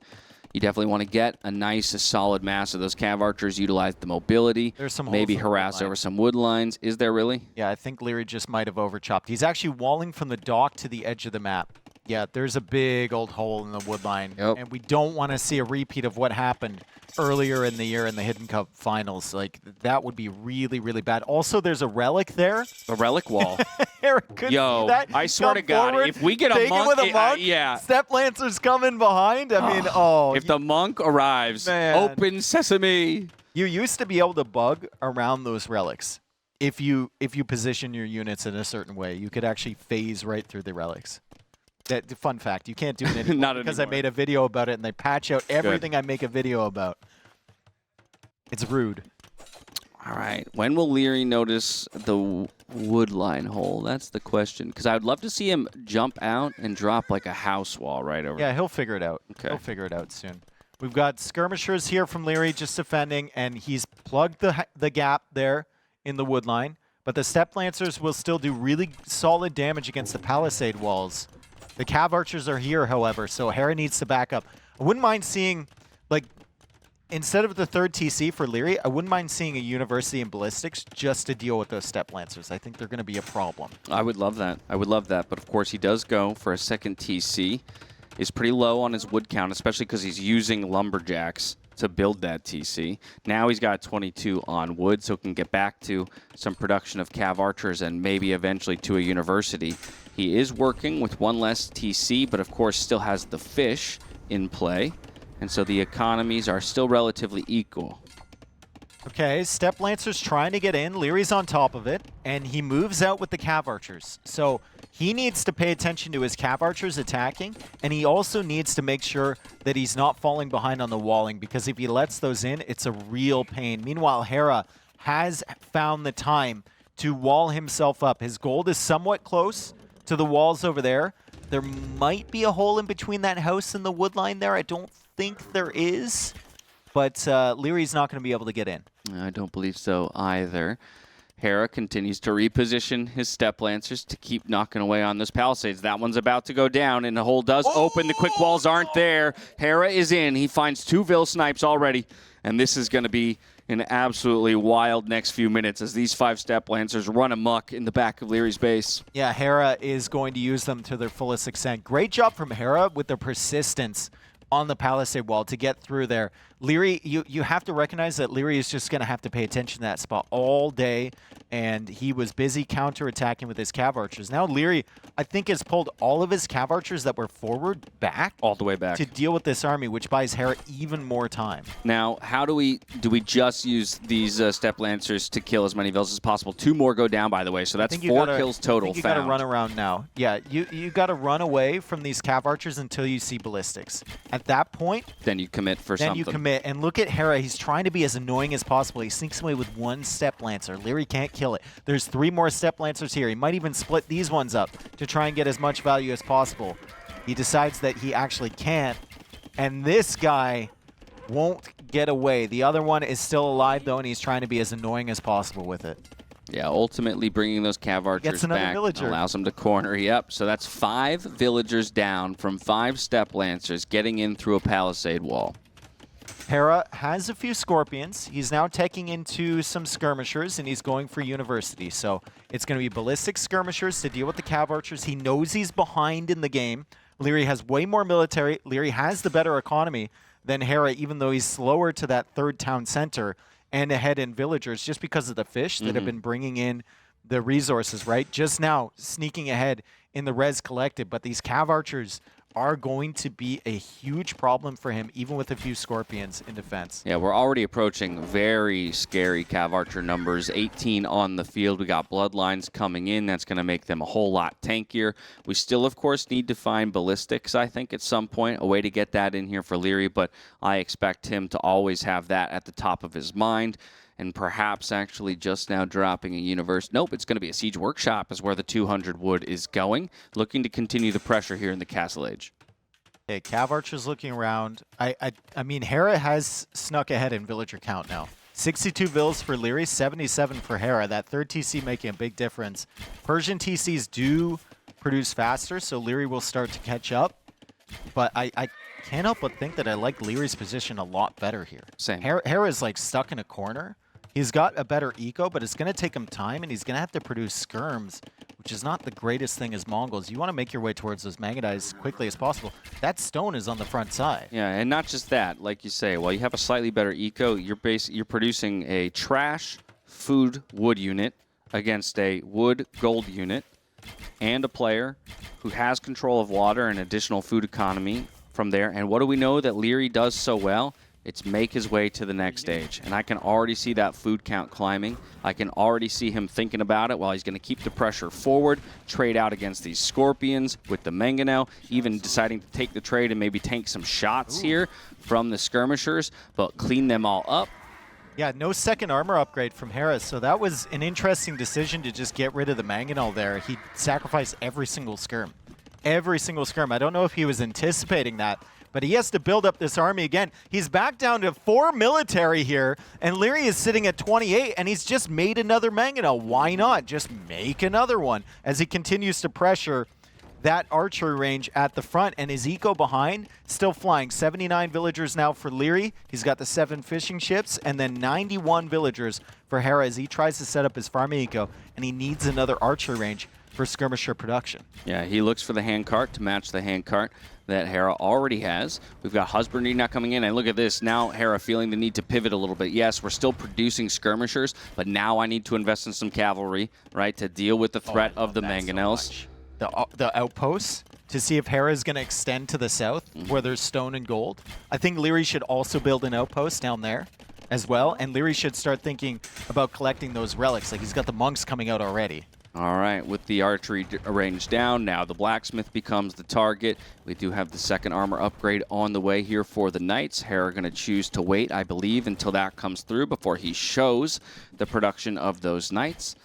You definitely want to get a solid mass of those Cav Archers, utilize the mobility, There's some maybe holes in the harass wood line. over some wood lines. Is there really? Yeah, I think Lierrey just might have overchopped. He's actually walling from the dock to the edge of the map. Yeah, there's a big old hole in the wood line. Yep. And we don't want to see a repeat of what happened earlier in the year in the Hidden Cup finals. Like, that would be really, really bad. Also, there's a relic there. The relic wall. Eric could Yo, see that. I swear Come to God, forward, if we get a take monk, it with a monk, yeah. Step Lancer's coming behind. I mean, If the monk arrives, Man. open sesame. you used to be able to bug around those relics. If you position your units in a certain way, you could actually phase right through the relics. That fun fact, you can't do it anymore Not because anymore. I made a video about it and they patch out everything I make a video about. It's rude. All right. When will Lierrey notice the wood line hole? That's the question. Because I would love to see him jump out and drop like a house wall right over. Yeah, he'll figure it out. Okay. He'll figure it out soon. We've got skirmishers here from Lierrey just defending, and he's plugged the gap there in the wood line. But the Step Lancers will still do really solid damage against the palisade walls. The Cav Archers are here, however, so Hera needs to back up. I wouldn't mind seeing, like, instead of the third TC for Lierrey, I wouldn't mind seeing a University and Ballistics just to deal with those Step Lancers. I think they're going to be a problem. I would love that. I would love that. But of course, he does go for a second TC. He's pretty low on his wood count, especially because he's using lumberjacks to build that TC. Now he's got 22 on wood, so can get back to some production of Cav Archers and maybe eventually to a University. He is working with one less TC, but of course still has the fish in play. And so the economies are still relatively equal. Okay, Step Lancer's trying to get in. Lierrey's on top of it, and he moves out with the Cav Archers. So he needs to pay attention to his Cav Archers attacking, and he also needs to make sure that he's not falling behind on the walling, because if he lets those in, it's a real pain. Meanwhile, Hera has found the time to wall himself up. His gold is somewhat close to the walls over there. There might be a hole in between that house and the wood line there. I don't think there is, but Lierrey's not going to be able to get in. I don't believe so either. Hera continues to reposition his Step Lancers to keep knocking away on those palisades. That one's about to go down, and the hole does open. The quick walls aren't there. Hera is in. He finds 2 Vil snipes already, and this is going to be an absolutely wild next few minutes as these 5 Step Lancers run amok in the back of Lierrey's base. Yeah, Hera is going to use them to their fullest extent. Great job from Hera with the persistence on the palisade wall to get through there. Lierrey, you have to recognize that Lierrey is just going to have to pay attention to that spot all day, and he was busy counterattacking with his Cav Archers. Now Lierrey, I think, has pulled all of his Cav Archers that were forward back All the way back. to deal with this army, which buys Hera even more time. Now, how do we just use these Step Lancers to kill as many Vils as possible? 2 more go down, by the way, so that's 4 kills total. I think you got to run around now. Yeah, you got to run away from these Cav Archers until you see ballistics. At that point, Then you commit for then something. you commit. And look at Hera. He's trying to be as annoying as possible. He sneaks away with 1 Step Lancer. Lierrey can't kill it. There's 3 more Step Lancers here. He might even split these ones up to try and get as much value as possible. He decides that he actually can't. And this guy won't get away. The other one is still alive, though, and he's trying to be as annoying as possible with it. Yeah, ultimately bringing those Cav Archers another back villager. allows them to corner. Yep, so that's 5 villagers down from 5 Step Lancers getting in through a palisade wall. Hera has a few Scorpions. He's now taking into some Skirmishers, and he's going for University. So it's going to be Ballistic Skirmishers to deal with the Cav Archers. He knows he's behind in the game. Lierrey has way more military. Lierrey has the better economy than Hera, even though he's slower to that 3rd town center and ahead in villagers just because of the fish that have been bringing in the resources, right? Just now sneaking ahead in the res collected, but these Cav Archers are going to be a huge problem for him, even with a few Scorpions in defense. Yeah, we're already approaching very scary Cav Archer numbers. 18 on the field. We got Bloodlines coming in. That's going to make them a whole lot tankier. We still, of course, need to find Ballistics, I think, at some point. A way to get that in here for Lierrey, but I expect him to always have that at the top of his mind. And perhaps actually just now dropping a universe. Nope, it's going to be a Siege Workshop is where the 200 wood is going. Looking to continue the pressure here in the Castle Age. Okay, Cav Archer's looking around. I mean, Hera has snuck ahead in villager count now. 62 vills for Lierrey, 77 for Hera. That third TC making a big difference. Persian TCs do produce faster, so Lierrey will start to catch up. But I can't help but think that I like Lierrey's position a lot better here. Same. Hera's like stuck in a corner. He's got a better eco, but it's going to take him time, and he's going to have to produce skirms, which is not the greatest thing as Mongols. You want to make your way towards those Mangudai as quickly as possible. That stone is on the front side. Yeah, and not just that. Like you say, while you have a slightly better eco, you're producing a trash food wood unit against a wood gold unit and a player who has control of water and additional food economy from there. And what do we know that Lierrey does so well? It's make his way to the next stage. And I can already see that food count climbing. I can already see him thinking about it while he's going to keep the pressure forward, trade out against these Scorpions with the Mangonel, even deciding to take the trade and maybe tank some shots here from the skirmishers, but clean them all up. Yeah, no second armor upgrade from Hera, so that was an interesting decision to just get rid of the Mangonel there. He sacrificed every single skirm. Every single skirm. I don't know if he was anticipating that, but he has to build up this army again. He's back down to 4 military here, and Lierrey is sitting at 28, and he's just made another Mangonel. Why not? Just make another one as he continues to pressure that archery range at the front, and his eco behind, still flying. 79 villagers now for Lierrey. He's got the 7 fishing ships, and then 91 villagers for Hera as he tries to set up his farm eco, and he needs another archery range for skirmisher production. Yeah, he looks for the handcart to match the handcart that Hera already has. We've got husbandry now coming in, and look at this. Now Hera feeling the need to pivot a little bit. Yes, we're still producing skirmishers, but now I need to invest in some cavalry, right, to deal with the threat of the Mangonels. The outposts to see if Hera is going to extend to the south where there's stone and gold. I think Lierrey should also build an outpost down there as well, and Lierrey should start thinking about collecting those relics. Like, he's got the monks coming out already. All right, with the archery range down, now the blacksmith becomes the target. We do have the second armor upgrade on the way here for the knights. Hera going to choose to wait, I believe, until that comes through before he shows the production of those knights.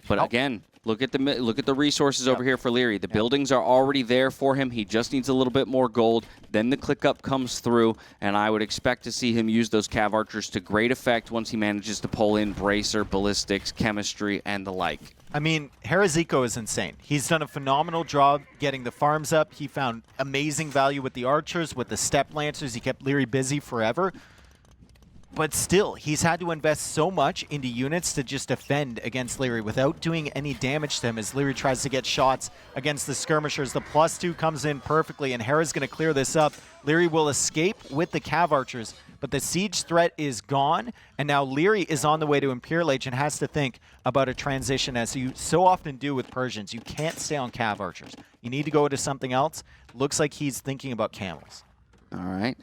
But again, look at the resources over here for Lierrey. The buildings are already there for him. He just needs a little bit more gold. Then the click up comes through, and I would expect to see him use those cav archers to great effect once he manages to pull in bracer, ballistics, chemistry, and the like. I mean, Hera's eco is insane. He's done a phenomenal job getting the farms up. He found amazing value with the archers, with the step lancers. He kept Lierrey busy forever. But still, he's had to invest so much into units to just defend against Lierrey without doing any damage to him as Lierrey tries to get shots against the skirmishers. The +2 comes in perfectly, and Hera's going to clear this up. Lierrey will escape with the cav archers, but the siege threat is gone, and now Lierrey is on the way to Imperial Age and has to think about a transition, as you so often do with Persians. You can't stay on cav archers. You need to go to something else. Looks like he's thinking about camels. All right.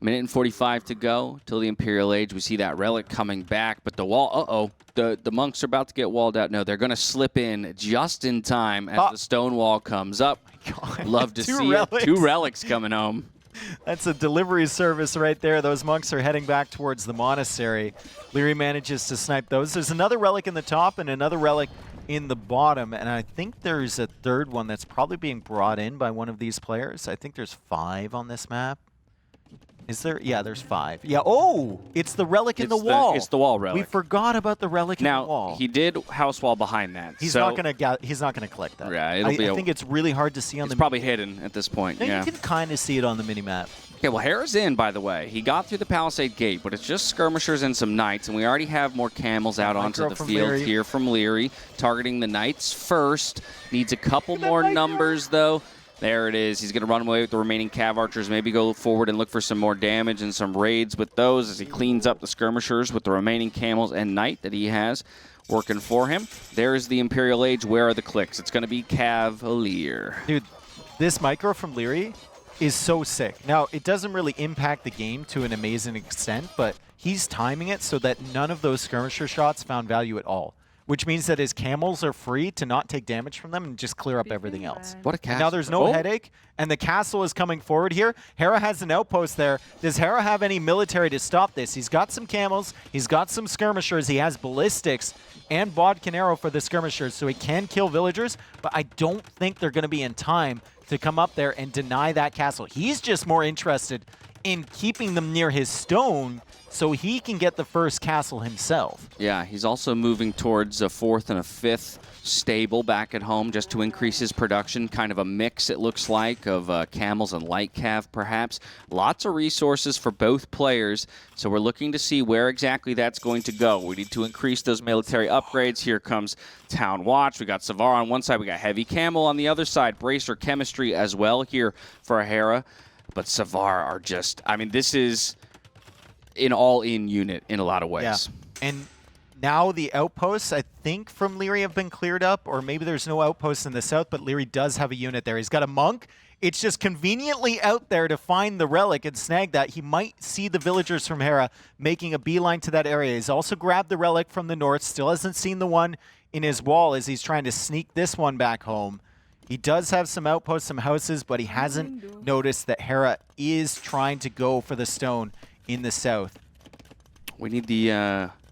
Minute and 45 to go till the Imperial Age. We see that relic coming back, but the wall, the monks are about to get walled out. No, they're going to slip in just in time as the stone wall comes up. God. Love to see it. 2 relics coming home. That's a delivery service right there. Those monks are heading back towards the monastery. Lierrey manages to snipe those. There's another relic in the top and another relic in the bottom, and I think there's a third one that's probably being brought in by one of these players. I think there's 5 on this map. Is there? Yeah, there's 5. Yeah. Oh, it's the relic in the wall. It's the wall relic. We forgot about the relic in the wall. Now, he did house wall behind that. He's not gonna collect that. Yeah, I think it's really hard to see on the. It's probably hidden at this point. No, yeah. You can kind of see it on the mini-map. Okay, well, Hera's in, by the way. He got through the palisade gate, but it's just skirmishers and some knights, and we already have more camels out onto the field here from Lierrey, targeting the knights first. Needs a couple more numbers, though. There it is. He's going to run away with the remaining cav archers, maybe go forward and look for some more damage and some raids with those as he cleans up the skirmishers with the remaining camels and knight that he has working for him. There's the Imperial Age. Where are the clicks? It's going to be Cavalier. Dude, this micro from Lierrey is so sick. Now, it doesn't really impact the game to an amazing extent, but he's timing it so that none of those skirmisher shots found value at all, which means that his camels are free to not take damage from them and just clear up everything else. What a castle. And now there's no headache, and the castle is coming forward here. Hera has an outpost there. Does Hera have any military to stop this? He's got some camels. He's got some skirmishers. He has ballistics and bodkin arrow for the skirmishers, so he can kill villagers, but I don't think they're going to be in time to come up there and deny that castle. He's just more interested in keeping them near his stone so he can get the first castle himself. Yeah, he's also moving towards a 4th and a 5th stable back at home just to increase his production. Kind of a mix, it looks like, of camels and light cav, perhaps. Lots of resources for both players, so we're looking to see where exactly that's going to go. We need to increase those military upgrades. Here comes Town Watch. We got Savar on one side. We got Heavy Camel on the other side. Bracer Chemistry as well here for Hera. But Savar are just, I mean, this is an all-in unit in a lot of ways. Yeah. And now the outposts, I think, from Lierrey have been cleared up, or maybe there's no outposts in the south, but Lierrey does have a unit there. He's got a monk. It's just conveniently out there to find the relic and snag that. He might see the villagers from Hera making a beeline to that area. He's also grabbed the relic from the north, still hasn't seen the one in his wall as he's trying to sneak this one back home. He does have some outposts, some houses, but he hasn't noticed that Hera is trying to go for the stone in the south. We need the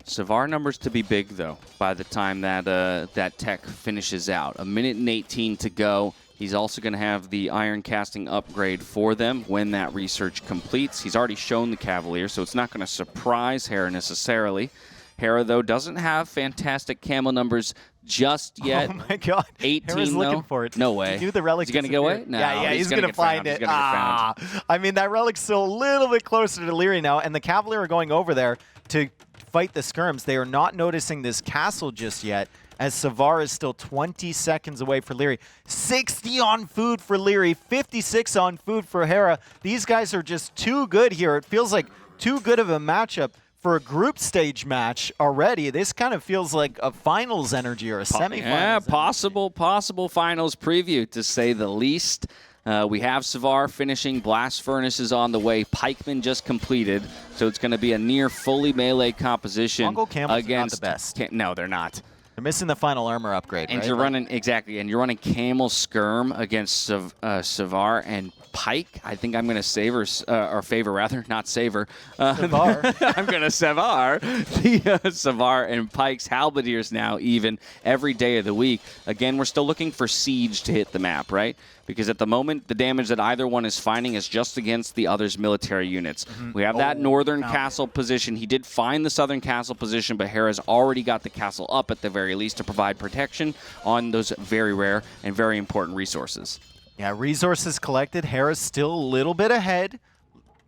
Savar numbers to be big, though, by the time that that tech finishes out. 1:18 to go. He's also going to have the iron casting upgrade for them when that research completes. He's already shown the Cavalier, so it's not going to surprise Hera necessarily. Hera, though, doesn't have fantastic camo numbers just yet. Oh my god. 18, Hera's though? looking for it. No way. He knew the relic Is he going to go away? No, yeah, he's going to find it. He's gonna get found. I mean, that relic's still a little bit closer to Lierrey now, and the Cavalier are going over there to fight the skirms. They are not noticing this castle just yet, as Savar is still 20 seconds away for Lierrey. 60 on food for Lierrey, 56 on food for Hera. These guys are just too good here. It feels like too good of a matchup for a group stage match already. This kind of feels like a finals energy or a semifinals. Yeah, possible finals preview, to say the least. We have Savar finishing. Blast Furnace is on the way. Pikeman just completed. So it's going to be a near fully melee composition. Mongol camels against are not the best. No, they're not. They're missing the final armor upgrade, And right? you're running, exactly, and you're running Camel Skirm against Savar and Pike. I think I'm going to savor, or favor rather, not savor. Savar. I'm going to Savar. The Savar and Pike's Halberdiers now even every day of the week. Again, we're still looking for Siege to hit the map, right? Because at the moment, the damage that either one is finding is just against the other's military units. We have that northern castle position. He did find the southern castle position, but Hera's already got the castle up at the very least to provide protection on those very rare and very important resources. Yeah, resources collected. Hera's still a little bit ahead.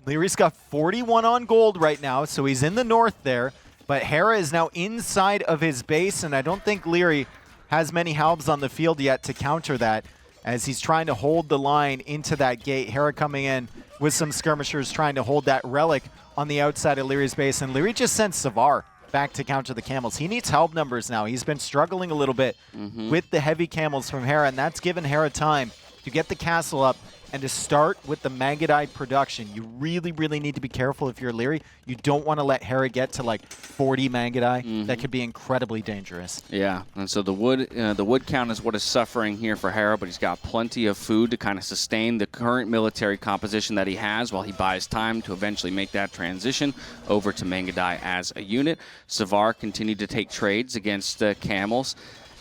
Lierrey's got 41 on gold right now, so he's in the north there. But Hera is now inside of his base, and I don't think Lierrey has many halbs on the field yet to counter that, as he's trying to hold the line into that gate. Hera coming in with some skirmishers trying to hold that relic on the outside of Lierrey's base, and Lierrey just sent Savar back to counter the camels. He needs halb numbers now. He's been struggling a little bit with the heavy camels from Hera, and that's given Hera time to get the castle up and to start with the Magadite production. You really, really need to be careful if you're Lierrey. You don't want to let Hera get to like 40 Magadite. That could be incredibly dangerous. Yeah, and so the wood count is what is suffering here for Hera, but he's got plenty of food to kind of sustain the current military composition that he has while he buys time to eventually make that transition over to Mangadai as a unit. Savar continued to take trades against camels.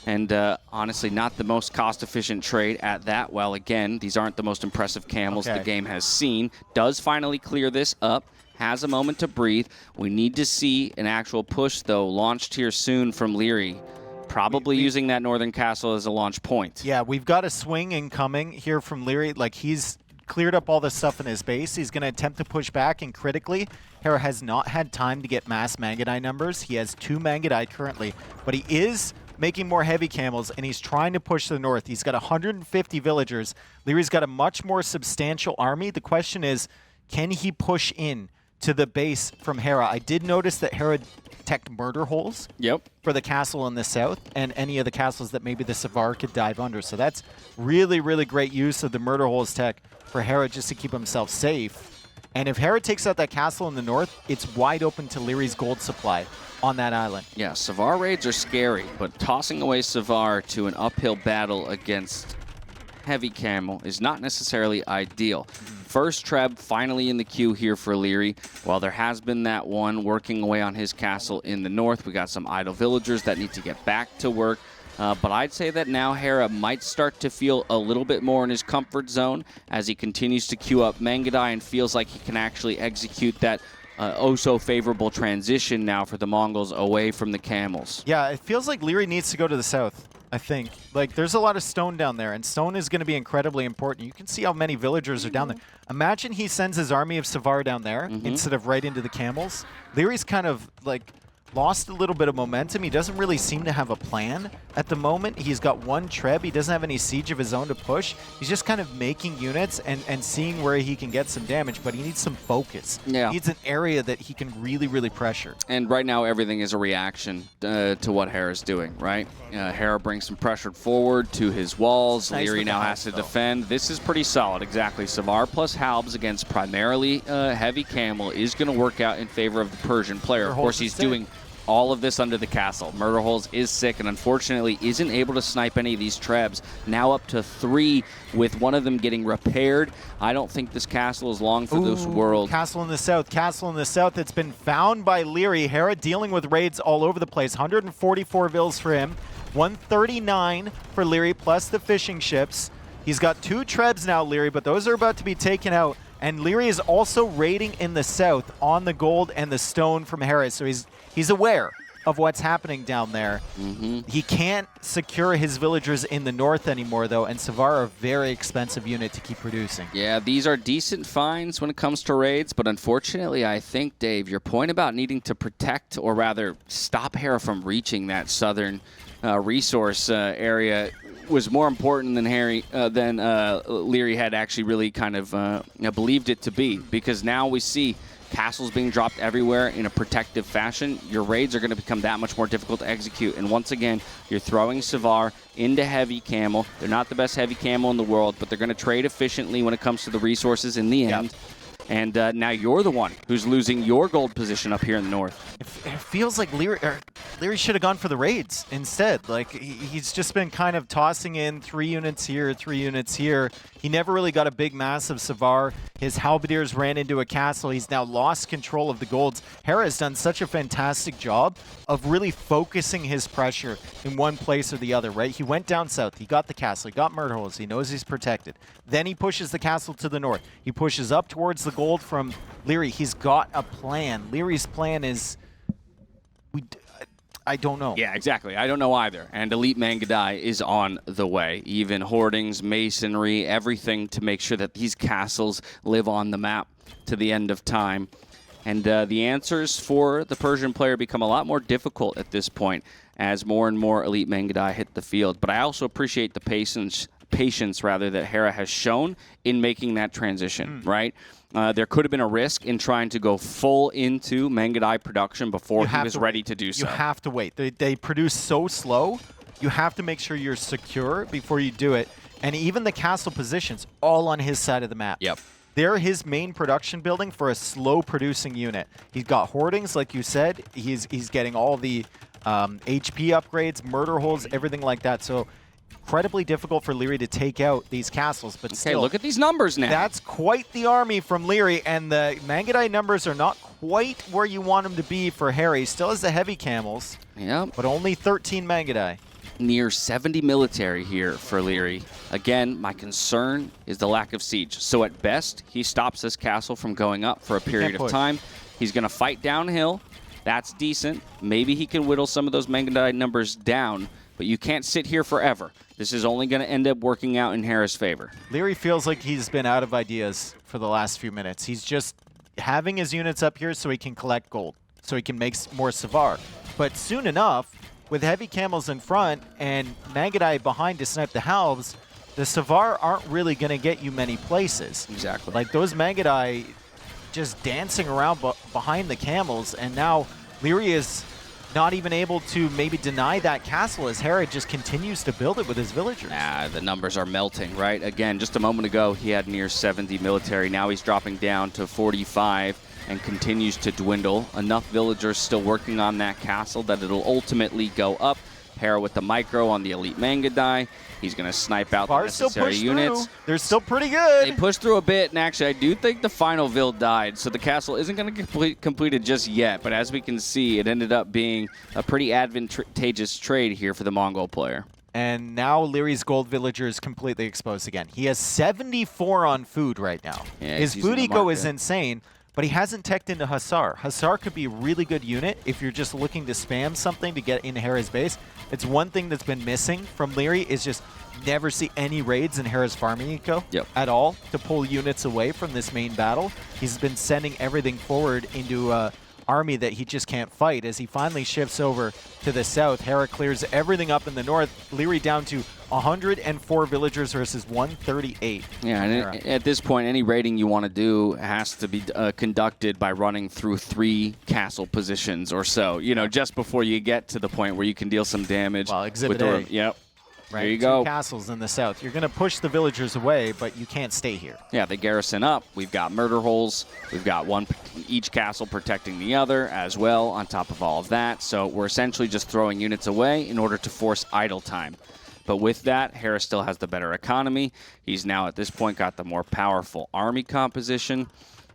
And honestly, not the most cost-efficient trade at that. Well, again, these aren't the most impressive camels the game has seen. Does finally clear this up. Has a moment to breathe. We need to see an actual push, though, launched here soon from Lierrey. Probably using that northern castle as a launch point. Yeah, we've got a swing incoming here from Lierrey. Like, he's cleared up all the stuff in his base. He's going to attempt to push back, and critically, Hera has not had time to get mass Magadite numbers. He has 2 Magadite currently, but he is making more heavy camels, and he's trying to push to the north. He's got 150 villagers. Lierrey's got a much more substantial army. The question is, can he push in to the base from Hera? I did notice that Hera teched murder holes for the castle in the south and any of the castles that maybe the Savar could dive under. So that's really, really great use of the murder holes tech for Hera just to keep himself safe. And if Hera takes out that castle in the north, it's wide open to Lierrey's gold supply on that island. Yeah, Savar raids are scary, but tossing away Savar to an uphill battle against heavy camel is not necessarily ideal. First Treb finally in the queue here for Lierrey. While there has been that one working away on his castle in the north, we got some idle villagers that need to get back to work. But I'd say that now Hera might start to feel a little bit more in his comfort zone as he continues to queue up Mangadai and feels like he can actually execute that oh-so-favorable transition now for the Mongols away from the camels. Yeah, it feels like Lierrey needs to go to the south, I think. Like, there's a lot of stone down there, and stone is going to be incredibly important. You can see how many villagers are down there. Imagine he sends his army of Savar down there instead of right into the camels. Lierrey's kind of, like, lost a little bit of momentum. He doesn't really seem to have a plan at the moment. He's got one Treb. He doesn't have any siege of his own to push. He's just kind of making units and seeing where he can get some damage, but he needs some focus. Yeah. He needs an area that he can really, really pressure. And right now, everything is a reaction to what Hera's doing, right? Hera brings some pressure forward to his walls. Nice Lierrey with now the has to Halbs, though. defend. This is pretty solid, exactly. Savar plus Halbs against primarily heavy camel is going to work out in favor of the Persian player. Of Murderholz course, is he's sick. doing all of this under the castle. Murderholz is sick and unfortunately isn't able to snipe any of these Trebs. Now up to 3 with one of them getting repaired. I don't think this castle is long for this world. Castle in the south. Castle in the south that's been found by Lierrey. Hera dealing with raids all over the place. 144 vills for him. 139 for Lierrey plus the fishing ships. He's got 2 Trebs now, Lierrey, but those are about to be taken out. And Lierrey is also raiding in the south on the gold and the stone from Hera. So he's aware of what's happening down there. He can't secure his villagers in the north anymore, though, and Savar are a very expensive unit to keep producing. Yeah, these are decent finds when it comes to raids, but unfortunately, I think, Dave, your point about needing to protect, or rather stop Hera from reaching that southern resource area was more important than Lierrey had actually really kind of believed it to be, because now we see castles being dropped everywhere in a protective fashion. Your raids are going to become that much more difficult to execute, and once again, you're throwing Savar into heavy camel. They're not the best heavy camel in the world, but they're going to trade efficiently when it comes to the resources in the end. And now you're the one who's losing your gold position up here in the north. It feels like Lierrey should have gone for the raids instead. Like, he's just been kind of tossing in 3 units here, 3 units here. He never really got a big mass of Savar. His halberdiers ran into a castle. He's now lost control of the golds. Hera has done such a fantastic job of really focusing his pressure in one place or the other, right? He went down south. He got the castle. He got Murderholz. He knows he's protected. Then he pushes the castle to the north. He pushes up towards the gold from Lierrey. He's got a plan. Lierrey's plan is... I don't know. Yeah, exactly. I don't know either. And Elite Mangadai is on the way. Even hoardings, masonry, everything to make sure that these castles live on the map to the end of time. And the answers for the Persian player become a lot more difficult at this point as more and more Elite Mangadai hit the field. But I also appreciate the patience that Hera has shown in making that transition, right? There could have been a risk in trying to go full into Mangadai production before he was ready to do so. You have to wait. They produce so slow. You have to make sure you're secure before you do it. And even the castle positions, all on his side of the map. Yep. They're his main production building for a slow-producing unit. He's got hoardings, like you said. He's getting all the HP upgrades, Murderholz, everything like that. So incredibly difficult for Lierrey to take out these castles, but still, look at these numbers now. That's quite the army from Lierrey, and the Mangadai numbers are not quite where you want them to be for Hera. He still has the heavy camels, but only 13 Mangadai. Near 70 military here for Lierrey. Again, my concern is the lack of siege. So at best, he stops this castle from going up for a period of time. He's going to fight downhill. That's decent. Maybe he can whittle some of those Mangadai numbers down, but you can't sit here forever. This is only going to end up working out in Hera's favor. Lierrey feels like he's been out of ideas for the last few minutes. He's just having his units up here so he can collect gold, so he can make more Savar. But soon enough, with heavy camels in front and Mangadai behind to snipe the halves, the Savar aren't really going to get you many places. Exactly. Like those Mangadai just dancing around behind the camels, and now Lierrey is not even able to maybe deny that castle as Hera just continues to build it with his villagers. Nah, the numbers are melting, right? Again, just a moment ago, he had near 70 military. Now he's dropping down to 45 and continues to dwindle. Enough villagers still working on that castle that it'll ultimately go up. Hera with the micro on the Elite Mangadai. He's going to snipe out the necessary units. Through. They're still pretty good. They pushed through a bit, and actually I do think the final Vill died, so the castle isn't going to get completed just yet, but as we can see, it ended up being a pretty advantageous trade here for the Mongol player. And now Lierrey's gold villager is completely exposed again. He has 74 on food right now. Yeah, his food eco is insane, but he hasn't teched into Hussar. Hussar could be a really good unit if you're just looking to spam something to get in Hera's base. It's one thing that's been missing from Lierrey is just never see any raids in Hera's farming eco at all to pull units away from this main battle. He's been sending everything forward into army that he just can't fight. As he finally shifts over to the south, Hera clears everything up in the north. Lierrey down to 104 villagers versus 138. Yeah, and at this point, any raiding you want to do has to be conducted by running through 3 castle positions or so, you know, just before you get to the point where you can deal some damage. Well, Exhibit with A. Yep. Right, there you 2 go. castles in the south. You're going to push the villagers away, but you can't stay here. Yeah, they garrison up. We've got murder holes. We've got one each castle protecting the other as well on top of all of that. So we're essentially just throwing units away in order to force idle time. But with that, Hera still has the better economy. He's now at this point got the more powerful army composition.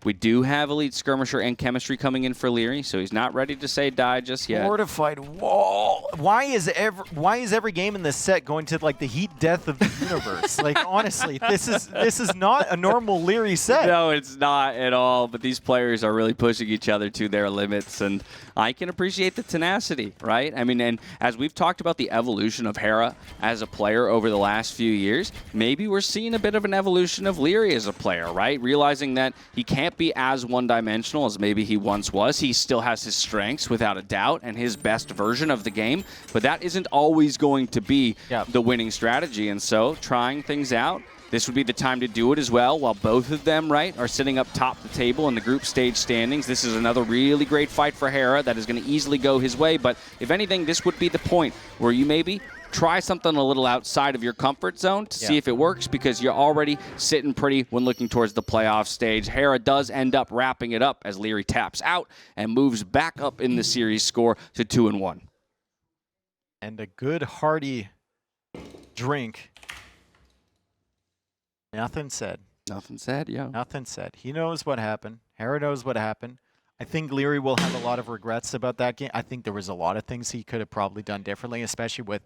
We do have elite skirmisher and chemistry coming in for Lierrey, so he's not ready to say die just yet. Fortified wall. Why is every game in this set going to like the heat death of the universe? Like honestly, this is not a normal Lierrey set. No, it's not at all. But these players are really pushing each other to their limits, and I can appreciate the tenacity, right? I mean, and as we've talked about the evolution of Hera as a player over the last few years, maybe we're seeing a bit of an evolution of Lierrey as a player, right? Realizing that he can't be as one-dimensional as maybe he once was. He still has his strengths, without a doubt, and his best version of the game, but that isn't always going to be the winning strategy, and so trying things out, this would be the time to do it as well, while both of them, right, are sitting up top the table in the group stage standings. This is another really great fight for Hera that is going to easily go his way, but if anything, this would be the point where you maybe try something a little outside of your comfort zone to see if it works, because you're already sitting pretty when looking towards the playoff stage. Hera does end up wrapping it up as Lierrey taps out and moves back up in the series score to 2-1. And a good hearty drink. Nothing said. Nothing said, yeah. Nothing said. He knows what happened. Hera knows what happened. I think Lierrey will have a lot of regrets about that game. I think there was a lot of things he could have probably done differently, especially with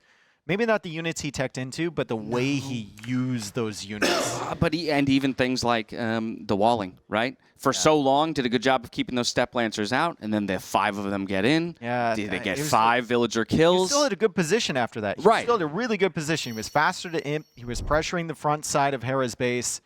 maybe not the units he teched into, but the way he used those units. And even things like the walling, right? For so long, did a good job of keeping those step lancers out, and then the 5 of them get in. Yeah, they get 5 villager kills. He still had a good position after that. He still had a really good position. He was faster to imp. He was pressuring the front side of Hera's base.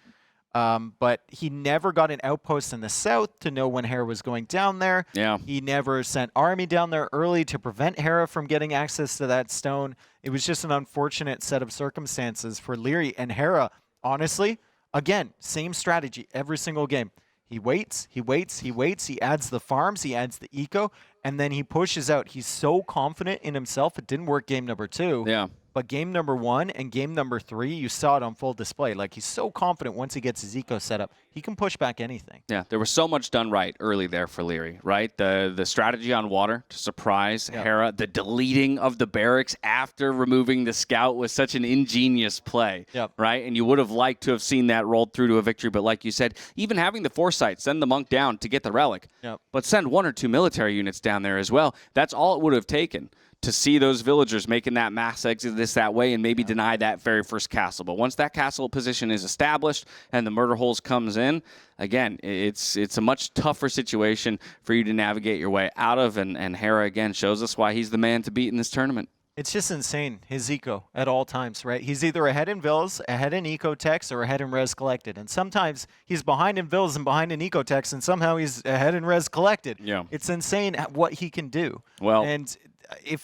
But he never got an outpost in the south to know when Hera was going down there. Yeah. He never sent army down there early to prevent Hera from getting access to that stone. It was just an unfortunate set of circumstances for Lierrey. And Hera, honestly, again, same strategy every single game. He waits, he waits, he waits, he adds the farms, he adds the eco, and then he pushes out. He's so confident in himself. It didn't work game number 2. Yeah. But game number 1 and game number 3, you saw it on full display. Like, he's so confident once he gets his eco set up, he can push back anything. Yeah, there was so much done right early there for Lierrey, right? The strategy on water to surprise Hera, the deleting of the barracks after removing the scout was such an ingenious play, right? And you would have liked to have seen that rolled through to a victory, but like you said, even having the foresight, send the monk down to get the relic, but send 1 or 2 military units down there as well. That's all it would have taken to see those villagers making that mass exodus that way and maybe deny that very first castle. But once that castle position is established and the murder holes comes in, again, it's a much tougher situation for you to navigate your way out of, and Hera, again, shows us why he's the man to beat in this tournament. It's just insane, his eco at all times, right? He's either ahead in vills, ahead in eco techs, or ahead in res collected. And sometimes he's behind in vills and behind in eco techs, and somehow he's ahead in res collected. Yeah. It's insane what he can do. Well, and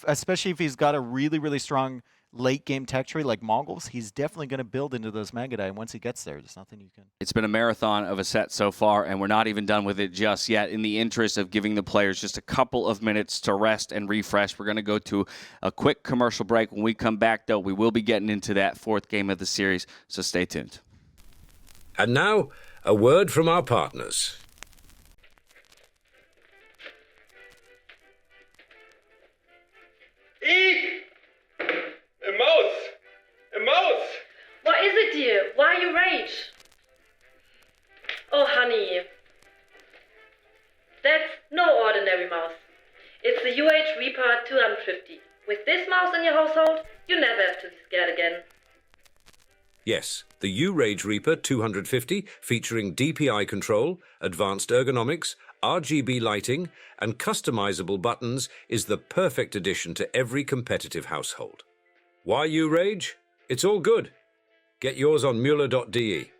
especially if he's got a really, really strong late game tech tree like Mongols, he's definitely going to build into those Magadai. Once he gets there, there's nothing you can. It's been a marathon of a set so far, and we're not even done with it just yet. In the interest of giving the players just a couple of minutes to rest and refresh, we're going to go to a quick commercial break. When we come back, though, we will be getting into that 4th game of the series, so stay tuned. And now, a word from our partners. Eek! A mouse! A mouse! What is it, dear? Why you rage? Oh, honey. That's no ordinary mouse. It's the Reaper 250. With this mouse in your household, you never have to be scared again. Yes, the U-Rage Reaper 250, featuring DPI control, advanced ergonomics, RGB lighting, and customizable buttons, is the perfect addition to every competitive household. Why U-Rage? It's all good. Get yours on Mueller.de.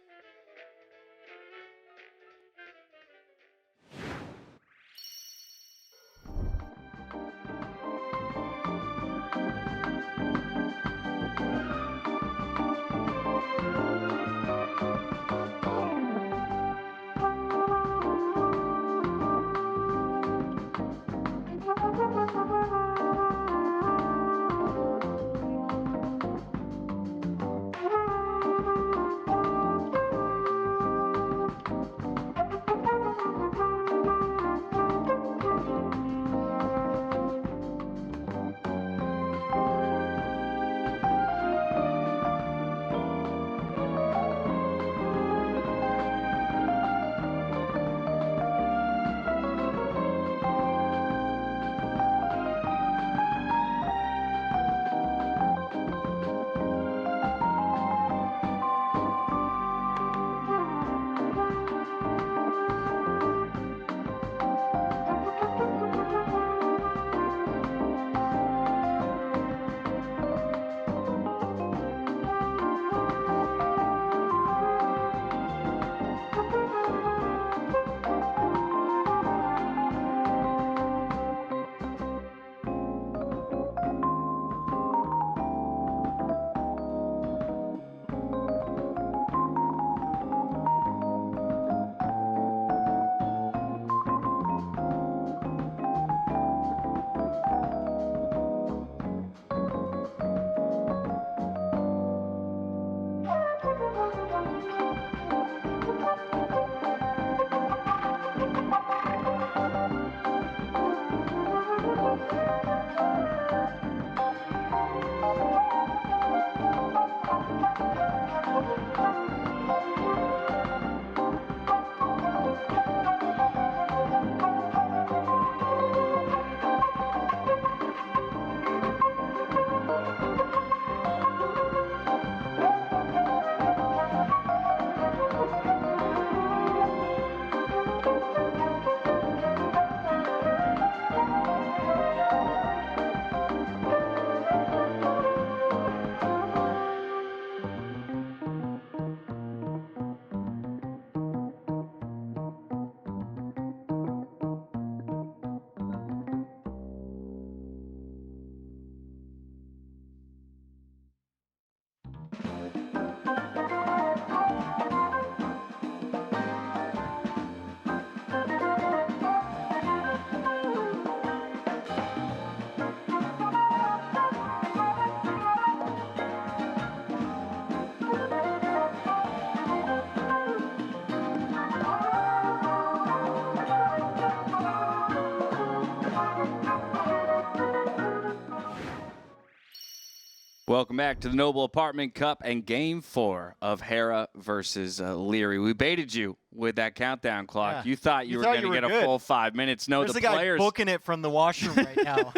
Welcome back to the Noble Apartment Cup and Game 4 of Hera versus Lierrey. We baited you with that countdown clock. Yeah. You thought you were going to get good. a full 5 minutes. No, There's the a guy players booking it from the washroom right now.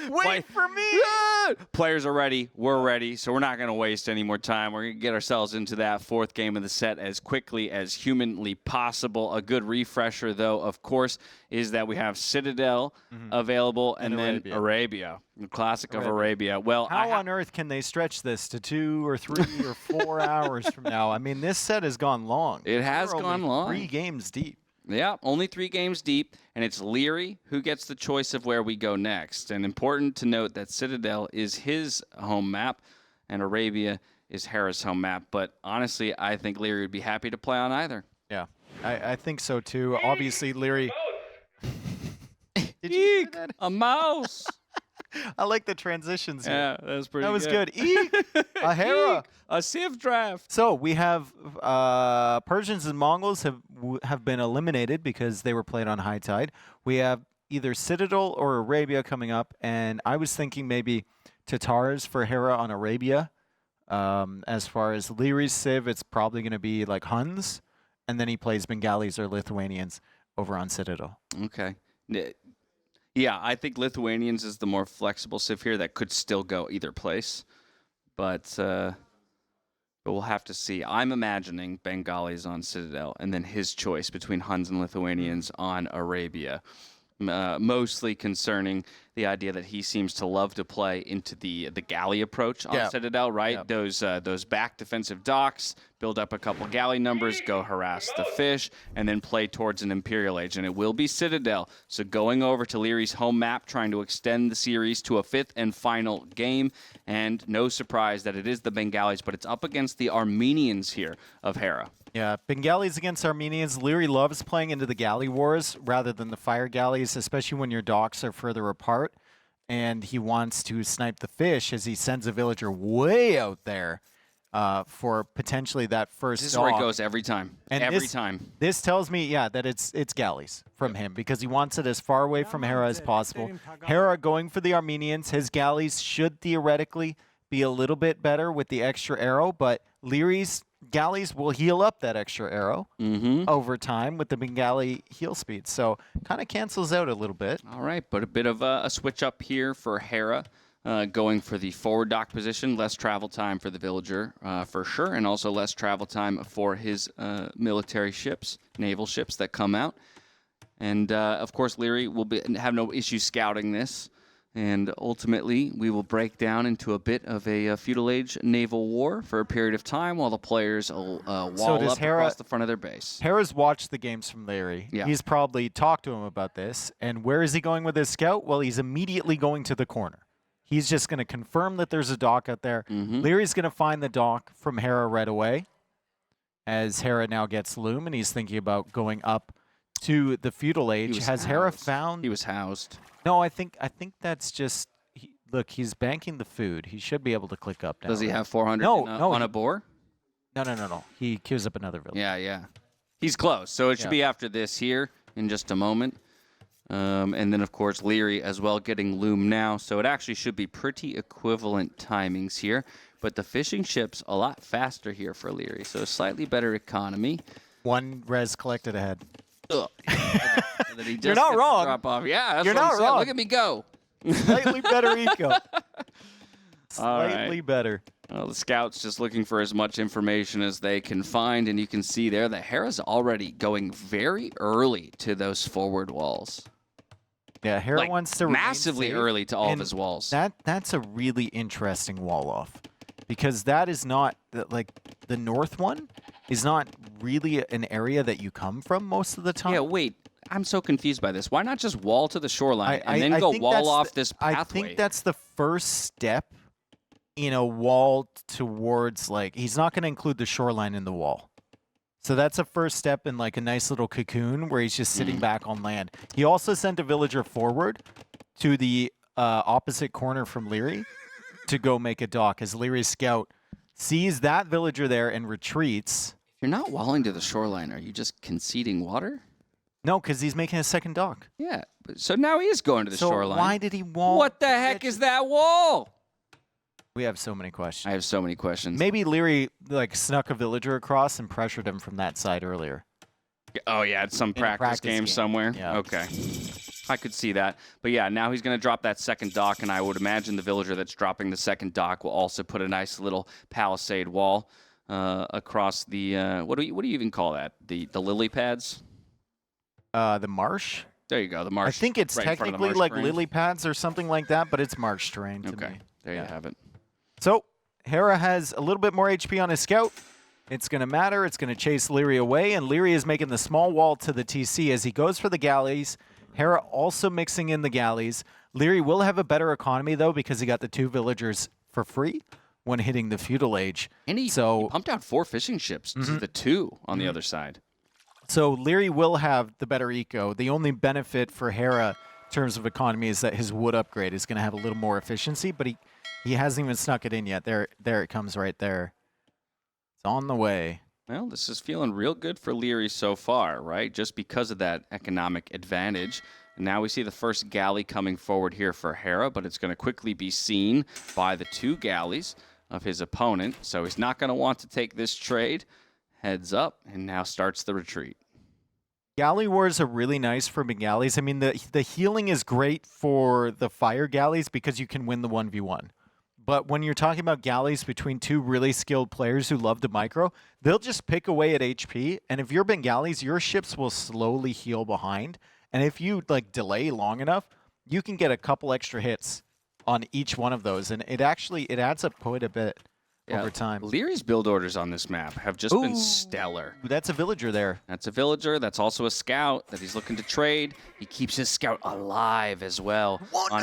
Wait for me! Players are ready. We're ready. So we're not going to waste any more time. We're going to get ourselves into that fourth game of the set as quickly as humanly possible. A good refresher, though, of course, is that we have Citadel available and then Arabia. The classic of Arabia. Well, how on earth can they stretch this to 2 or 3 or 4 hours from now? I mean, this set has gone long. It has We're gone only long. 3 games deep. Yeah, only 3 games deep, and it's Lierrey who gets the choice of where we go next. And important to note that Citadel is his home map, and Arabia is Hera's home map. But honestly, I think Lierrey would be happy to play on either. Yeah, I think so too. Obviously, Lierrey. Did you hear that? A mouse. I like the transitions here. Yeah, that was pretty That was good. good. Eek! A Hera. A Civ draft. So we have Persians and Mongols have been eliminated because they were played on high tide. We have either Citadel or Arabia coming up, and I was thinking maybe Tatars for Hera on Arabia. As far as Lierrey's Civ, it's probably going to be like Huns, and then he plays Bengalis or Lithuanians over on Citadel. Okay. Yeah, I think Lithuanians is the more flexible Civ here that could still go either place. But But we'll have to see. I'm imagining Bengalis on Citadel, and then his choice between Huns and Lithuanians on Arabia. Mostly concerning the idea that he seems to love to play into the galley approach on Citadel, right? Those back defensive docks, build up a couple galley numbers, go harass the fish, and then play towards an Imperial age. And it will be Citadel. So going over to Lierey's home map, trying to extend the series to a 5th and final game. And no surprise that it is the Bengalis, but it's up against the Armenians here of Hera. Yeah, Bengalis against Armenians. Lierrey loves playing into the galley wars rather than the fire galleys, especially when your docks are further apart. And he wants to snipe the fish as he sends a villager way out there for potentially that first This is dock. where he goes every time. And every time. This tells me, that it's galleys from him because he wants it as far away from Hera as possible. Hera going for the Armenians. His galleys should theoretically be a little bit better with the extra arrow, but Lierrey's galleys will heal up that extra arrow over time with the Bengali heal speed. So kind of cancels out a little bit. All right, but a bit of a switch up here for Hera. Going for the forward dock position, less travel time for the villager for sure, and also less travel time for his military ships, naval ships that come out. And of course, Lierrey will have no issue scouting this. And ultimately, we will break down into a bit of a feudal age naval war for a period of time while the players wall up across the front of their base. Hera's watched the games from Lierrey. Yeah. He's probably talked to him about this. And where is he going with his scout? Well, he's immediately going to the corner. He's just going to confirm that there's a dock out there. Lierrey's going to find the dock from Hera right away as Hera now gets loom, and he's thinking about going up to the feudal age. Has Hera found... He was housed. No, I think that's just... Look, he's banking the food. He should be able to click up now. Does he have 400 on a boar? No. He queues up another village. Yeah. He's close, so it should be after this here in just a moment. And then, of course, Lierrey as well getting loom now. So it actually should be pretty equivalent timings here. But the fishing ship's a lot faster here for Lierrey, so slightly better economy. 1 res collected ahead. Ugh. And then he just You're not gets the wrong. Drop off. Yeah, that's You're what I'm not saying. wrong. Look at me go. Slightly better eco. Slightly right. better. Well, the scouts just looking for as much information as they can find, and you can see there that Hera's already going very early to those forward walls. Yeah, Hera Like, wants to remain massively safe, early to all of and his walls. That's a really interesting wall off, because that is not like the north one is not really an area that you come from most of the time. Yeah, wait. I'm so confused by this. Why not just wall to the shoreline and then I go think wall that's off the- this pathway? I think that's the first step in a wall towards, like, he's not going to include the shoreline in the wall. So that's a first step in, like, a nice little cocoon where he's just sitting back on land. He also sent a villager forward to the opposite corner from Lierrey to go make a dock as Lierrey's scout sees that villager there and retreats. If you're not walling to the shoreline, are you just conceding water? No, because he's making a second dock. Yeah. So now he is going to the So shoreline. why did he wall? What the heck is that wall? We have so many questions. I have so many questions. Maybe Lierrey like snuck a villager across and pressured him from that side earlier. Oh, yeah, it's some In a practice game somewhere. Yeah. Okay. I could see that. But yeah, now he's going to drop that second dock, and I would imagine the villager that's dropping the second dock will also put a nice little palisade wall across the, what do you even call that? The lily pads? The marsh? There you go, the marsh. I think it's right in front of the technically marsh like screen. lily pads or something like that, but it's marsh terrain to Okay, me. there you have it. So Hera has a little bit more HP on his scout. It's going to matter. It's going to chase Lierrey away, and Lierrey is making the small wall to the TC as he goes for the galleys. Hera also mixing in the galleys. Lierrey will have a better economy, though, because he got the 2 villagers for free when hitting the feudal age. And he pumped out 4 fishing ships to the 2 on the other side. So Lierrey will have the better eco. The only benefit for Hera in terms of economy is that his wood upgrade is going to have a little more efficiency, but he hasn't even snuck it in yet. There it comes right there. It's on the way. Well, this is feeling real good for Lierrey so far, right? Just because of that economic advantage. And now we see the first galley coming forward here for Hera, but it's going to quickly be seen by the 2 galleys of his opponent. So he's not going to want to take this trade. Heads up, and now starts the retreat. Galley wars are really nice for Bengalis. I mean, the healing is great for the fire galleys because you can win the 1v1. But when you're talking about galleys between two really skilled players who love to micro, they'll just pick away at HP. And if you're Bengalis, your ships will slowly heal behind. And if you like delay long enough, you can get a couple extra hits on each one of those. And it adds up quite a bit over time. Lierrey's build orders on this map have just been stellar. That's a villager there. That's a villager. That's also a scout that he's looking to trade. He keeps his scout alive as well.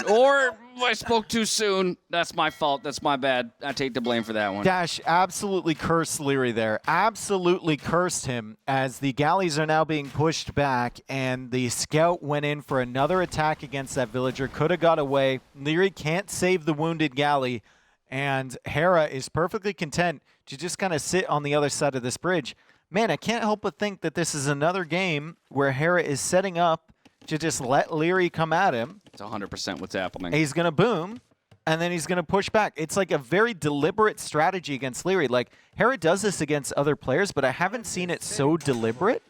Or I spoke too soon. That's my fault. That's my bad. I take the blame for that one. Dash absolutely cursed Lierrey there. Absolutely cursed him as the galleys are now being pushed back and the scout went in for another attack against that villager. Could have got away. Lierrey can't save the wounded galley. And Hera is perfectly content to just kind of sit on the other side of this bridge. Man, I can't help but think that this is another game where Hera is setting up to just let Lierrey come at him. It's 100% what's happening. He's going to boom, and then he's going to push back. It's like a very deliberate strategy against Lierrey. Like, Hera does this against other players, but I haven't seen it so deliberate.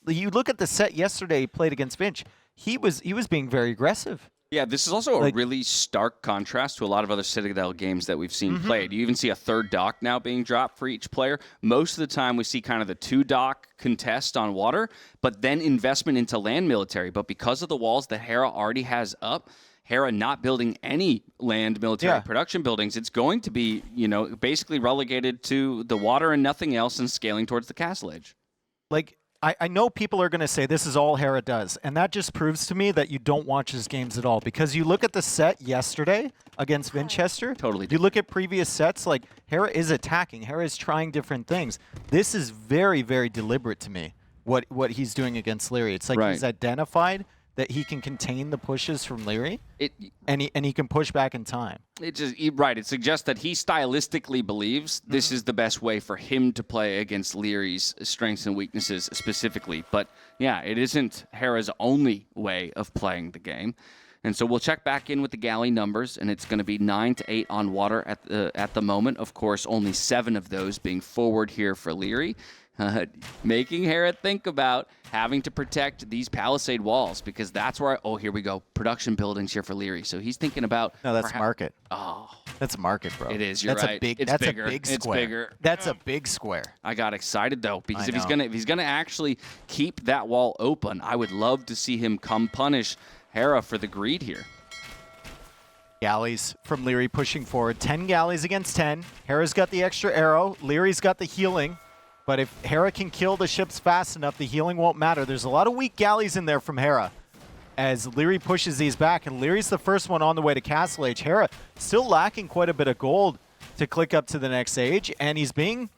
You look at the set yesterday he played against Finch. He was being very aggressive. Yeah, this is also a really stark contrast to a lot of other Citadel games that we've seen played. You even see a third dock now bebeing dropped for each player. Most of the time we see kind of the 2-dock contest on water, but then investment into land military. But because of the walls that Hera already has up, Hera not building any land military production buildings, it's going to be, basically relegated to the water and nothing else and scaling towards the castle edge. Like, I know people are going to say this is all Hera does, and that just proves to me that you don't watch his games at all. Because you look at the set yesterday against Winchester, you look at previous sets, like, Hera is attacking. Hera is trying different things. This is very, very deliberate to me, what he's doing against Lierrey. It's like he's identified that he can contain the pushes from Lierrey, and he can push back in time. It suggests that he stylistically believes this is the best way for him to play against Lierrey's strengths and weaknesses specifically. But yeah, it isn't Hera's only way of playing the game. And so we'll check back in with the galley numbers, and it's going to be 9 to 8 on water at the moment. Of course, only 7 of those being forward here for Lierrey. Making Hera think about having to protect these palisade walls, because that's where here we go, production buildings here for Lierrey. So he's thinking about that's market. That's market, bro. It is. You're right. That's bigger. A big square. It's bigger. That's a big square. I got excited though, because if he's gonna actually keep that wall open, I would love to see him come punish Hera for the greed here. Galleys from Lierrey pushing forward. 10 galleys against 10. Hera's got the extra arrow. Lierrey's got the healing. But if Hera can kill the ships fast enough, the healing won't matter. There's a lot of weak galleys in there from Hera as Lierrey pushes these back. And Lierrey's the first one on the way to Castle Age. Hera still lacking quite a bit of gold to click up to the next age. And he's being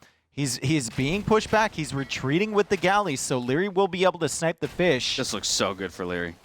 pushed back. He's retreating with the galleys. So Lierrey will be able to snipe the fish. This looks so good for Lierrey.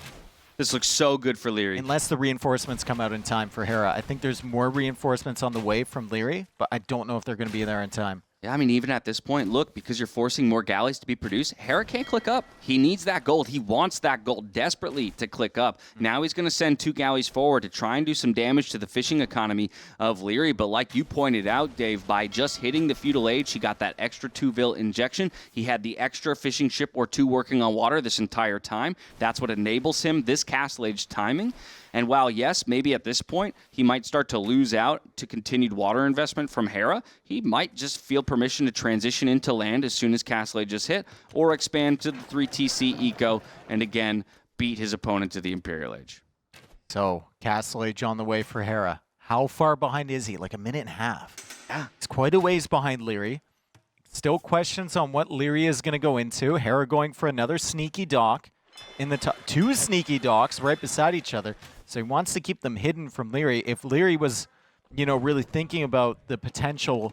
This looks so good for Lierrey. Unless the reinforcements come out in time for Hera. I think there's more reinforcements on the way from Lierrey, but I don't know if they're going to be there in time. Yeah, I mean, even at this point, look, because you're forcing more galleys to be produced, Hera can't click up. He needs that gold. He wants that gold desperately to click up. Now he's going to send 2 galleys forward to try and do some damage to the fishing economy of Lierrey. But like you pointed out, Dave, by just hitting the feudal age, he got that extra 2 vil injection. He had the extra fishing ship or 2 working on water this entire time. That's what enables him this castle age timing. And while, yes, maybe at this point he might start to lose out to continued water investment from Hera, he might just feel permission to transition into land as soon as Castle Age is hit, or expand to the 3TC Eco and again beat his opponent to the Imperial Age. So, Castle Age on the way for Hera. How far behind is he? Like a minute and a half. Yeah. It's quite a ways behind Lierrey. Still questions on what Lierrey is going to go into. Hera going for another sneaky dock in the top. 2 sneaky docks right beside each other. So he wants to keep them hidden from Lierrey. If Lierrey was, really thinking about the potential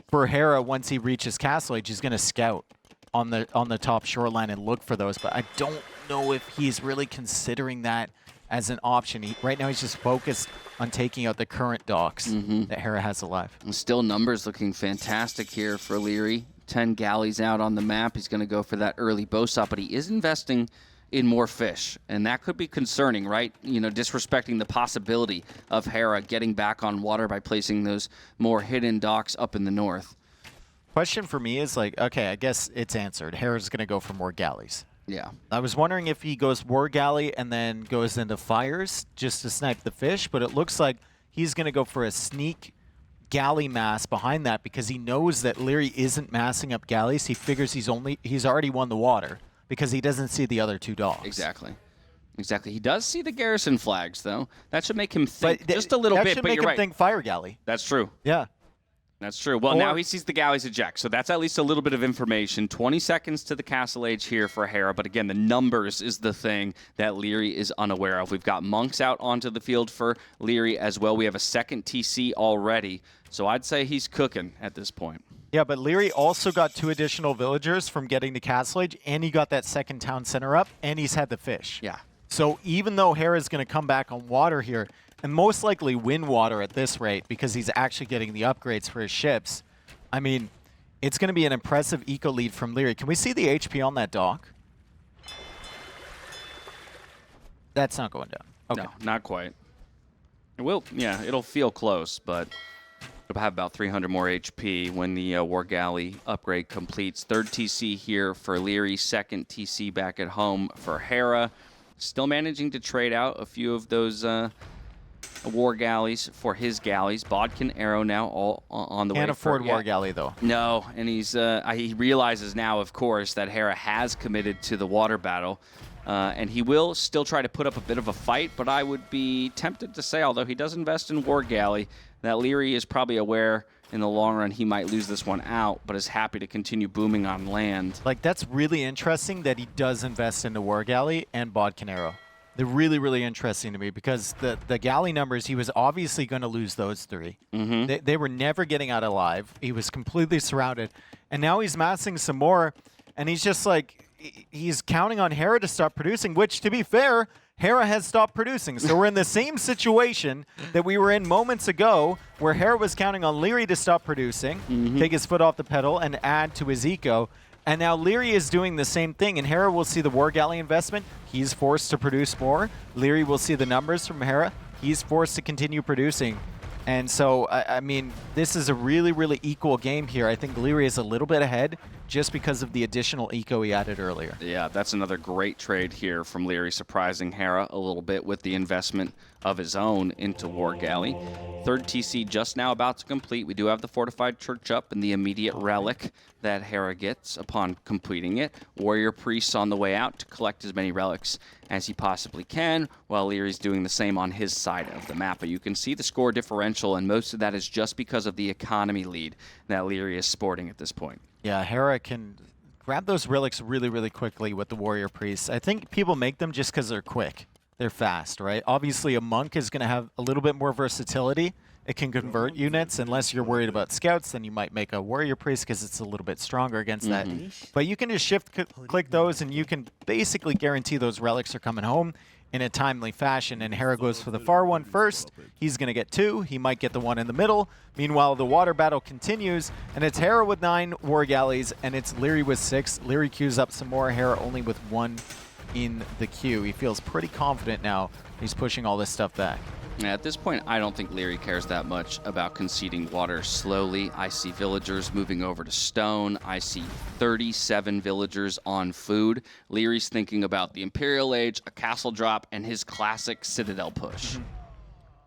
for Hera once he reaches Castle Age, he's going to scout on the top shoreline and look for those. But I don't know if he's really considering that as an option. Right now he's just focused on taking out the current docks that Hera has alive. And still numbers looking fantastic here for Lierrey. 10 galleys out on the map. He's going to go for that early bow stop, but he is investing in more fish, and that could be concerning, right? Disrespecting the possibility of Hera getting back on water by placing those more hidden docks up in the north. Question for me is okay, I guess it's answered. Hera's going to go for more galleys. Yeah. I was wondering if he goes war galley and then goes into fires just to snipe the fish, but it looks like he's going to go for a sneak galley mass behind that because he knows that Lierrey isn't massing up galleys. He figures he's already won the water because he doesn't see the other 2 dogs. Exactly. Exactly. He does see the garrison flags, though. That should make him think just a little bit. That should make him think fire galley. That's true. Yeah. That's true. Well, now he sees the galleys eject, so that's at least a little bit of information. 20 seconds to the castle age here for Hera, but again, the numbers is the thing that Lierrey is unaware of. We've got monks out onto the field for Lierrey as well. We have a second TC already, so I'd say he's cooking at this point. Yeah, but Lierrey also got 2 additional villagers from getting the castle age, and he got that second town center up, and he's had the fish. Yeah. So even though Hera's going to come back on water here, and most likely win water at this rate because he's actually getting the upgrades for his ships, I mean, it's going to be an impressive eco lead from Lierrey. Can we see the HP on that dock? That's not going down. Okay. No, not quite. It will, yeah, it'll feel close, but it'll have about 300 more HP when the War Galley upgrade completes. 3rd TC here for Lierrey, 2nd TC back at home for Hera. Still managing to trade out a few of those War Galleys for his galleys. Bodkin Arrow now all on the way. Can't afford War Galley, though. No, and he realizes now, of course, that Hera has committed to the water battle. And he will still try to put up a bit of a fight, but I would be tempted to say, although he does invest in War Galley, that Lierrey is probably aware in the long run he might lose this one out, but is happy to continue booming on land. Like, that's really interesting that he does invest into War Galley and Bodkin Arrow. They're really, really interesting to me because the galley numbers, he was obviously going to lose those 3. They were never getting out alive. He was completely surrounded. And now he's massing some more, and he's just like, he's counting on Hera to stop producing, which, to be fair, Hera has stopped producing. So we're in the same situation that we were in moments ago where Hera was counting on Lierrey to stop producing, take his foot off the pedal, and add to his eco. And now Lierrey is doing the same thing, and Hera will see the War Galley investment. He's forced to produce more. Lierrey will see the numbers from Hera. He's forced to continue producing. And so, I mean, this is a really, really equal game here. I think Lierrey is a little bit ahead just because of the additional eco he added earlier. Yeah, that's another great trade here from Lierrey, surprising Hera a little bit with the investment of his own into War Galley. 3rd TC just now about to complete. We do have the fortified church up and the immediate relic that Hera gets upon completing it. Warrior priests on the way out to collect as many relics as he possibly can, while Lierrey's doing the same on his side of the map. But you can see the score differential, and most of that is just because of the economy lead that Lierrey is sporting at this point. Yeah, Hera can grab those relics really, really quickly with the warrior priests. I think people make them just because they're quick. They're fast, right? Obviously, a monk is going to have a little bit more versatility. It can convert units. Unless you're worried about scouts, then you might make a warrior priest because it's a little bit stronger against that. But you can just shift-click those, and you can basically guarantee those relics are coming home in a timely fashion. And Hera goes for the far one first. He's going to get 2. He might get the one in the middle. Meanwhile, the water battle continues, and it's Hera with 9 war galleys, and it's Lierrey with 6. Lierrey queues up some more. Hera only with 1 in the queue. He feels pretty confident now. He's pushing all this stuff back. Yeah, at this point, I don't think Lierrey cares that much about conceding water slowly. I see villagers moving over to stone. I see 37 villagers on food. Lierrey's thinking about the Imperial Age, a castle drop, and his classic Citadel push.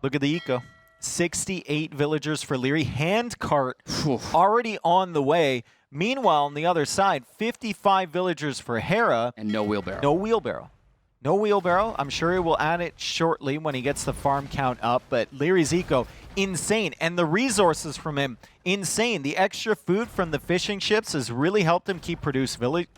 Look at the eco. 68 villagers for Lierrey. Hand cart already on the way. Meanwhile, on the other side, 55 villagers for Hera. And no wheelbarrow. No wheelbarrow. No wheelbarrow. I'm sure he will add it shortly when he gets the farm count up, but Lierrey's eco, insane. And the resources from him, insane. The extra food from the fishing ships has really helped him keep produce villagers.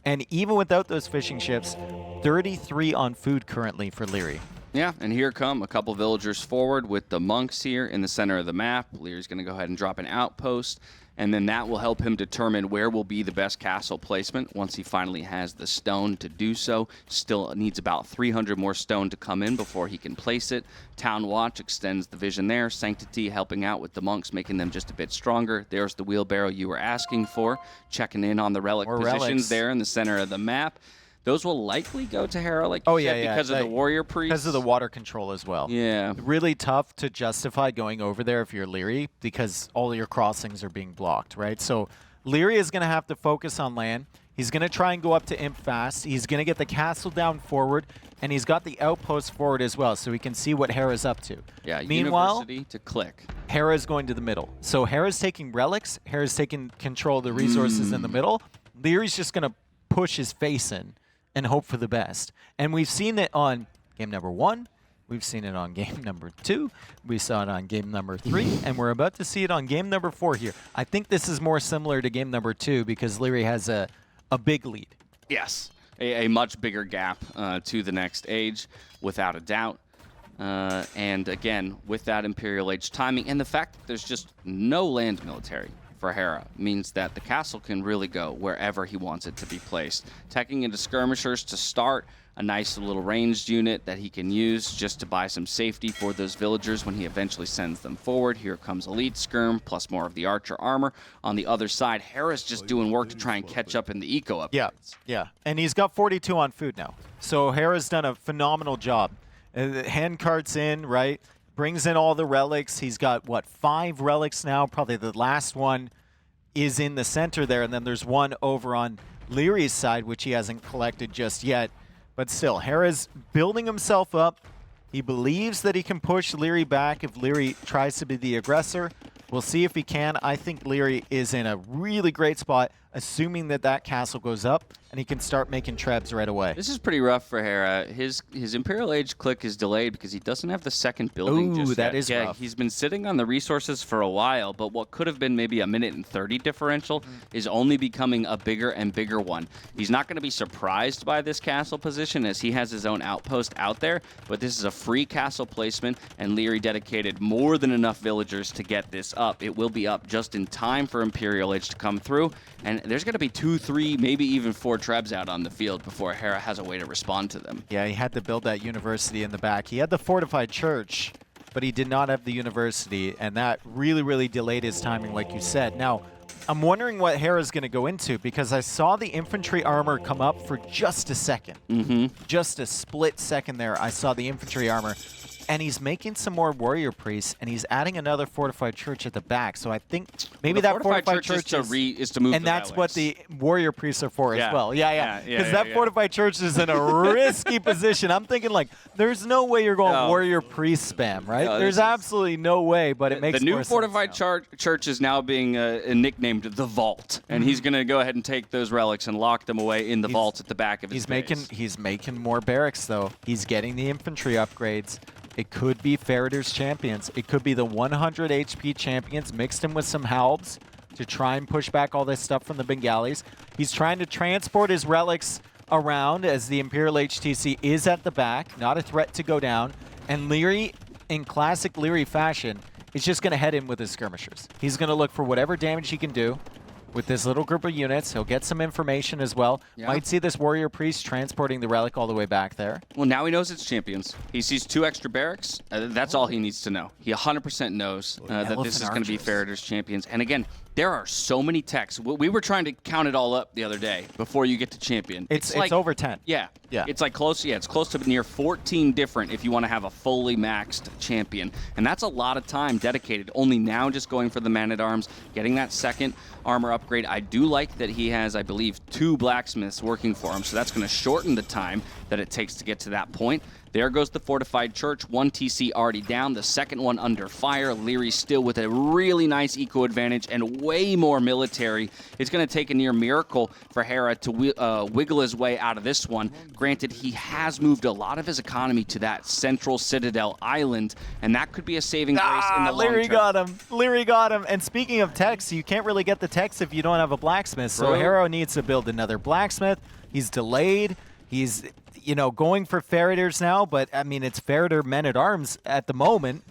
And even without those fishing ships, 33 on food currently for Lierrey. Yeah, and here come a couple villagers forward with the monks here in the center of the map. Lierrey's going to go ahead and drop an outpost, and then that will help him determine where will be the best castle placement once he finally has the stone to do so. Still needs about 300 more stone to come in before he can place it. Town Watch extends the vision there. Sanctity helping out with the monks, making them just a bit stronger. There's the wheelbarrow you were asking for. Checking in on the relic positions there in the center of the map. Those will likely go to Hera, like you said, because of the warrior priest. Because of the water control as well. Yeah. Really tough to justify going over there if you're Lierrey because all your crossings are being blocked, right? So Lierrey is going to have to focus on land. He's going to try and go up to Imp fast. He's going to get the castle down forward, and he's got the outpost forward as well, so we can see what Hera's up to. Yeah, meanwhile, University to click. Hera's going to the middle. So Hera's taking relics. Hera's taking control of the resources in the middle. Lierey's just going to push his face in and hope for the best. And we've seen it on game number 1. We've seen it on game number 2. We saw it on game number 3. And we're about to see it on game number 4 here. I think this is more similar to game number 2 because Liereyy has a big lead. Yes, a much bigger gap to the next age, without a doubt. And again, with that Imperial Age timing and the fact that there's just no land military for Hera means that the castle can really go wherever he wants it to be placed. Teching into skirmishers to start, a nice little ranged unit that he can use just to buy some safety for those villagers when he eventually sends them forward. Here comes Elite Skirm, plus more of the Archer armor. On the other side, Hera's just doing work to try and catch up in the eco upgrades. Yeah. And he's got 42 on food now. So Hera's done a phenomenal job. Hand carts in, right? Brings in all the relics. He's got, what, 5 relics now? Probably the last one is in the center there. And then there's one over on Lierey's side, which he hasn't collected just yet. But still, Hera's building himself up. He believes that he can push Liereyy back if Liereyy tries to be the aggressor. We'll see if he can. I think Liereyy is in a really great spot, assuming that that castle goes up and he can start making trebs right away. This is pretty rough for Hera. His Imperial Age click is delayed because he doesn't have the second building just that yet. is rough. He's been sitting on the resources for a while, but what could have been maybe a minute and 30 differential is only becoming a bigger and bigger one. He's not going to be surprised by this castle position as he has his own outpost out there, but this is a free castle placement, and Liereyy dedicated more than enough villagers to get this up. It will be up just in time for Imperial Age to come through, and there's going to be 2, 3, maybe even 4 trebs out on the field before Hera has a way to respond to them. Yeah, he had to build that university in the back. He had the fortified church, but he did not have the university, and that really, really delayed his timing, like you said. Now, I'm wondering what Hera's going to go into, because I saw the infantry armor come up for just a second. Just a split second there, I saw the infantry armor. And he's making some more warrior priests, and he's adding another fortified church at the back. So I think maybe that fortified church is to move. And that's relics. what the warrior priests are for as well. Yeah, Because that fortified church is in a risky position. I'm thinking, like, there's no way you're going warrior priest spam, right? No, there's absolutely no way, but it makes the more new sense fortified now. church is now being nicknamed the Vault, and he's going to go ahead and take those relics and lock them away in the vault at the back of his base. He's making more barracks, though. He's getting the infantry upgrades. It could be Farader's champions. It could be the 100 HP champions mixed in with some halbs to try and push back all this stuff from the Bengalis. He's trying to transport his relics around as the Imperial HTC is at the back, not a threat to go down. And Liereyy, in classic Liereyy fashion, is just going to head in with his skirmishers. He's going to look for whatever damage he can do with this little group of units. He'll get some information as well. Yeah. Might see this warrior priest transporting the relic all the way back there. Well, now he knows it's champions. He sees 2 extra barracks. That's all he needs to know. He 100% knows that this is going to be Farader's champions. And again, there are so many techs. We were trying to count it all up the other day before you get to champion. It's like, over 10. Yeah. Yeah. It's like close. Yeah, it's close to near 14 different if you want to have a fully maxed champion. And that's a lot of time dedicated. Only now just going for the man-at-arms, getting that second armor upgrade. I do like that he has, I believe, 2 blacksmiths working for him. So that's going to shorten the time that it takes to get to that point. There goes the fortified church. 1 TC already down. The second one under fire. Liereyy still with a really nice eco advantage and way more military. It's going to take a near miracle for Hera to wiggle his way out of this one. Granted, he has moved a lot of his economy to that central Citadel island, and that could be a saving grace in the long term. Liereyy got him. Liereyy got him. And speaking of techs, you can't really get the techs if you don't have a blacksmith. So Hera needs to build another blacksmith. He's delayed. He's, you know, going for Faraders now, but I mean, it's Farader men-at-arms at the moment.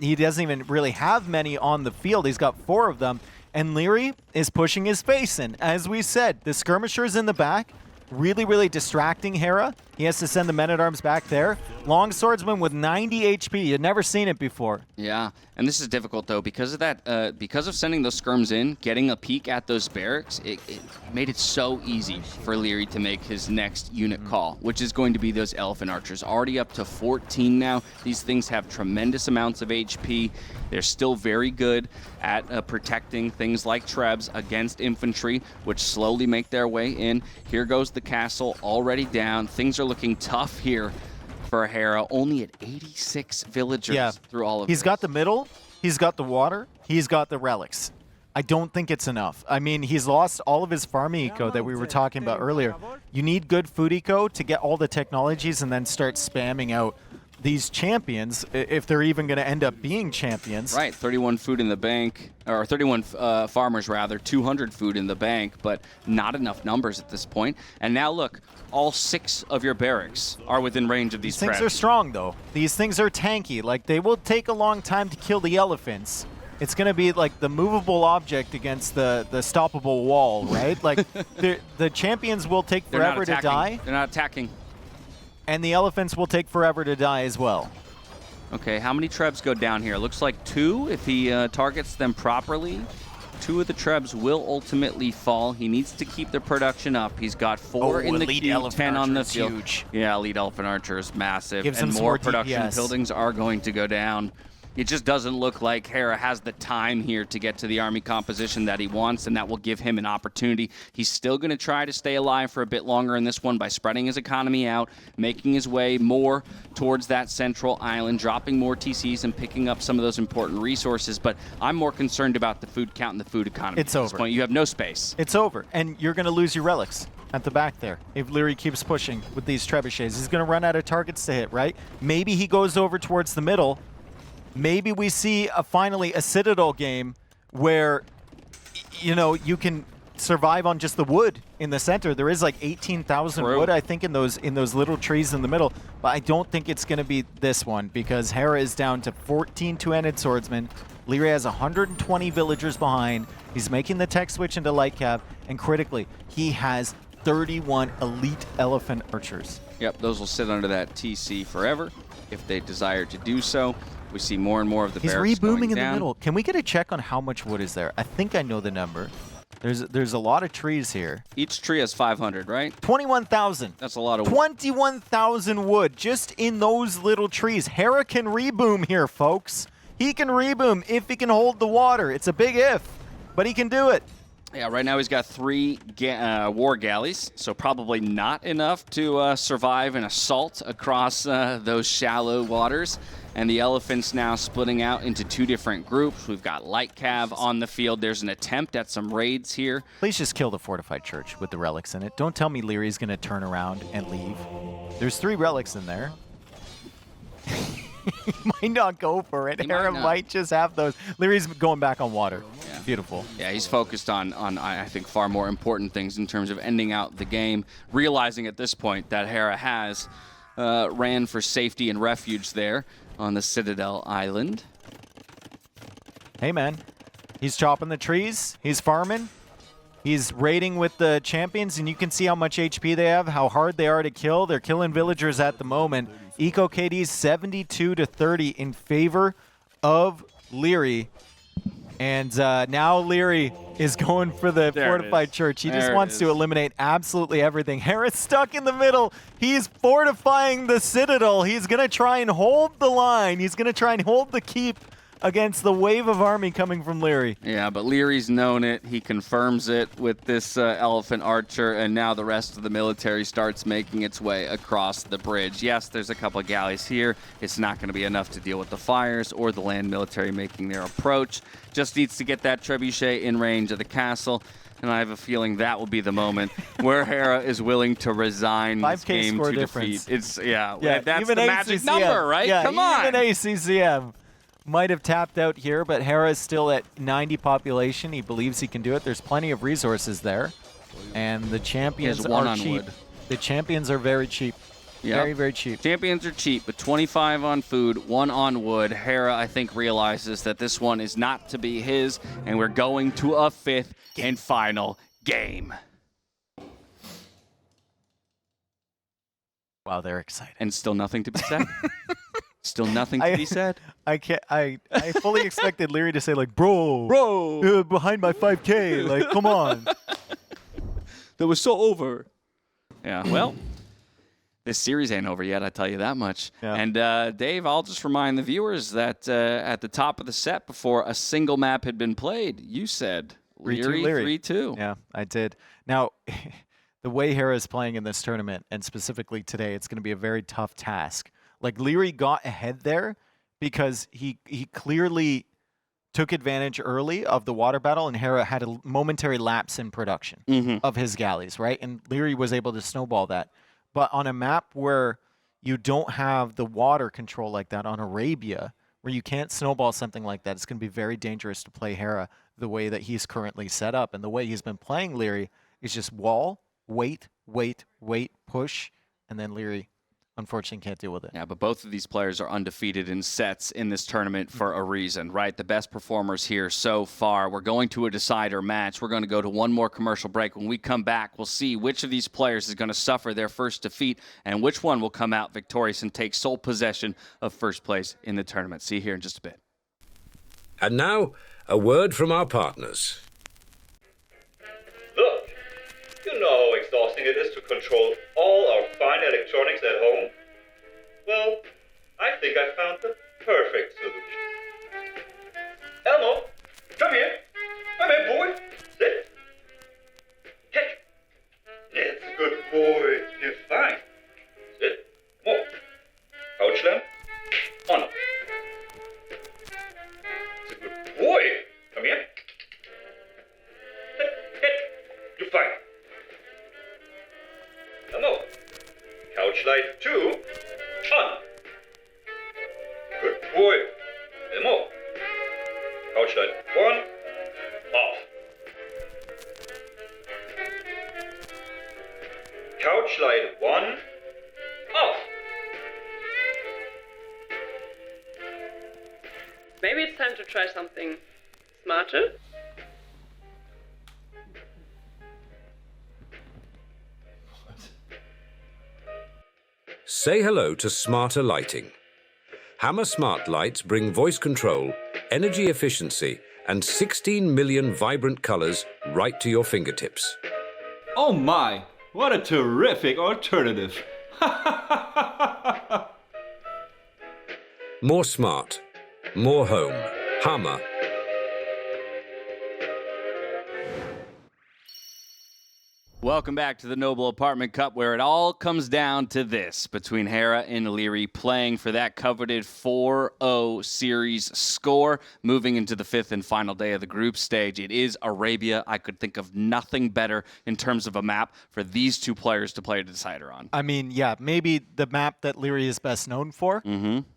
He doesn't even really have many on the field. He's got 4 of them. And Liereyy is pushing his face in. As we said, the skirmishers in the back, really, really distracting Hera. He has to send the men-at-arms back there. Long swordsman with 90 HP. You'd never seen it before. Yeah, and this is difficult though because of that. Because of sending those skirms in, getting a peek at those barracks, it made it so easy for Lierrey to make his next unit call, which is going to be those elephant archers. Already up to 14 now. These things have tremendous amounts of HP. They're still very good at protecting things like trebs against infantry, which slowly make their way in. Here goes the castle already down. Things are looking tough here for Hera, only at 86 villagers through all of He's this. got the middle, he's got the water, he's got the relics. I don't think it's enough. I mean, he's lost all of his farm eco that we were talking about earlier. You need good food eco to get all the technologies and then start spamming out these champions, if they're even going to end up being champions. Right, 31 food in the bank, or 31 farmers rather, 200 food in the bank, but not enough numbers at this point. And now look, all 6 of your barracks are within range of these Things are strong, though. These things are tanky. Like, they will take a long time to kill the elephants. It's going to be like the movable object against the stoppable wall, right? Like, the champions will take forever to die. They're not attacking. And the elephants will take forever to die as well. Okay, how many trebs go down here? Looks like 2 if he targets them properly. 2 of the trebs will ultimately fall. He needs to keep the production up. He's got 4 in the queue, 10 on the field. Huge. Yeah, elite elephant archer is massive. Gives and him some more more production DPS. buildings are going to go down. It just doesn't look like Hera has the time here to get to the army composition that he wants, and that will give him an opportunity. He's still going to try to stay alive for a bit longer in this one by spreading his economy out, making his way more towards that central island, dropping more TCs and picking up some of those important resources. But I'm more concerned about the food count and the food economy. It's at this over. point. You have no space. It's over, and you're going to lose your relics at the back there. If Lierrey keeps pushing with these trebuchets, he's going to run out of targets to hit, right? Maybe he goes over towards the middle. Maybe we see finally a Citadel game where, you know, you can survive on just the wood in the center. There is like 18,000 wood, I think, in those little trees in the middle. But I don't think it's going to be this one because Hera is down to 14 two-handed swordsmen. Lierrey has 120 villagers behind. He's making the tech switch into light cav, and critically, he has 31 elite elephant archers. Yep, those will sit under that TC forever if they desire to do so. We see more and more of the barracks He's rebooming going in down. the middle. Can we get a check on how much wood is there? I think I know the number. There's a lot of trees here. Each tree has 500, right? 21,000. That's a lot of wood. 21,000 wood just in those little trees. Hera can reboom here, folks. He can reboom if he can hold the water. It's a big if, but he can do it. Yeah, right now he's got 3 war galleys, so probably not enough to survive an assault across those shallow waters. And the elephants now splitting out into 2 different groups. We've got light cav on the field. There's an attempt at some raids here. Please just kill the fortified church with the relics in it. Don't tell me Lierrey's going to turn around and leave. There's 3 relics in there. He might not go for it. Hera might just have those. Lierrey's going back on water. Yeah. Beautiful. Yeah, he's focused on I think far more important things in terms of ending out the game, realizing at this point that Hera has ran for safety and refuge there on the Citadel Island. Hey, man. He's chopping the trees. He's farming. He's raiding with the champions, and you can see how much HP they have, how hard they are to kill. They're killing villagers at the moment. Eco KD is 72-30 in favor of Lierrey. And now Lierrey is going for the fortified church. He just wants to eliminate absolutely everything. Hera's stuck in the middle. He's fortifying the Citadel. He's going to try and hold the line. He's going to try and hold the keep against the wave of army coming from Lierrey. Yeah, but Lierrey's known it. He confirms it with this elephant archer, and now the rest of the military starts making its way across the bridge. Yes, there's a couple of galleys here. It's not going to be enough to deal with the fires or the land military making their approach. Just needs to get that trebuchet in range of the castle. And I have a feeling that will be the moment where Hera is willing to resign this game to defeat. It's that's the magic ACCM. number, right? Yeah, Come on. Even ACCM might have tapped out here, but Hera is still at 90 population. He believes he can do it. There's plenty of resources there, and the champions are cheap. The champions are very cheap. Yep. Very, very cheap. Champions are cheap, but 25 on food, 1 on wood. Hera, I think, realizes that this one is not to be his, and we're going to a 5th and final game. Wow, they're excited. And still nothing to be said? Still nothing to be said? I can't. I fully expected Lierrey to say like, bro, behind my 5K. Like, come on. That was so over. Yeah, well, this series ain't over yet, I tell you that much. Yeah. And Dave, I'll just remind the viewers that at the top of the set, before a single map had been played, you said Lierrey 3-2. Yeah, I did. Now, the way Hera is playing in this tournament, and specifically today, it's going to be a very tough task. Like, Lierrey got ahead there because he clearly took advantage early of the water battle, and Hera had a momentary lapse in production of his galleys, right? And Lierrey was able to snowball that. But on a map where you don't have the water control like that, on Arabia, where you can't snowball something like that, it's going to be very dangerous to play Hera the way that he's currently set up. And the way he's been playing Lierrey is just wall, wait, push, and then Lierrey, unfortunately, can't deal with it. Yeah, but both of these players are undefeated in sets in this tournament for a reason, right? The best performers here so far. We're going to a decider match. We're going to go to one more commercial break. When we come back, we'll see which of these players is going to suffer their first defeat and which one will come out victorious and take sole possession of first place in the tournament. See you here in just a bit. And now, a word from our partners. Look, you know how exhausting it is to control all our fine electronics at home? Well, I think I found the perfect solution. Elmo, come here. Come here, boy. Sit. Hey. That's a good boy. You're fine. Sit. More. Couch lamp. On. It's a good boy. Come here. Sit. You're fine. Hello. Couch light 2. On. Good boy. Elmo. Couch light 1. Off. Couch light 1. Off. Maybe it's time to try something smarter. Say hello to smarter lighting. Hammer Smart Lights bring voice control, energy efficiency, and 16 million vibrant colors right to your fingertips. Oh my, what a terrific alternative. More smart, more home. Hammer. Welcome back to the Noble Apartment Cup, where it all comes down to this between Hera and Lierrey playing for that coveted 4-0 series score, moving into the fifth and final day of the group stage. It is Arabia. I could think of nothing better in terms of a map for these two players to play a decider on. I mean, yeah, maybe the map that Lierrey is best known for.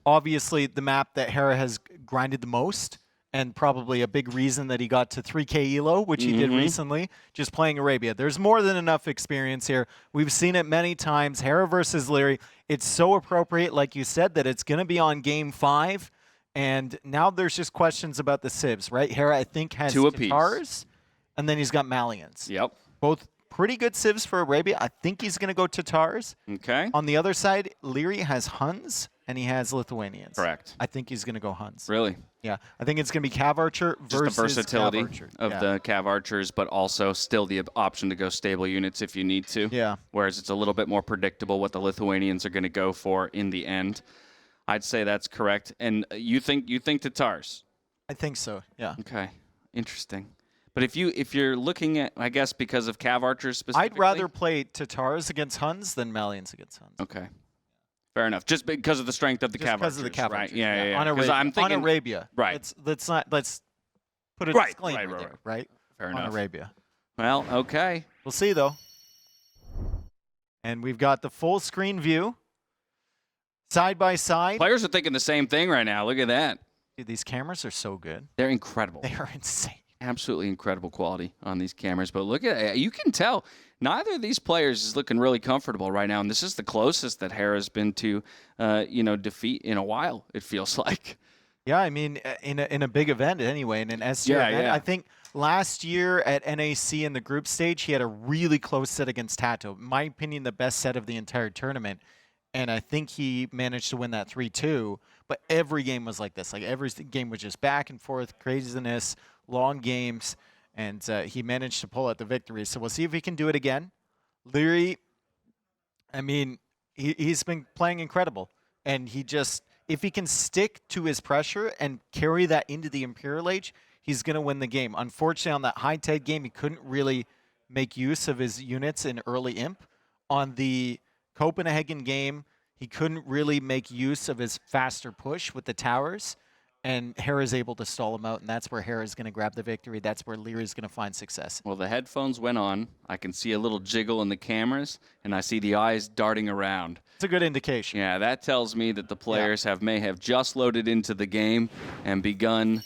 Obviously, the map that Hera has grinded the most, and probably a big reason that he got to 3K ELO, which he did recently, just playing Arabia. There's more than enough experience here. We've seen it many times. Hera versus Lierrey. It's so appropriate, like you said, that it's going to be on Game 5. And now there's just questions about the civs, right? Hera, I think, has Two apiece. Tatars, and then he's got Malians. Yep. Both pretty good civs for Arabia. I think he's going to go Tatars. Okay. On the other side, Lierrey has Huns, and he has Lithuanians. Correct. I think he's going to go Huns. Really? Yeah, I think it's going to be Cav Archer versus Just the versatility Cav Archer. of the Cav Archers, but also still the option to go stable units if you need to. Yeah. Whereas it's a little bit more predictable what the Lithuanians are going to go for in the end. I'd say that's correct. And you think Tatars? I think so. Yeah. Okay. Interesting. But if you're looking at, I guess because of Cav Archers specifically, I'd rather play Tatars against Huns than Malians against Huns. Okay. Fair enough. Just because of the strength of the Cav Archers. Because of the Cav right? Archers. Yeah. On Arabia. I'm thinking, on Arabia. Right. Let's put a Right, disclaimer right. there, right? Fair on enough. Arabia. Well, okay. We'll see, though. And we've got the full screen view. Side by side. Players are thinking the same thing right now. Look at that. Dude, these cameras are so good. They're incredible. They are insane. Absolutely incredible quality on these cameras. But look at it. You can tell neither of these players is looking really comfortable right now. And this is the closest that Hera's been to, defeat in a while, it feels like. Yeah, I mean, in a big event anyway, in an S tier event. Yeah. I think last year at NAC in the group stage, he had a really close set against Tato. In my opinion, the best set of the entire tournament. and I think he managed to win that 3-2. But every game was like this. Like every game was just back and forth, craziness, long games, and he managed to pull out the victory. So we'll see if he can do it again. Lierrey, I mean, he's been playing incredible, and if he can stick to his pressure and carry that into the Imperial Age, he's going to win the game. Unfortunately, on that high-tide game, he couldn't really make use of his units in early imp. On the Copenhagen game, he couldn't really make use of his faster push with the towers, and Hera's able to stall him out, and that's where Hera's going to grab the victory. That's where Lierrey's going to find success. Well, the headphones went on. I can see a little jiggle in the cameras, and I see the eyes darting around. It's a good indication. Yeah, that tells me that the players may have just loaded into the game and begun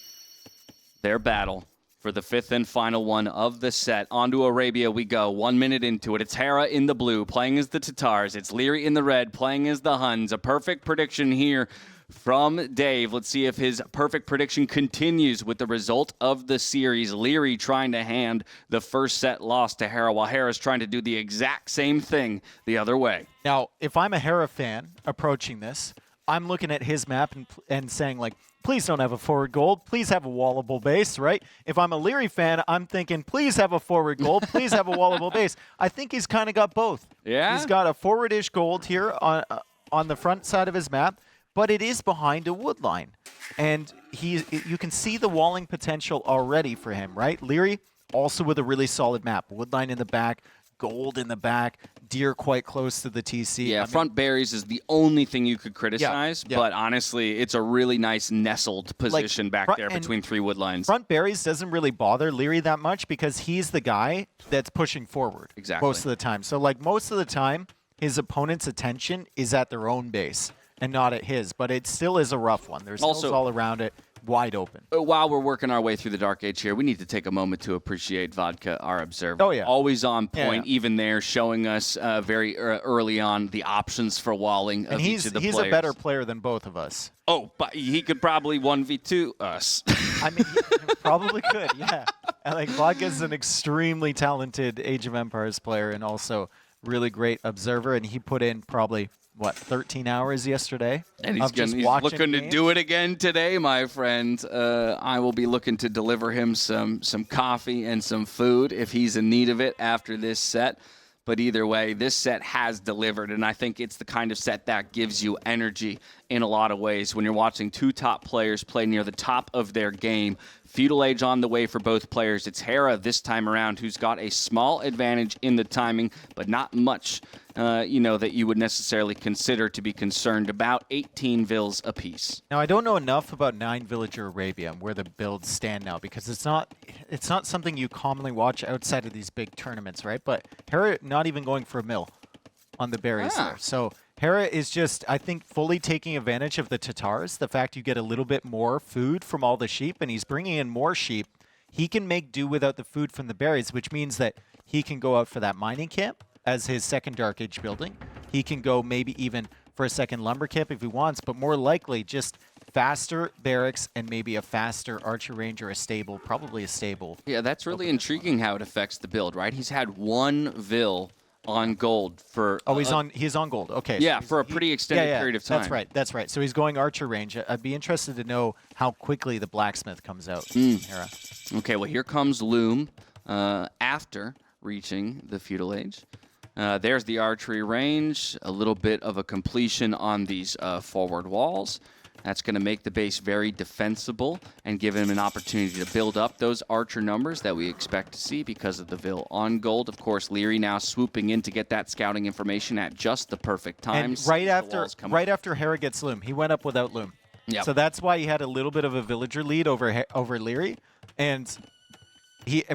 their battle for the 5th and final one of the set. On to Arabia we go. 1 minute into it. It's Hera in the blue, playing as the Tatars. It's Lierrey in the red, playing as the Huns. A perfect prediction here from Dave. Let's see if his perfect prediction continues with the result of the series. Lierrey trying to hand the first set loss to Hera, while Hera's trying to do the exact same thing the other way. Now, if I'm a Hera fan approaching this, I'm looking at his map and saying, like, please don't have a forward gold. Please have a wallable base, right? If I'm a Lierrey fan, I'm thinking, please have a forward gold. Please have a wallable base. I think he's kind of got both. Yeah? He's got a forward-ish gold here on the front side of his map, but it is behind a wood line. And you can see the walling potential already for him, right? Lierrey, also with a really solid map. Wood line in the back, gold in the back, deer quite close to the TC. Yeah, front berries is the only thing you could criticize, but honestly, it's a really nice nestled position back there between 3 wood lines. Front berries doesn't really bother Lierrey that much because he's the guy that's pushing forward most of the time. So, like, most of the time, his opponent's attention is at their own base and not at his, but it still is a rough one. There's hills all around it. Wide open. While we're working our way through the Dark Age here, we need to take a moment to appreciate Vodka, our observer. Oh, yeah. Always on point, even there, showing us very early on the options for walling of each of the players. He's a better player than both of us. Oh, but he could probably 1v2 us. I mean, he probably could, yeah. And, like, Vodka's an extremely talented Age of Empires player and also really great observer, and he put in probably 13 hours yesterday? And he's looking to do it again today, my friend. I will be looking to deliver him some coffee and some food if he's in need of it after this set. But either way, this set has delivered, and I think it's the kind of set that gives you energy in a lot of ways. When you're watching 2 top players play near the top of their game, Feudal Age on the way for both players. It's Hera this time around who's got a small advantage in the timing, but not much, that you would necessarily consider to be concerned about. 18 vills apiece. Now, I don't know enough about 9 Villager Arabia and where the builds stand now because it's not something you commonly watch outside of these big tournaments, right? But Hera not even going for a mill on the berries there. So Hera is just, I think, fully taking advantage of the Tatars, the fact you get a little bit more food from all the sheep, and he's bringing in more sheep. He can make do without the food from the berries, which means that he can go out for that mining camp as his second Dark Age building. He can go maybe even for a second lumber camp if he wants, but more likely just faster barracks and maybe a faster archer range or a stable, probably a stable. Yeah, that's really intriguing how it affects the build, right? He's had 1 vill on gold for... Oh, he's on gold. Okay. Yeah, so for a pretty extended period of time. That's right. So he's going archer range. I'd be interested to know how quickly the blacksmith comes out. Hera. Okay, well, here comes Loom after reaching the Feudal Age. There's the archery range, a little bit of a completion on these forward walls. That's going to make the base very defensible and give him an opportunity to build up those archer numbers that we expect to see because of the Vill on gold. Of course, Lierrey now swooping in to get that scouting information at just the perfect time. And right after Hera gets Loom, he went up without Loom. Yep. So that's why he had a little bit of a villager lead over Lierrey. And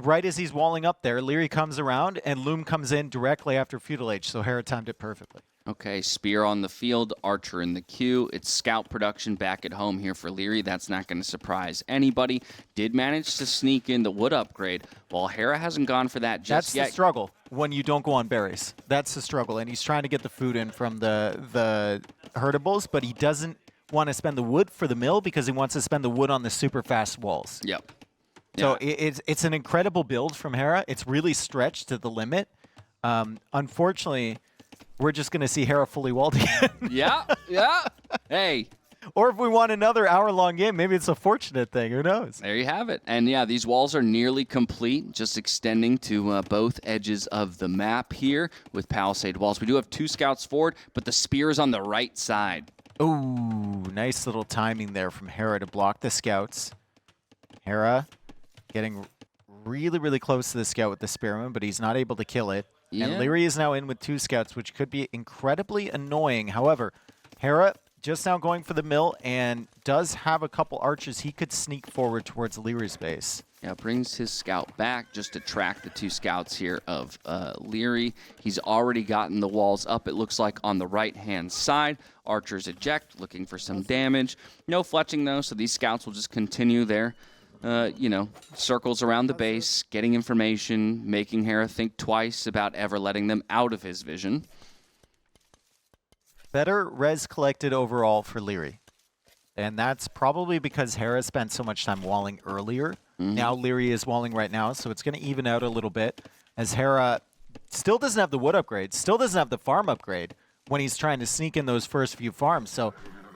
right as he's walling up there, Lierrey comes around and Loom comes in directly after Feudal Age. So Hera timed it perfectly. Okay, Spear on the field, Archer in the queue. It's scout production back at home here for Lierrey. That's not going to surprise anybody. Did manage to sneak in the wood upgrade, while Hera hasn't gone for that just yet. That's the struggle when you don't go on berries. That's the struggle, and he's trying to get the food in from the herdables, but he doesn't want to spend the wood for the mill because he wants to spend the wood on the super fast walls. Yep. So it's an incredible build from Hera. It's really stretched to the limit. Unfortunately, we're just going to see Hera fully walled again. Yeah. Hey. Or if we want another hour-long game, maybe it's a fortunate thing. Who knows? There you have it. And yeah, these walls are nearly complete, just extending to both edges of the map here with palisade walls. We do have 2 scouts forward, but the spear is on the right side. Ooh, nice little timing there from Hera to block the scouts. Hera getting really, really close to the scout with the spearman, but he's not able to kill it. Yeah. And Lierrey is now in with 2 scouts, which could be incredibly annoying. However, Hera just now going for the mill and does have a couple archers. He could sneak forward towards Lierrey's base. Yeah, brings his scout back just to track the 2 scouts here of Lierrey. He's already gotten the walls up, it looks like, on the right-hand side. Archers eject, looking for some damage. No fletching, though, so these scouts will just continue their, circles around the base, getting information, making Hera think twice about ever letting them out of his vision. Better res collected overall for Lierrey. And that's probably because Hera spent so much time walling earlier. Now Lierrey is walling right now, so it's going to even out a little bit. As Hera still doesn't have the wood upgrade, still doesn't have the farm upgrade when he's trying to sneak in those first few farms. So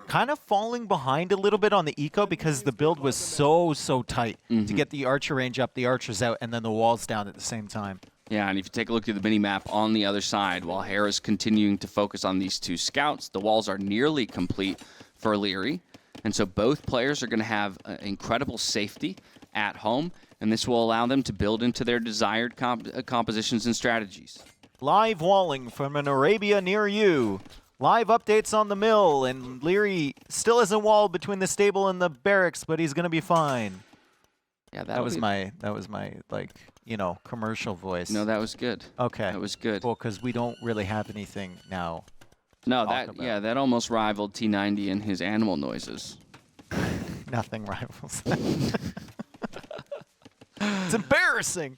kind of falling behind a little bit on the eco because the build was so tight to get the archer range up, the archers out, and then the walls down at the same time. Yeah, and if you take a look at the mini-map on the other side, while Hera's continuing to focus on these 2 scouts, the walls are nearly complete for Lierrey. And so both players are going to have incredible safety at home, and this will allow them to build into their desired compositions and strategies. Live walling from an Arabia near you. Live updates on the mill, and Lierrey still isn't walled between the stable and the barracks, but he's going to be fine. Yeah, that was my like, commercial voice. No, that was good. Okay. That was good. Well, because we don't really have anything now. No, that almost rivaled T90 and his animal noises. Nothing rivals that. It's embarrassing.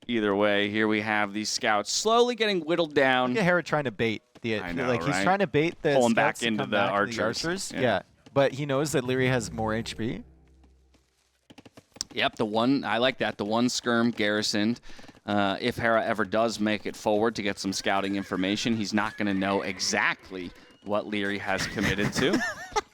Either way, here we have these scouts slowly getting whittled down. Look at Hera trying to bait the. I know, like he's right? trying to bait the. Pulling scouts back into come the back to archers. Yeah, but he knows that Lierrey has more HP. Yep, I like that. The 1 skirm garrisoned. If Hera ever does make it forward to get some scouting information, he's not going to know exactly what Lierrey has committed to.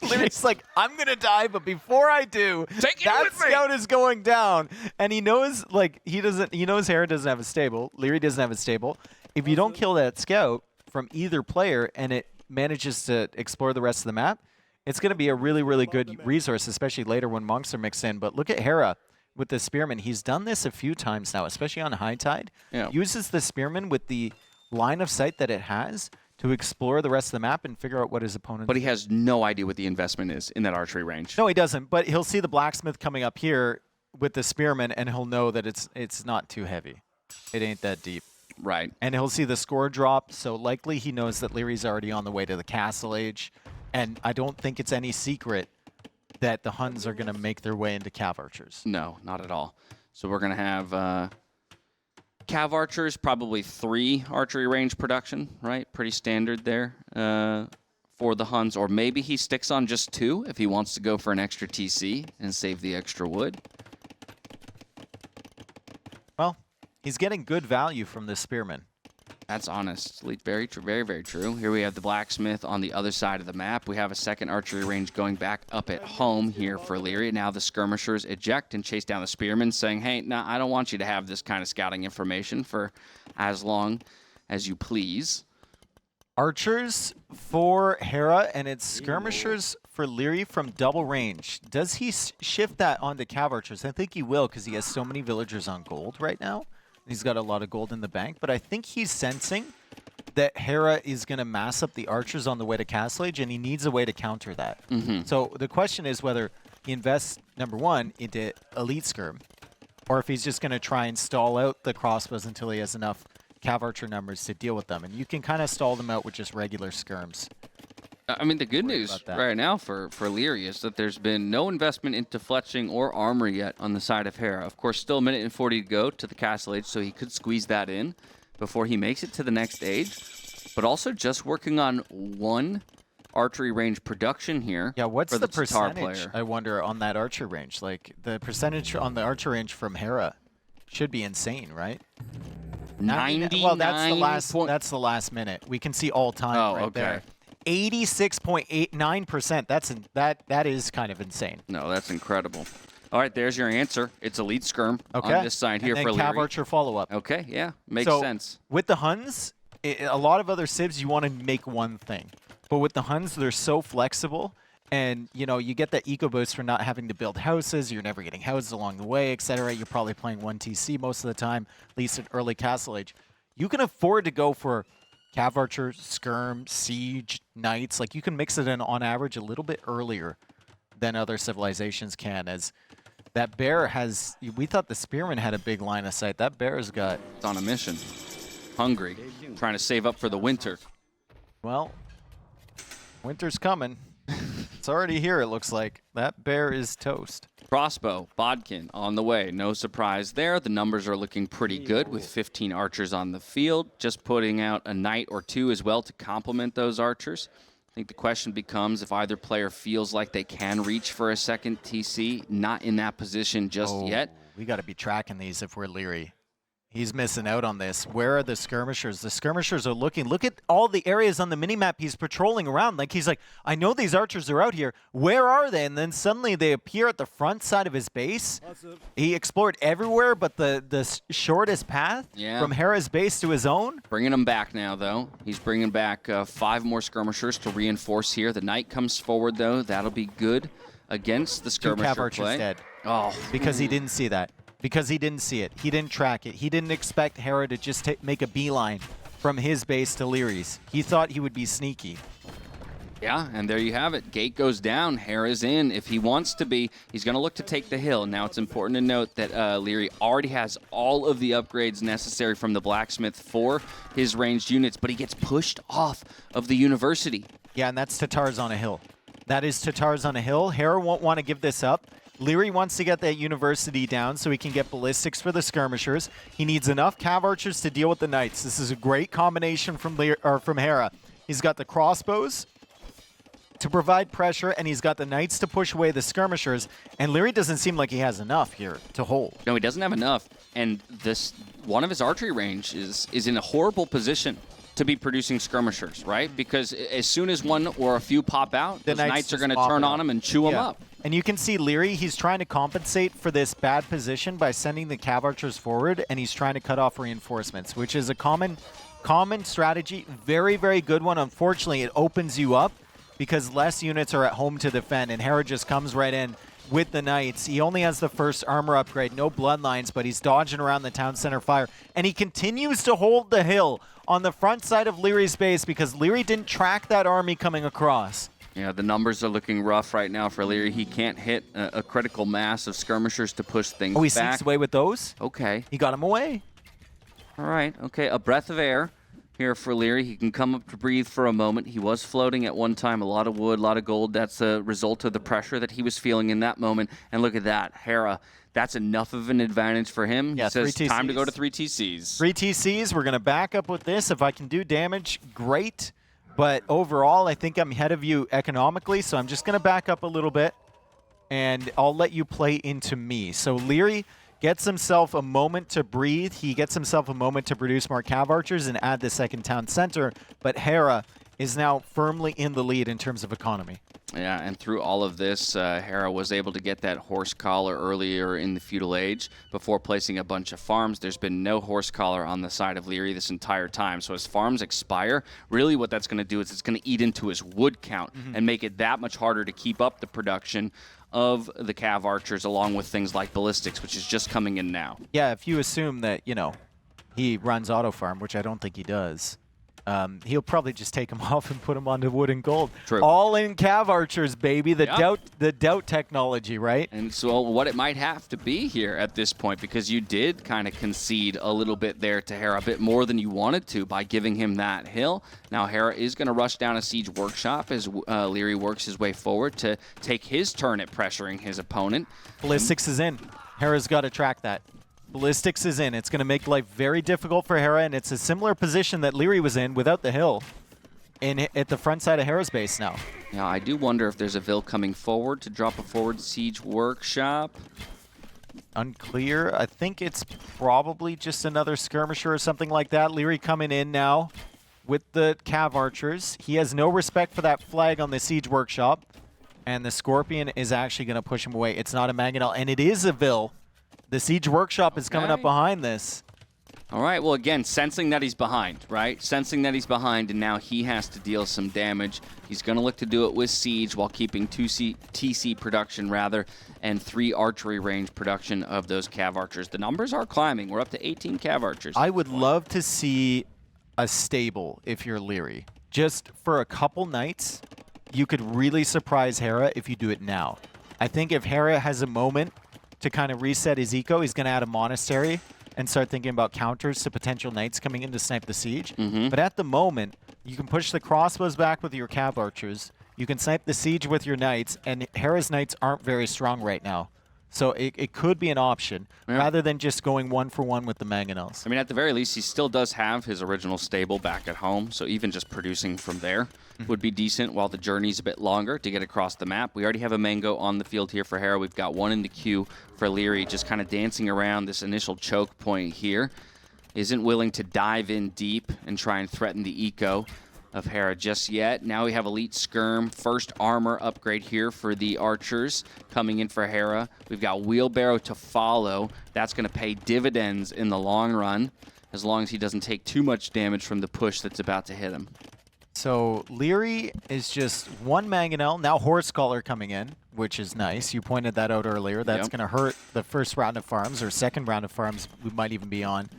Lierrey's like, I'm going to die, but before I do, that scout is going down. And he knows, he knows Hera doesn't have a stable. Lierrey doesn't have a stable. If you don't kill that scout from either player and it manages to explore the rest of the map, it's going to be a really, really good resource, especially later when monks are mixed in. But look at Hera with the spearman. He's done this a few times now, especially on high tide. Yeah. Uses the spearman with the line of sight that it has to explore the rest of the map and figure out what his opponent. But he has no idea what the investment is in that archery range. No, he doesn't. But he'll see the blacksmith coming up here with the spearman, and he'll know that it's not too heavy. It ain't that deep. Right. And he'll see the score drop, so likely he knows that Lierrey's already on the way to the castle age. And I don't think it's any secret that the Huns are going to make their way into cav archers. No, not at all. So we're going to have cav archers, probably 3 archery range production, right? Pretty standard there for the Huns. Or maybe he sticks on just 2 if he wants to go for an extra TC and save the extra wood. Well, he's getting good value from the spearman. That's honestly very true, very, very true. Here we have the blacksmith on the other side of the map. We have a second archery range going back up at home here for Lierrey. Now the skirmishers eject and chase down the spearmen, saying, hey, no, I don't want you to have this kind of scouting information for as long as you please. Archers for Hera, and it's skirmishers for Lierrey from double range. Does he shift that onto cav archers? I think he will, because he has so many villagers on gold right now. He's got a lot of gold in the bank, but I think he's sensing that Hera is going to mass up the archers on the way to Castle Age, and he needs a way to counter that. So the question is whether he invests, number 1, into Elite Skirm, or if he's just going to try and stall out the crossbows until he has enough cav archer numbers to deal with them. And you can kind of stall them out with just regular skirms. I mean, the good news right now for Lierrey is that there's been no investment into fletching or armor yet on the side of Hera. Of course, still a minute and 40 to go to the Castle Age, so he could squeeze that in before he makes it to the next age. But also just working on 1 archery range production here. Yeah, what's for the Tatar percentage, player. I wonder, on that archer range? Like, the percentage on the archer range from Hera should be insane, right? Well, that's the last minute. We can see all time there. 86.89%. That is kind of insane. No, that's incredible. All right, there's your answer. It's elite skirm on this side here and for then Cav Lierrey. Archer follow-up. Okay, yeah, makes sense. With the Huns, a lot of other civs, you want to make one thing. But with the Huns, they're so flexible. And, you know, you get that eco boost for not having to build houses. You're never getting houses along the way, etc. You're probably playing 1 TC most of the time, at least in early Castle Age. You can afford to go for Cav Archer, Skirm, Siege, Knights. Like, you can mix it in on average a little bit earlier than other civilizations can, as that bear has... We thought the Spearman had a big line of sight. That bear's got... It's on a mission. Hungry. Trying to save up for the winter. Well, winter's coming. It's already here, it looks like. That bear is toast. Crossbow, Bodkin on the way. No surprise there. The numbers are looking pretty good with 15 archers on the field. Just putting out a knight or two as well to complement those archers. I think the question becomes if either player feels like they can reach for a second TC. Not in that position just yet. We got to be tracking these if we're Lierrey. He's missing out on this. Where are the skirmishers? The skirmishers are looking. Look at all the areas on the minimap he's patrolling around. Like, he's like, I know these archers are out here. Where are they? And then suddenly they appear at the front side of his base. He explored everywhere but the shortest path from Hera's base to his own. Bringing them back now, though. He's bringing back 5 more skirmishers to reinforce here. The knight comes forward, though. That'll be good against the skirmisher 2 Cav archers play. dead. Oh. Because he didn't see that. Because he didn't see it. He didn't track it. He didn't expect Hera to just make a beeline from his base to Lierrey's. He thought he would be sneaky. Yeah, and there you have it. Gate goes down. Hera's in. If he wants to be, he's going to look to take the hill. Now, it's important to note that Lierrey already has all of the upgrades necessary from the blacksmith for his ranged units, but he gets pushed off of the university. Yeah, and that's Tatars on a hill. That is Tatars on a hill. Hera won't want to give this up. Lierrey wants to get that university down so he can get ballistics for the skirmishers. He needs enough Cav archers to deal with the knights. This is a great combination from Hera. He's got the crossbows to provide pressure, and he's got the knights to push away the skirmishers. And Lierrey doesn't seem like he has enough here to hold. No, he doesn't have enough. And this one of his archery range is in a horrible position to be producing skirmishers, right? Because as soon as one or a few pop out, the knights are going to turn on him and chew him up. And you can see Lierrey, he's trying to compensate for this bad position by sending the Cav archers forward, and he's trying to cut off reinforcements, which is a common strategy. Very, very good one. Unfortunately, it opens you up because less units are at home to defend, and Hera just comes right in with the knights. He only has the first armor upgrade, no bloodlines, but he's dodging around the town center fire, and he continues to hold the hill on the front side of Lierrey's base because Lierrey didn't track that army coming across. Yeah, the numbers are looking rough right now for Lierrey. He can't hit a critical mass of skirmishers to push things he back. sneaks away with those? Okay. He got him away. All right, okay, a breath of air here for Lierrey. He can come up to breathe for a moment. He was floating at one time, a lot of wood, a lot of gold. That's a result of the pressure that he was feeling in that moment. And look at that, Hera. That's enough of an advantage for him. Yeah, he says 3 TCs. Time to go to 3 TCs. 3 TCs. We're going to back up with this. If I can do damage, great. But overall, I think I'm ahead of you economically, so I'm just going to back up a little bit, and I'll let you play into me. So Lierrey gets himself a moment to breathe. He gets himself a moment to produce more Cav archers and add the second town center, but Hera is now firmly in the lead in terms of economy. Yeah, and through all of this, Hera was able to get that horse collar earlier in the feudal age before placing a bunch of farms. There's been no horse collar on the side of Lierrey this entire time. So as farms expire, really what that's going to do is it's going to eat into his wood count and make it that much harder to keep up the production of the Cav archers along with things like ballistics, which is just coming in now. Yeah, if you assume that, you know, he runs auto farm, which I don't think he does, he'll probably just take him off and put him onto wood and gold. True. All in Cav archers, baby. The doubt technology, right? And so what it might have to be here at this point, because you did kind of concede a little bit there to Hera, a bit more than you wanted to by giving him that hill. Now Hera is going to rush down a siege workshop as Lierrey works his way forward to take his turn at pressuring his opponent. Ballistics is in. Hera's got to track that. Ballistics is in. It's going to make life very difficult for Hera, and it's a similar position that Lierrey was in without the hill at the front side of Hera's base now. Now, I do wonder if there's a Vil coming forward to drop a forward siege workshop. Unclear. I think it's probably just another skirmisher or something like that. Lierrey coming in now with the Cav Archers. He has no respect for that flag on the Siege Workshop. And the Scorpion is actually going to push him away. It's not a Mangonel, and it is a Vil. The Siege Workshop is coming up behind this. All right, well, again, sensing that he's behind, right? Sensing that he's behind, and now he has to deal some damage. He's going to look to do it with Siege while keeping 2 TC production, rather, and 3 archery range production of those Cav Archers. The numbers are climbing. We're up to 18 Cav Archers. I would love to see a stable if you're Lierrey. Just for a couple nights, you could really surprise Hera if you do it now. I think if Hera has a moment to kind of reset his eco, he's going to add a monastery and start thinking about counters to potential knights coming in to snipe the siege. But at the moment, you can push the crossbows back with your Cav Archers, you can snipe the siege with your knights, and Hera's knights aren't very strong right now. So it could be an option, rather than just going 1-for-1 with the Mangonels. I mean, at the very least, he still does have his original stable back at home, so even just producing from there would be decent while the journey's a bit longer to get across the map. We already have a Mango on the field here for Hera. We've got one in the queue for Lierrey, just kind of dancing around this initial choke point here. Isn't willing to dive in deep and try and threaten the eco of Hera just yet. Now we have Elite Skirm, first armor upgrade here for the Archers coming in for Hera. We've got Wheelbarrow to follow. That's going to pay dividends in the long run, as long as he doesn't take too much damage from the push that's about to hit him. So Lierrey is just one Mangonel. Now Horse Scholar coming in, which is nice. You pointed that out earlier. That's going to hurt the first round of farms, or second round of farms we might even be on.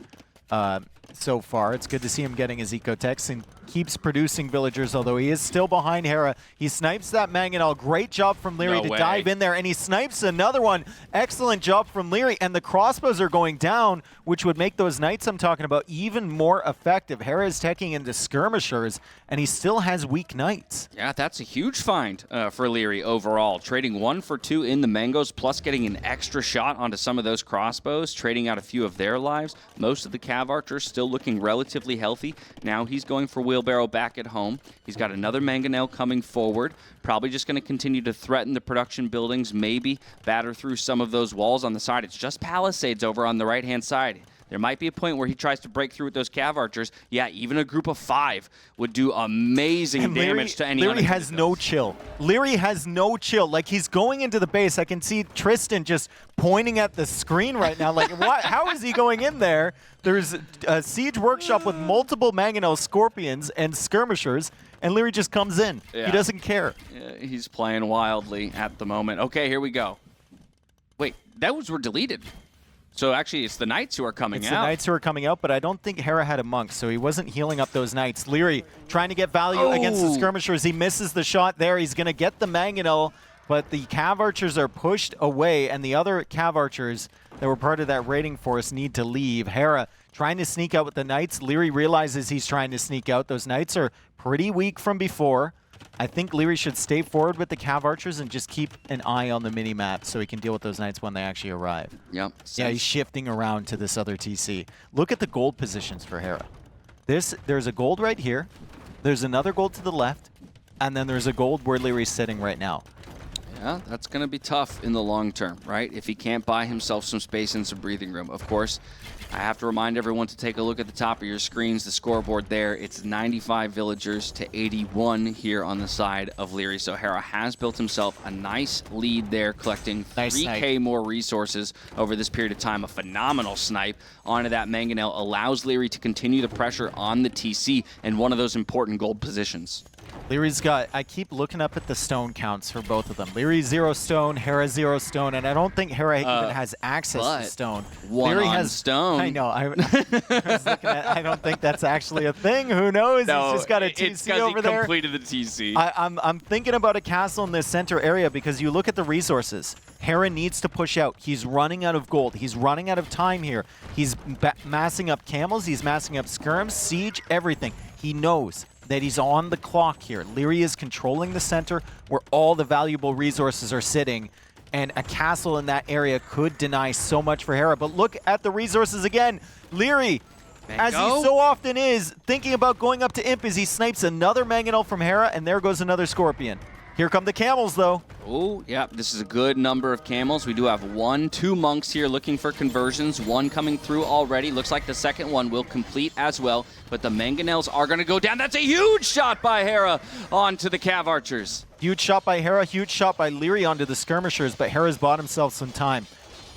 So far, it's good to see him getting his eco-techs and keeps producing villagers, although he is still behind Hera. He snipes that Mangonel. Great job from Lierrey to dive in there, and he snipes another one. Excellent job from Lierrey, and the crossbows are going down, which would make those knights I'm talking about even more effective. Hera is teching into skirmishers, and he still has weak knights. Yeah, that's a huge find for Lierrey overall. Trading 1 for 2 in the Mangos, plus getting an extra shot onto some of those crossbows, trading out a few of their lives. Most of the Cav Archers still looking relatively healthy. Now he's going for Wheelbarrow back at home. He's got another Mangonel coming forward. Probably just going to continue to threaten the production buildings, maybe batter through some of those walls on the side. It's just palisades over on the right-hand side. There might be a point where he tries to break through with those Cav Archers. Yeah, even a group of 5 would do amazing damage to any. Lierrey has no chill. Lierrey has no chill. Like, he's going into the base. I can see Tristan just pointing at the screen right now. Like, what? How is he going in there? There's a Siege Workshop with multiple Mangonel Scorpions and Skirmishers, and Lierrey just comes in. Yeah. He doesn't care. Yeah, he's playing wildly at the moment. Okay, here we go. Wait, those were deleted. So actually, it's the Knights who are coming out. It's the Knights who are coming out, but I don't think Hera had a Monk, so he wasn't healing up those Knights. Lierrey trying to get value against the Skirmishers. He misses the shot there. He's going to get the Mangonel, but the Cav Archers are pushed away, and the other Cav Archers that were part of that raiding force need to leave. Hera trying to sneak out with the Knights. Lierrey realizes he's trying to sneak out. Those Knights are pretty weak from before. I think Lierrey should stay forward with the Cav Archers and just keep an eye on the mini-map so he can deal with those Knights when they actually arrive. Yep. Yeah, he's shifting around to this other TC. Look at the gold positions for Hera. There's a gold right here. There's another gold to the left. And then there's a gold where Lierrey's sitting right now. Yeah, that's going to be tough in the long term, right? If he can't buy himself some space and some breathing room. Of course, I have to remind everyone to take a look at the top of your screens, the scoreboard there. It's 95 villagers to 81 here on the side of Lierrey. So Hera has built himself a nice lead there, collecting 3K more resources over this period of time. A phenomenal snipe onto that Mangonel allows Lierrey to continue the pressure on the TC and one of those important gold positions. Lierrey's got, I keep looking up at the stone counts for both of them. Lierrey 0 stone, Hera 0 stone, and I don't think Hera even has access to stone. Lierrey has stone. I know. I was looking at, I don't think that's actually a thing. Who knows? No, he's just got a TC over there. He completed the TC. I'm thinking about a castle in this center area because you look at the resources. Hera needs to push out. He's running out of gold. He's running out of time here. He's massing up camels. He's massing up skirms, siege, everything. He knows that he's on the clock here. Lierrey is controlling the center where all the valuable resources are sitting, and a castle in that area could deny so much for Hera. But look at the resources again. Lierrey, as he so often is, thinking about going up to Imp as he snipes another Mangonel from Hera, and there goes another Scorpion. Here come the camels, though. Oh, yeah, this is a good number of camels. We do have 2 monks here looking for conversions. One coming through already. Looks like the second one will complete as well. But the mangonels are going to go down. That's a huge shot by Hera onto the Cav Archers. Huge shot by Hera, huge shot by Lierrey onto the skirmishers, but Hera's bought himself some time.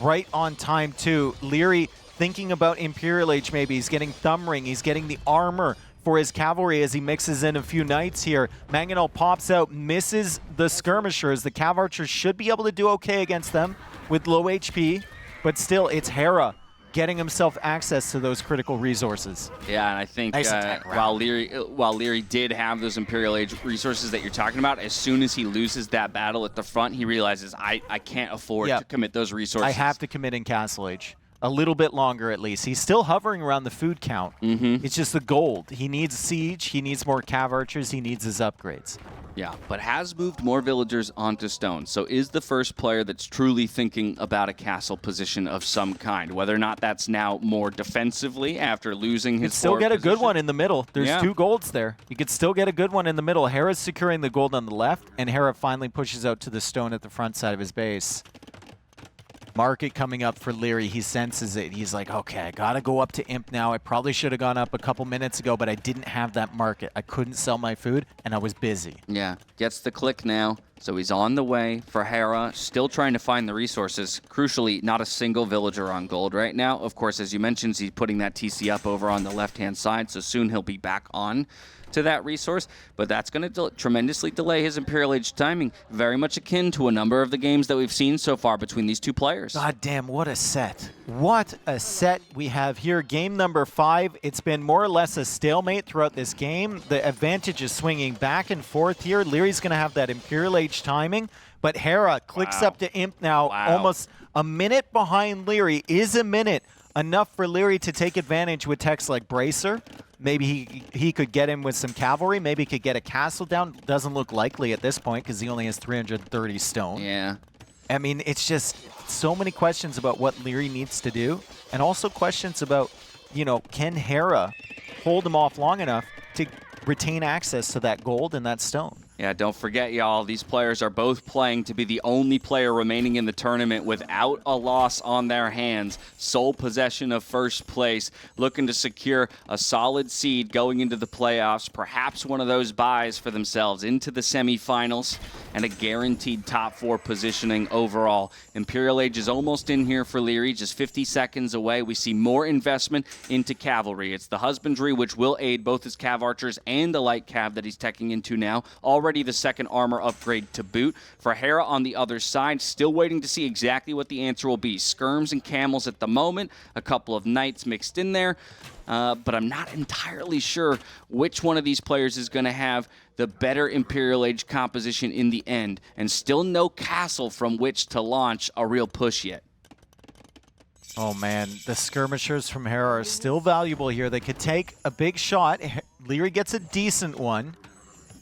Right on time, too. Lierrey thinking about Imperial Age maybe. He's getting thumb ring. He's getting the armor for his cavalry as he mixes in a few knights here. Mangonel pops out, misses the skirmishers. The Cav Archers should be able to do okay against them with low HP, but still, it's Hera getting himself access to those critical resources. Yeah, and I think Nice while Lierrey did have those Imperial Age resources that you're talking about, as soon as he loses that battle at the front, he realizes, I can't afford to commit those resources. I have to commit in Castle Age. A little bit longer, at least. He's still hovering around the food count. It's just the gold. He needs siege. He needs more Cav Archers. He needs his upgrades. Yeah, but has moved more villagers onto stone. So is the first player that's truly thinking about a castle position of some kind. Whether or not that's now more defensively after losing his You could still get a good one in the middle. There's 2 golds there. You could still get a good one in the middle. Hera's securing the gold on the left, and Hera finally pushes out to the stone at the front side of his base. Market coming up for Lierrey. He senses it. He's like, okay, I gotta go up to Imp now. I probably should have gone up a couple minutes ago, but I didn't have that market. I couldn't sell my food, and I was busy. Yeah, gets the click now. So he's on the way for Hera, still trying to find the resources. Crucially, not a single villager on gold right now. Of course, as you mentioned, he's putting that TC up over on the left-hand side, so soon he'll be back on to that resource, but that's going to tremendously delay his Imperial Age timing, very much akin to a number of the games that we've seen so far between these 2 players. God damn, what a set. What a set we have here. Game number 5. It's been more or less a stalemate throughout this game. The advantage is swinging back and forth here. Lierrey's going to have that Imperial Age timing, but Hera clicks up to Imp now, almost a minute behind Lierrey. Is a minute enough for Lierrey to take advantage with techs like Bracer? Maybe he could get him with some cavalry. Maybe he could get a castle down. Doesn't look likely at this point because he only has 330 stone. Yeah. I mean, it's just so many questions about what Lierrey needs to do, and also questions about, you know, can Hera hold him off long enough to retain access to that gold and that stone? Yeah, don't forget, y'all, these players are both playing to be the only player remaining in the tournament without a loss on their hands. Sole possession of first place, looking to secure a solid seed going into the playoffs, perhaps one of those buys for themselves into the semifinals, and a guaranteed top 4 positioning overall. Imperial Age is almost in here for Lierrey, just 50 seconds away. We see more investment into cavalry. It's the husbandry, which will aid both his Cav Archers and the light Cav that he's teching into now. Already the second armor upgrade to boot. For Hera on the other side, still waiting to see exactly what the answer will be. Skirms and camels at the moment, a couple of knights mixed in there, but I'm not entirely sure which one of these players is going to have the better Imperial Age composition in the end, and still no castle from which to launch a real push yet. Oh man, the skirmishers from Hera are still valuable here. They could take a big shot. Lierrey gets a decent one.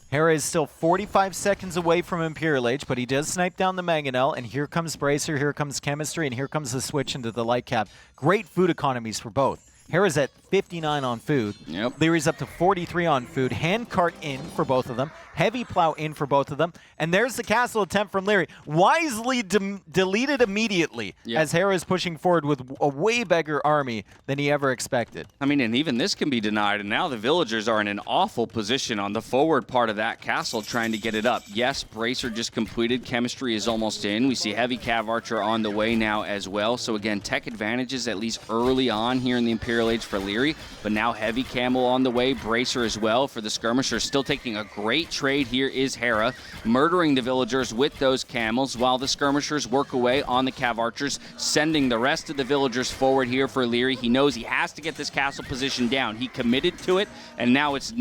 Hera is still 45 seconds away from Imperial Age, but he does snipe down the Mangonel, and here comes Bracer, here comes Chemistry, and here comes the switch into the Light Cap. Great food economies for both. Hera's at 59 on food. Yep. Lierrey's up to 43 on food. Handcart in for both of them. Heavy plow in for both of them. And there's the castle attempt from Lierrey. Wisely deleted immediately as Hera is pushing forward with a way bigger army than he ever expected. I mean, and even this can be denied, and now the villagers are in an awful position on the forward part of that castle trying to get it up. Yes, Bracer just completed. Chemistry is almost in. We see Heavy Cav Archer on the way now as well. So again, tech advantages at least early on here in the Imperial Age for Lierrey, but now Heavy Camel on the way, Bracer as well for the skirmishers. Still taking a great trade here is Hera, murdering the villagers with those camels while the skirmishers work away on the Cav Archers, sending the rest of the villagers forward here for Lierrey. He knows he has to get this castle position down. He committed to it, and now it's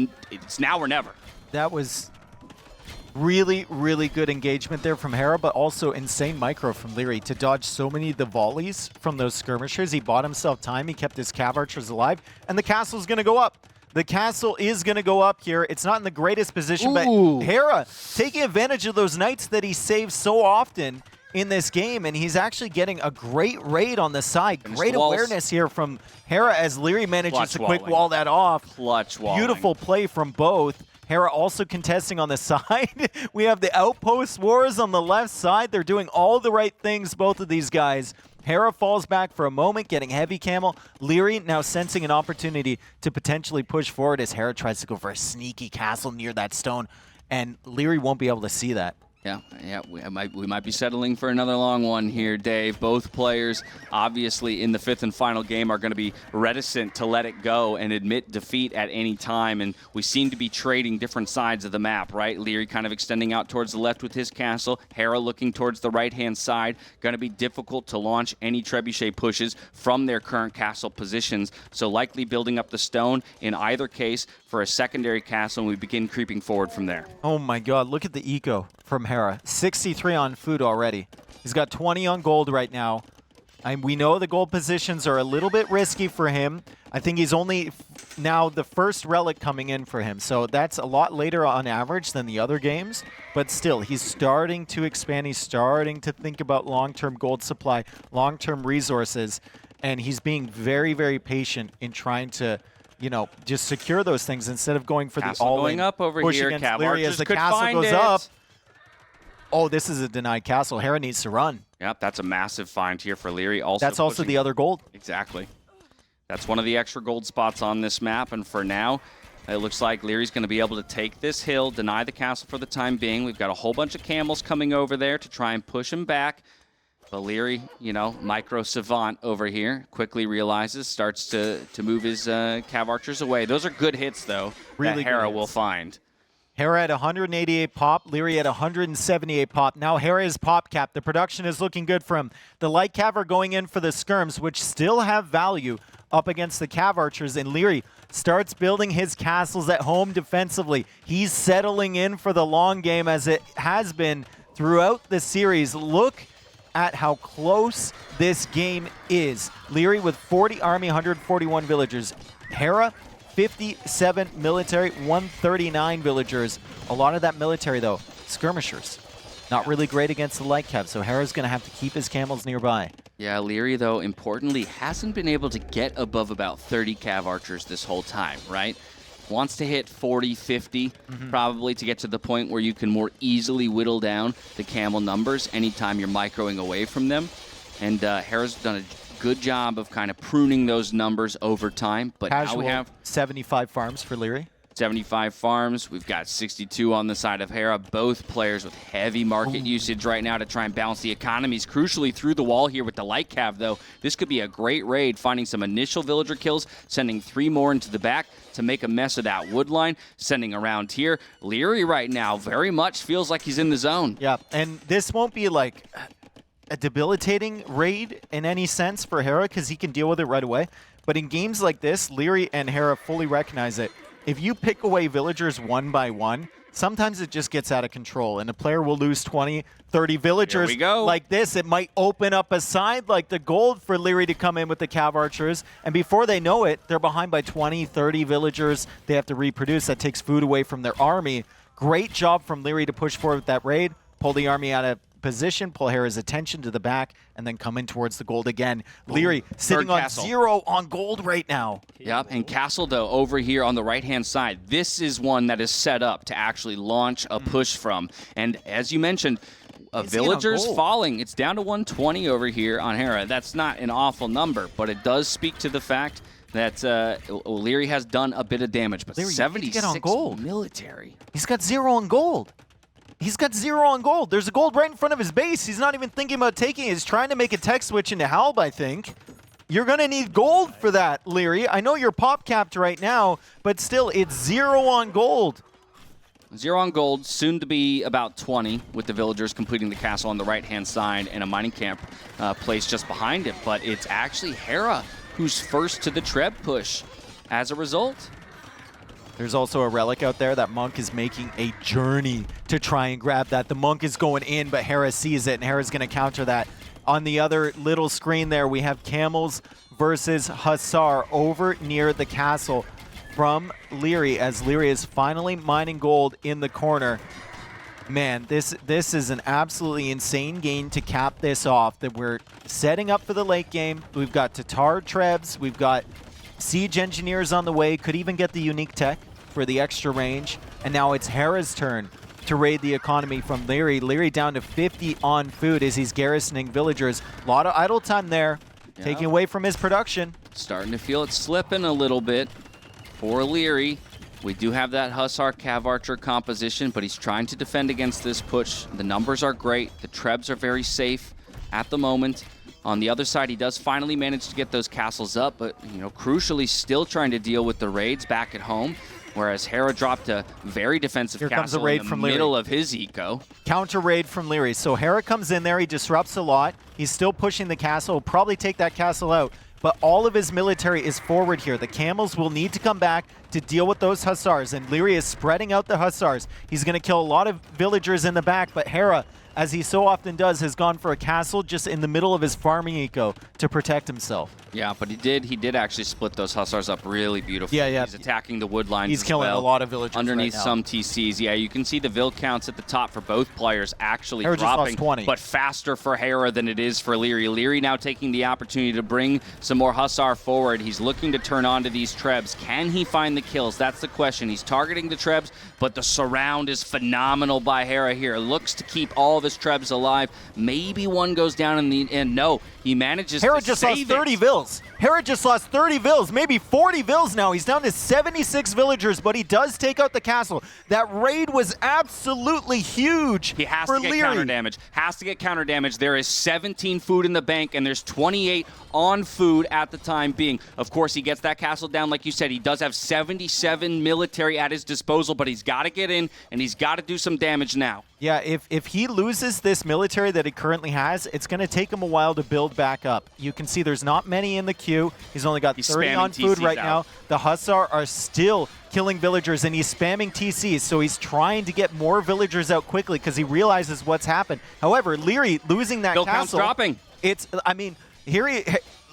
now or never. That was really, really good engagement there from Hera, but also insane micro from Lierrey to dodge so many of the volleys from those skirmishers. He bought himself time. He kept his Cav Archers alive, and the castle's going to go up. The castle is going to go up here. It's not in the greatest position, but Hera taking advantage of those knights that he saves so often in this game, and he's actually getting a great raid on the side. Great awareness here from Hera as Lierrey manages to quick wall that off. Clutch walling. Beautiful play from both. Hera also contesting on the side. We have the outpost wars on the left side. They're doing all the right things, both of these guys. Hera falls back for a moment, getting heavy camel. Lierrey now sensing an opportunity to potentially push forward as Hera tries to go for a sneaky castle near that stone, and Lierrey won't be able to see that. Yeah, we might be settling for another long one here, Dave. Both players, obviously, in the 5th and final game are going to be reticent to let it go and admit defeat at any time, and we seem to be trading different sides of the map, right? Lierrey kind of extending out towards the left with his castle, Hera looking towards the right-hand side. Going to be difficult to launch any trebuchet pushes from their current castle positions, so likely building up the stone in either case for a secondary castle, and we begin creeping forward from there. Oh my god, look at the eco from Hera. 63 on food already. He's got 20 on gold right now. And we know the gold positions are a little bit risky for him. I think he's only now the first relic coming in for him. So that's a lot later on average than the other games. But still, he's starting to expand. He's starting to think about long-term gold supply, long-term resources. And he's being very, very patient in trying to, you know, just secure those things instead of going for Castle the all-in going up over push here. against Cav Lierrey Archers as the could castle find goes it. up. Oh, this is a denied castle. Hera needs to run. Yep, that's a massive find here for Lierrey. Also That's also pushing. the other gold. Exactly. That's one of the extra gold spots on this map, and for now, it looks like Lierrey's going to be able to take this hill, deny the castle for the time being. We've got a whole bunch of camels coming over there to try and push him back. But Lierrey, you know, micro savant over here, quickly realizes, starts to move his Cav Archers away. Those are good hits, though, Really that Hera good will hits. find. Hera at 188 pop, Lierrey at 178 pop. Now Hera is pop cap. The production is looking good for him. The light cav are going in for the skirms, which still have value up against the Cav Archers, and Lierrey starts building his castles at home defensively. He's settling in for the long game as it has been throughout the series. Look at how close this game is. Lierrey with 40 army, 141 villagers. Hera, 57 military, 139 villagers. A lot of that military, though, skirmishers. Not really great against the light cav, so Hera's going to have to keep his camels nearby. Yeah, Lierrey, though, importantly, hasn't been able to get above about 30 Cav Archers this whole time, right? Wants to hit 40, 50, probably, to get to the point where you can more easily whittle down the camel numbers anytime you're microing away from them. And Hera's done a good job of kind of pruning those numbers over time. But Casual, now we have 75 farms for Lierrey. 75 farms. We've got 62 on the side of Hera. Both players with heavy market usage right now to try and balance the economies. Crucially, through the wall here with the light cav, though, this could be a great raid, finding some initial villager kills, sending 3 more into the back to make a mess of that wood line, sending around here. Lierrey right now very much feels like he's in the zone. Yeah, and this won't be like a debilitating raid in any sense for Hera because he can deal with it right away. But in games like this, Lierrey and Hera fully recognize it. If you pick away villagers one by one, sometimes it just gets out of control, and a player will lose 20, 30 villagers. Here we go. Like this. It might open up a side like the gold for Lierrey to come in with the Cav Archers, and before they know it, they're behind by 20, 30 villagers. They have to reproduce. That takes food away from their army. Great job from Lierrey to push forward with that raid, pull the army out of position, pull Hera's attention to the back, and then come in towards the gold again. Lierrey sitting on castle. 0 on gold right now. Yep, and Castle, though, over here on the right-hand side, this is one that is set up to actually launch a push from. And as you mentioned, villagers falling. It's down to 120 over here on Hera. That's not an awful number, but it does speak to the fact that Lierrey has done a bit of damage. But Lierrey, you need to 76 get on gold. military. He's got 0 on gold. He's got 0 on gold. There's a gold right in front of his base. He's not even thinking about taking it. He's trying to make a tech switch into Halb, I think. You're going to need gold for that, Lierrey. I know you're pop capped right now, but still, it's 0 on gold. 0 on gold, soon to be about 20, with the villagers completing the castle on the right-hand side and a mining camp placed just behind it. But it's actually Hera who's first to the Treb push as a result. There's also a relic out there. That monk is making a journey to try and grab that. The monk is going in, but Hera sees it, and Hera's going to counter that. On the other little screen there, we have camels versus Hussar over near the castle from Lierrey, as Lierrey is finally mining gold in the corner. Man, this is an absolutely insane game to cap this off, that we're setting up for the late game. We've got Tatar Trebs, we've got Siege Engineers on the way, could even get the unique tech for the extra range. And now it's Hera's turn to raid the economy from Lierrey. Lierrey down to 50 on food as he's garrisoning villagers. A lot of idle time there, taking away from his production. Starting to feel it slipping a little bit for Lierrey. We do have that Hussar Cav Archer composition, but he's trying to defend against this push. The numbers are great. The Trebs are very safe at the moment. On the other side, he does finally manage to get those castles up, but crucially still trying to deal with the raids back at home. Whereas Hera dropped a very defensive castle in the middle of his eco. Counter raid from Lierrey. So Hera comes in there, he disrupts a lot. He's still pushing the castle, will probably take that castle out. But all of his military is forward here. The camels will need to come back to deal with those Hussars. And Lierrey is spreading out the Hussars. He's going to kill a lot of villagers in the back, but Hera, as he so often does, has gone for a castle just in the middle of his farming eco to protect himself. Yeah, but he did actually split those Hussars up really beautifully. Yeah. He's attacking the wood lines. He's killing a lot of villagers underneath right now. some TCs. Yeah, you can see the vill counts at the top for both players actually Hera just lost dropping, 20. but faster for Hera than it is for Lierrey. Lierrey now taking the opportunity to bring some more Hussar forward. He's looking to turn on to these Trebs. Can he find the kills? That's the question. He's targeting the Trebs, but the surround is phenomenal by Hera here. Looks to keep all of his Trebs alive. Maybe one goes down in the end. No, he manages Hera to just save lost 30 vills. Hera just lost 30 vills, maybe 40 vills now. He's down to 76 villagers, but he does take out the castle. That raid was absolutely huge. He has for to get Lierrey. counter damage. Has to get counter damage. There is 17 food in the bank, and there's 28 on food at the time being. Of course, he gets that castle down, like you said. He does have 77 military at his disposal, but he's got to get in, and he's got to do some damage now. Yeah, if he loses this military that he currently has, it's going to take him a while to build back up. You can see there's not many in the queue. He's only got 30 on food right now. The Hussar are still killing villagers, and he's spamming TCs, so he's trying to get more villagers out quickly because he realizes what's happened. However, Lierrey losing that Bill castle... count's dropping.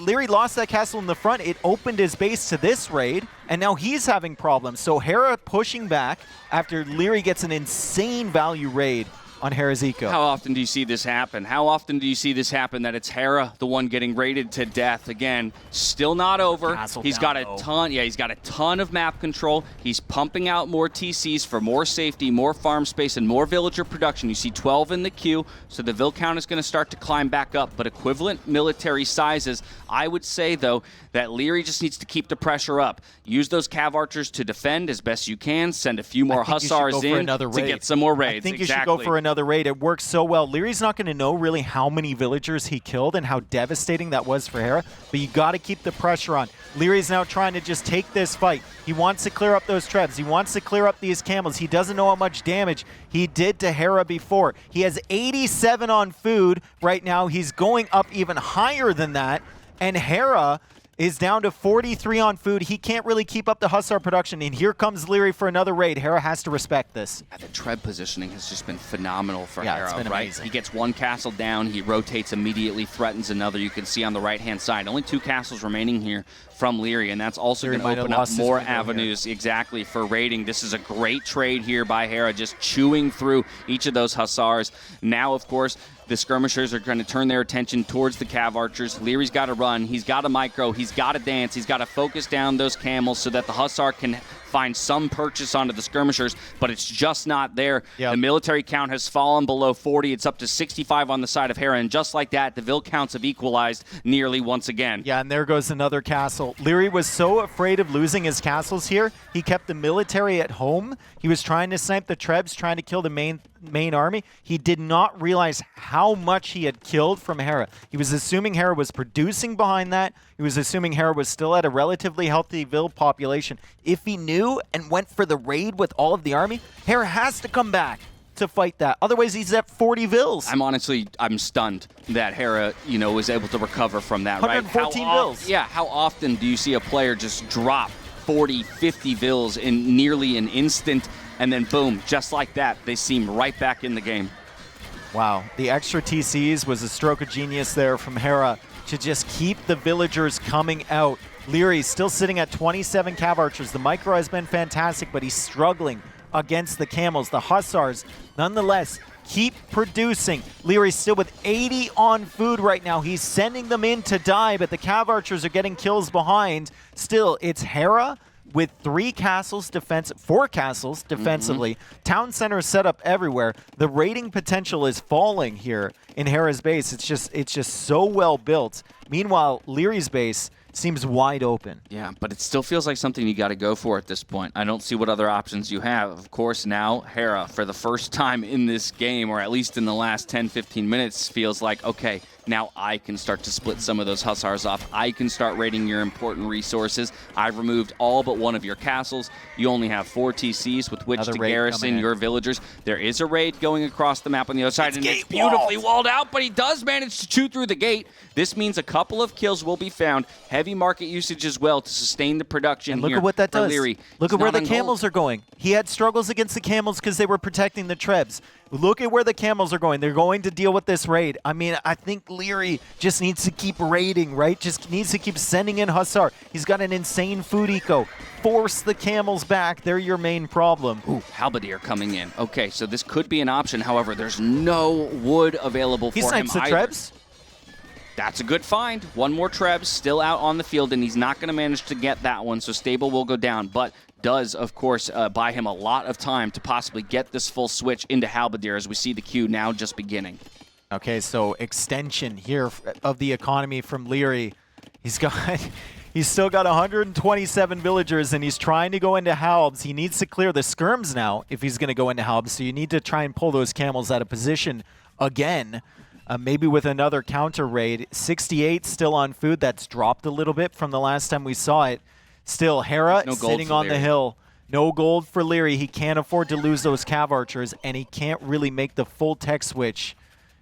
Lierrey lost that castle in the front. It opened his base to this raid, and now he's having problems. So Hera pushing back after Lierrey gets an insane value raid on Hera's eco. How often do you see this happen? How often do you see this happen that it's Hera, the one getting raided to death? Again, still not over. He's got a ton. Yeah, he's got a ton of map control. He's pumping out more TCs for more safety, more farm space, and more villager production. You see 12 in the queue, so the vill count is going to start to climb back up. But equivalent military sizes, I would say, though, that Lierrey just needs to keep the pressure up. Use those Cav Archers to defend as best you can. Send a few more Hussars in to get some more raids. I think you should go for another raid. It works so well. Lierrey's not going to know really how many villagers he killed and how devastating that was for Hera, but you got to keep the pressure on. Lierrey's now trying to just take this fight. He wants to clear up those Trebs. He wants to clear up these camels. He doesn't know how much damage he did to Hera before. He has 87 on food right now. He's going up even higher than that, and Hera is down to 43 on food. He can't really keep up the Hussar production, and here comes Lierrey for another raid. Hera has to respect this. The Treb positioning has just been phenomenal for Hera, it's been right? amazing. He gets one castle down, he rotates immediately, threatens another. You can see on the right-hand side, only 2 castles remaining here from Lierrey, and that's also going to open up more avenues exactly for raiding. This is a great trade here by Hera, just chewing through each of those Hussars. Now, of course, the skirmishers are going to turn their attention towards the Cav Archers. Lierrey's got to run. He's got to micro. He's got to dance. He's got to focus down those camels so that the Hussar can find some purchase onto the skirmishers, but it's just not there. The military count has fallen below 40. It's up to 65 on the side of Hera, and just like that, the vill counts have equalized nearly once again. Yeah, and there goes another castle. Lierrey was so afraid of losing his castles here, he kept the military at home. He was trying to snipe the Trebs, trying to kill the main army. He did not realize how much he had killed from Hera. He was assuming Hera was producing behind that. He was assuming Hera was still at a relatively healthy vill population. If he knew and went for the raid with all of the army, Hera has to come back to fight that. Otherwise, he's at 40 vills. I'm stunned that Hera, was able to recover from that, right? 114 vills. Yeah, how often do you see a player just drop 40, 50 vills in nearly an instant, and then boom, just like that, they seem right back in the game. Wow, the extra TCs was a stroke of genius there from Hera to just keep the villagers coming out. Lierrey still sitting at 27 Cav Archers. The micro has been fantastic, but he's struggling against the camels. The Hussars, nonetheless, keep producing. Lierrey's still with 80 on food right now. He's sending them in to die, but the Cav Archers are getting kills behind. Still, it's Hera with 4 castles defensively, town center is set up everywhere. The raiding potential is falling here in Hera's base. It's just so well built. Meanwhile, Lierey's base seems wide open. Yeah, but it still feels like something you got to go for at this point. I don't see what other options you have. Of course, now Hera, for the first time in this game, or at least in the last 10-15 minutes, feels like, okay, now I can start to split some of those hussars off. I can start raiding your important resources. I've removed all but one of your castles. You only have 4 TCs with which to garrison your villagers. There is a raid going across the map on the other side, and it's beautifully walled out, but he does manage to chew through the gate. This means a couple of kills will be found. Heavy market usage as well to sustain the production and look here at what that does. Lierrey. Look at where the camels are going. He had struggles against the camels because they were protecting the trebs. Look at where the camels are going. They're going to deal with this raid. I mean, I think Lierrey just needs to keep raiding, right? Just needs to keep sending in hussar. He's got an insane food eco. Force the camels back. They're your main problem. Ooh, halberdier coming in. Okay, so this could be an option. However, there's no wood available for him either. He snipes the trebs. That's a good find. One more Trebs still out on the field, and he's not going to manage to get that one, so Stable will go down. But does, of course, buy him a lot of time to possibly get this full switch into Halberdier as we see the queue now just beginning. Okay, so extension here of the economy from Lierrey. He's still got 127 villagers, and he's trying to go into Halbs. He needs to clear the skirms now if he's going to go into Halbs, so you need to try and pull those camels out of position again. Maybe with another counter raid. 68 still on food. That's dropped a little bit from the last time we saw it. Still, Hera sitting on the hill. No gold for Lierrey. He can't afford to lose those cav archers, and he can't really make the full tech switch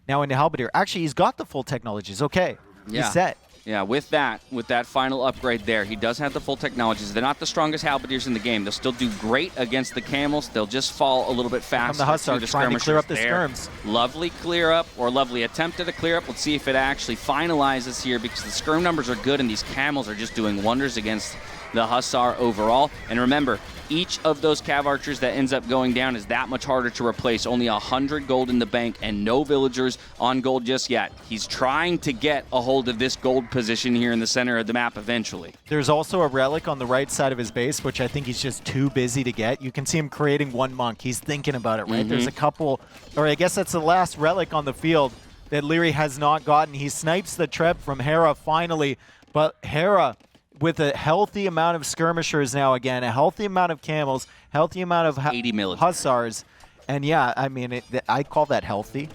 now into Halberdier. Actually, he's got the full technologies. Okay, yeah. He's set. Yeah, with that final upgrade there, he does have the full technologies. They're not the strongest halberdiers in the game. They'll still do great against the camels. They'll just fall a little bit faster. The hussar trying to clear up the skirms. Lovely clear up, or lovely attempt at a clear up. Let's see if it actually finalizes here, because the skirm numbers are good, and these camels are just doing wonders against the hussar overall. And remember, each of those cav archers that ends up going down is that much harder to replace. Only 100 gold in the bank and no villagers on gold just yet. He's trying to get a hold of this gold position here in the center of the map eventually. There's also a relic on the right side of his base, which I think he's just too busy to get. You can see him creating one monk. He's thinking about it, right? There's a couple, or I guess that's the last relic on the field that Lierrey has not gotten. He snipes the treb from Hera finally, but Hera, with a healthy amount of skirmishers now again, a healthy amount of camels, healthy amount of 80 hussars, and yeah, I mean, I call that healthy.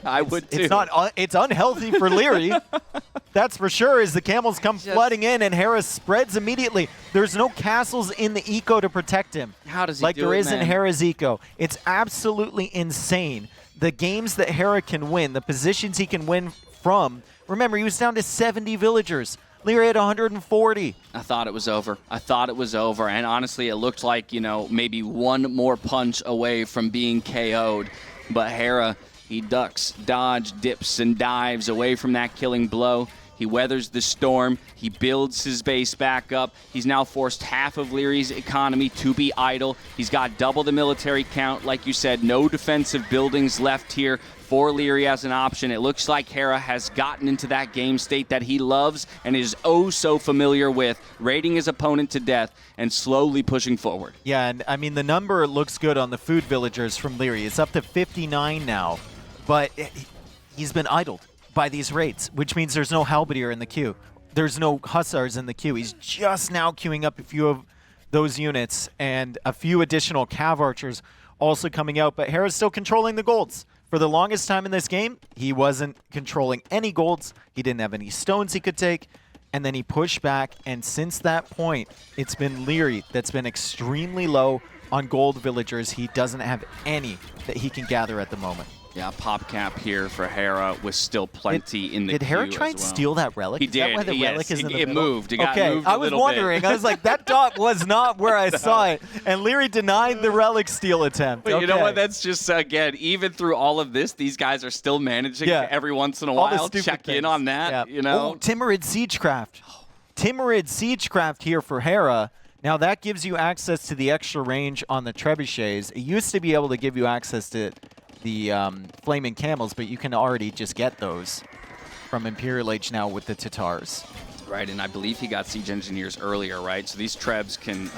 I would too. It's unhealthy for Lierrey. That's for sure, as the camels come flooding in and Hera spreads immediately. There's no castles in the eco to protect him. How does he like do there it, is in man? Hera's eco. It's absolutely insane. The games that Hera can win, the positions he can win from. Remember, he was down to 70 villagers. Lierrey had 140. I thought it was over. And honestly, it looked like, maybe one more punch away from being KO'd. But Hera, he ducks, dodge, dips, and dives away from that killing blow. He weathers the storm. He builds his base back up. He's now forced half of Lierrey's economy to be idle. He's got double the military count. Like you said, no defensive buildings left here for Lierrey as an option. It looks like Hera has gotten into that game state that he loves and is oh so familiar with, raiding his opponent to death and slowly pushing forward. Yeah, and I mean, the number looks good on the food villagers from Lierrey. It's up to 59 now, but he's been idled by these raids, which means there's no halberdier in the queue. There's no hussars in the queue. He's just now queuing up a few of those units and a few additional cav archers also coming out, but Hera's still controlling the golds. For the longest time in this game, he wasn't controlling any golds. He didn't have any stones he could take, and then he pushed back, and since that point, it's been Lierrey that's been extremely low on gold villagers. He doesn't have any that he can gather at the moment. Yeah, pop cap here for Hera with still plenty in the queue. Did Hera try and steal that relic? He is did. That why the relic is in the it middle? moved. It got okay, moved I was wondering. I was like, that dot was not where I saw it. And Lierrey denied the relic steal attempt. But you know what? That's just, again, even through all of this, these guys are still managing to every once in a while check in on that, Oh, Timorrid Siegecraft. Timorrid Siegecraft here for Hera. Now that gives you access to the extra range on the trebuchets. It used to be able to give you access to the flaming camels, but you can already just get those from Imperial Age now with the Tatars. Right, and I believe he got Siege Engineers earlier, right? So these Trebs can,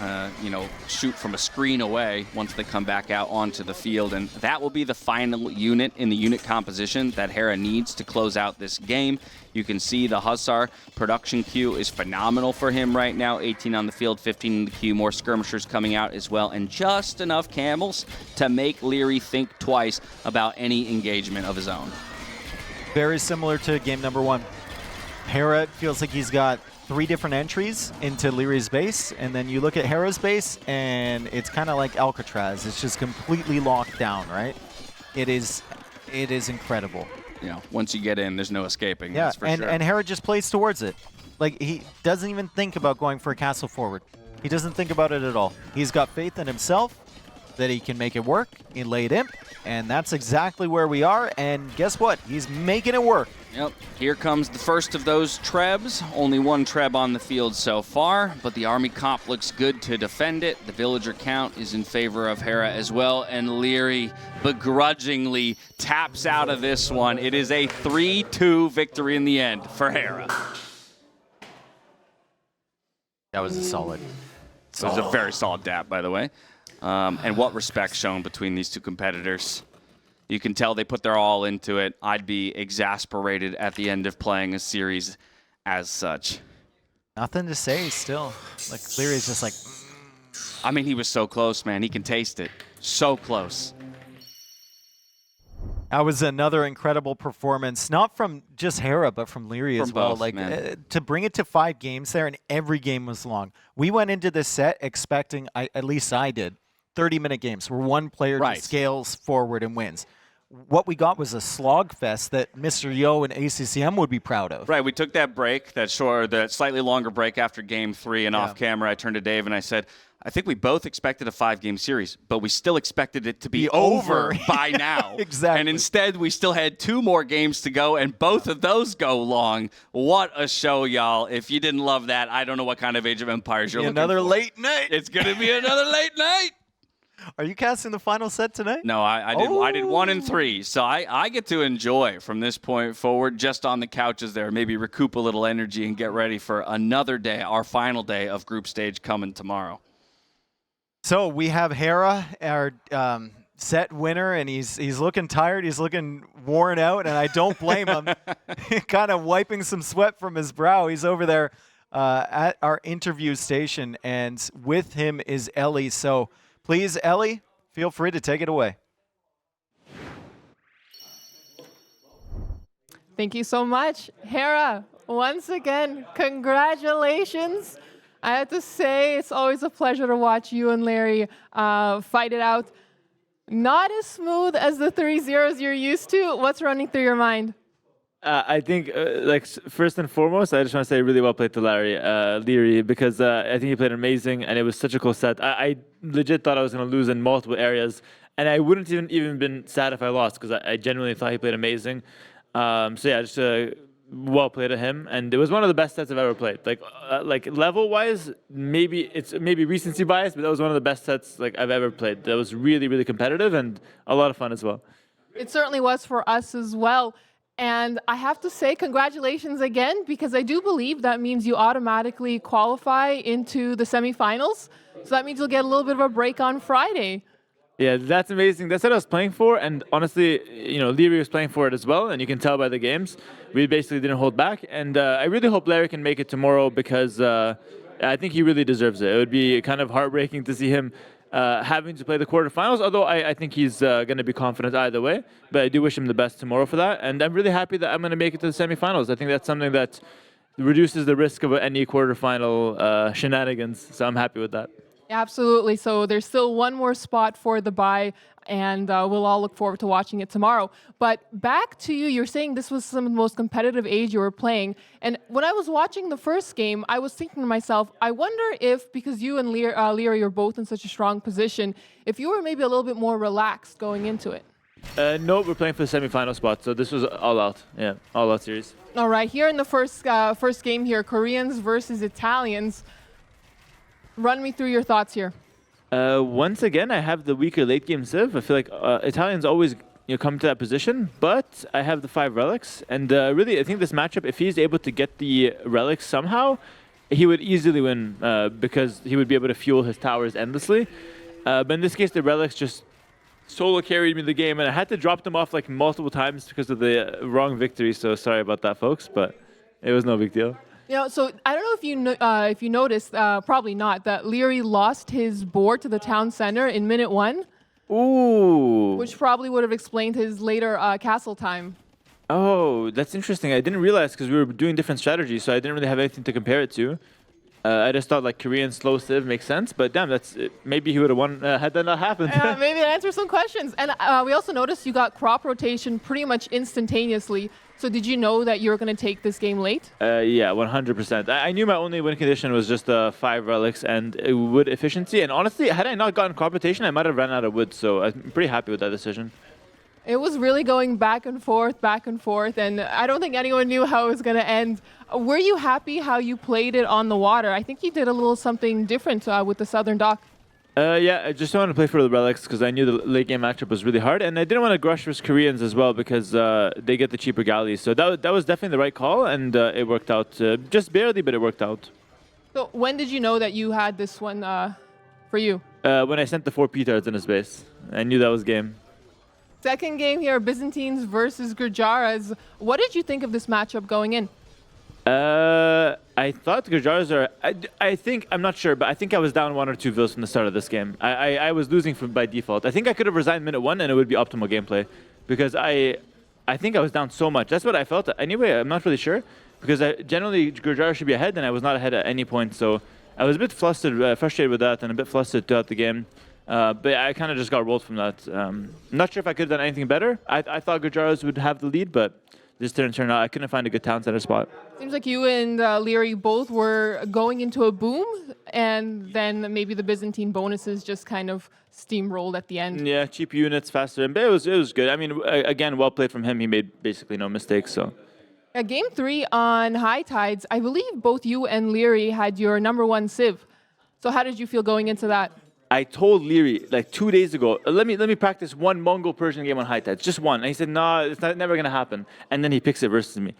you know, shoot from a screen away once they come back out onto the field, and that will be the final unit in the unit composition that Hera needs to close out this game. You can see the Hussar production queue is phenomenal for him right now. 18 on the field, 15 in the queue, more skirmishers coming out as well, and just enough camels to make Lierrey think twice about any engagement of his own. Very similar to game number 1. Hera feels like he's got 3 different entries into Lierrey's base, and then you look at Hera's base, and it's kind of like Alcatraz. It's just completely locked down, right? It is incredible. You know, once you get in, there's no escaping. Yeah, that's for and, sure. and Hera just plays towards it. Like, he doesn't even think about going for a castle forward. He doesn't think about it at all. He's got faith in himself that he can make it work. He laid imp, and that's exactly where we are. And guess what? He's making it work. Yep, here comes the first of those Trebs. Only 1 Treb on the field so far, but the army comp looks good to defend it. The villager count is in favor of Hera as well, and Lierrey begrudgingly taps out of this one. It is a 3-2 victory in the end for Hera. That was a solid. It was a very solid dap, by the way. And what respect shown between these two competitors. You can tell they put their all into it. I'd be exasperated at the end of playing a series as such. Nothing to say still. Like, Lierrey's just like... I mean, he was so close, man. He can taste it. So close. That was another incredible performance, not from just Hera, but from Lierrey as well. Both, like, man. to bring it to 5 games there, and every game was long. We went into this set expecting, at least I did, 30-minute games where one player just scales forward and wins. What we got was a slog fest that Mr. Yo and ACCM would be proud of. Right, we took that break, that slightly longer break after game 3, and off camera I turned to Dave and I said, I think we both expected a 5-game series, but we still expected it to be over by now. Exactly. And instead, we still had 2 more games to go, and both of those go long. What a show, y'all. If you didn't love that, I don't know what kind of Age of Empires you're looking for. Another late night. It's going to be another late night. Are you casting the final set tonight? No, I did 1 and 3, so I get to enjoy from this point forward just on the couches there, maybe recoup a little energy and get ready for another day, our final day of group stage coming tomorrow. So we have Hera, our set winner, and he's looking tired. He's looking worn out, and I don't blame him. Kind of wiping some sweat from his brow. He's over there at our interview station, and with him is Ellie. So please, Ellie, feel free to take it away. Thank you so much. Hera, once again, congratulations. I have to say, it's always a pleasure to watch you and Lierrey fight it out. Not as smooth as the 3-0s you're used to. What's running through your mind? I think, first and foremost, I just want to say really well played to Lierrey, because I think he played amazing, and it was such a close set. I legit thought I was going to lose in multiple areas, and I wouldn't even been sad if I lost, because I genuinely thought he played amazing. So yeah, just well played to him, and it was one of the best sets I've ever played. Like level-wise, maybe recency bias, but that was one of the best sets I've ever played. That was really, really competitive and a lot of fun as well. It certainly was for us as well. And I have to say congratulations again, because I do believe that means you automatically qualify into the semifinals. So that means you'll get a little bit of a break on Friday. Yeah, that's amazing. That's what I was playing for, and honestly, Lierrey was playing for it as well, and you can tell by the games. We basically didn't hold back, and I really hope Lierrey can make it tomorrow, because I think he really deserves it. It would be kind of heartbreaking to see him having to play the quarterfinals, although I think he's going to be confident either way, but I do wish him the best tomorrow for that, and I'm really happy that I'm going to make it to the semifinals. I think that's something that reduces the risk of any quarterfinal shenanigans, so I'm happy with that. Absolutely. So there's still one more spot for the bye, and we'll all look forward to watching it tomorrow. But back to you, you're saying this was some of the most competitive age you were playing. And when I was watching the first game, I was thinking to myself, I wonder if, because you and Lierrey are both in such a strong position, if you were maybe a little bit more relaxed going into it. No, we're playing for the semifinal spot, so this was all out. Yeah, all out series. All right, here in the first game here, Koreans versus Italians. Run me through your thoughts here. Once again, I have the weaker late game civ. I feel like Italians always come to that position. But I have the 5 relics, and really, I think this matchup, if he's able to get the relics somehow, he would easily win because he would be able to fuel his towers endlessly. But in this case, the relics just solo carried me the game, and I had to drop them off like multiple times because of the wrong victory. So sorry about that, folks, but it was no big deal. So I don't know if you noticed, probably not, that Lierrey lost his board to the town center in minute 1. Ooh. Which probably would have explained his later castle time. Oh, that's interesting. I didn't realize because we were doing different strategies, so I didn't really have anything to compare it to. I just thought like Korean slow civ makes sense, but damn, maybe he would have won had that not happened. Maybe it answers some questions. And we also noticed you got crop rotation pretty much instantaneously. So did you know that you were going to take this game late? Yeah, 100%. I knew my only win condition was just 5 relics and wood efficiency. And honestly, had I not gotten crop rotation, I might have ran out of wood. So I'm pretty happy with that decision. It was really going back and forth, and I don't think anyone knew how it was going to end. Were you happy how you played it on the water? I think you did a little something different with the Southern Dock. Yeah, I just wanted to play for the relics because I knew the late game matchup was really hard, and I didn't want to grush with Koreans as well because they get the cheaper galleys. So that was definitely the right call, and it worked out just barely, but it worked out. So when did you know that you had this one for you? When I sent the 4 petards in his base, I knew that was game. Second game here, Byzantines versus Gurjaras. What did you think of this matchup going in? I thought the Gurjaras are... I think... I'm not sure, but I think I was down 1 or 2 vills from the start of this game. I was losing by default. I think I could have resigned minute 1 and it would be optimal gameplay. Because I think I was down so much. That's what I felt. Anyway, I'm not really sure. Because generally, Gurjara should be ahead, and I was not ahead at any point. So I was a bit frustrated with that, and a bit flustered throughout the game. But I kind of just got rolled from that. Not sure if I could have done anything better. I thought Gurjaras would have the lead, but this didn't turn out. I couldn't find a good town center spot. Seems like you and Lierrey both were going into a boom, and then maybe the Byzantine bonuses just kind of steamrolled at the end. Yeah, cheap units, faster, but it was good. I mean, again, well played from him. He made basically no mistakes. So. Game 3 on High Tides, I believe both you and Lierrey had your #1 civ. So how did you feel going into that? I told Lierrey like 2 days ago, let me practice one Mongol-Persian game on High Tides, just one. And he said, no, it's never going to happen. And then he picks it versus me.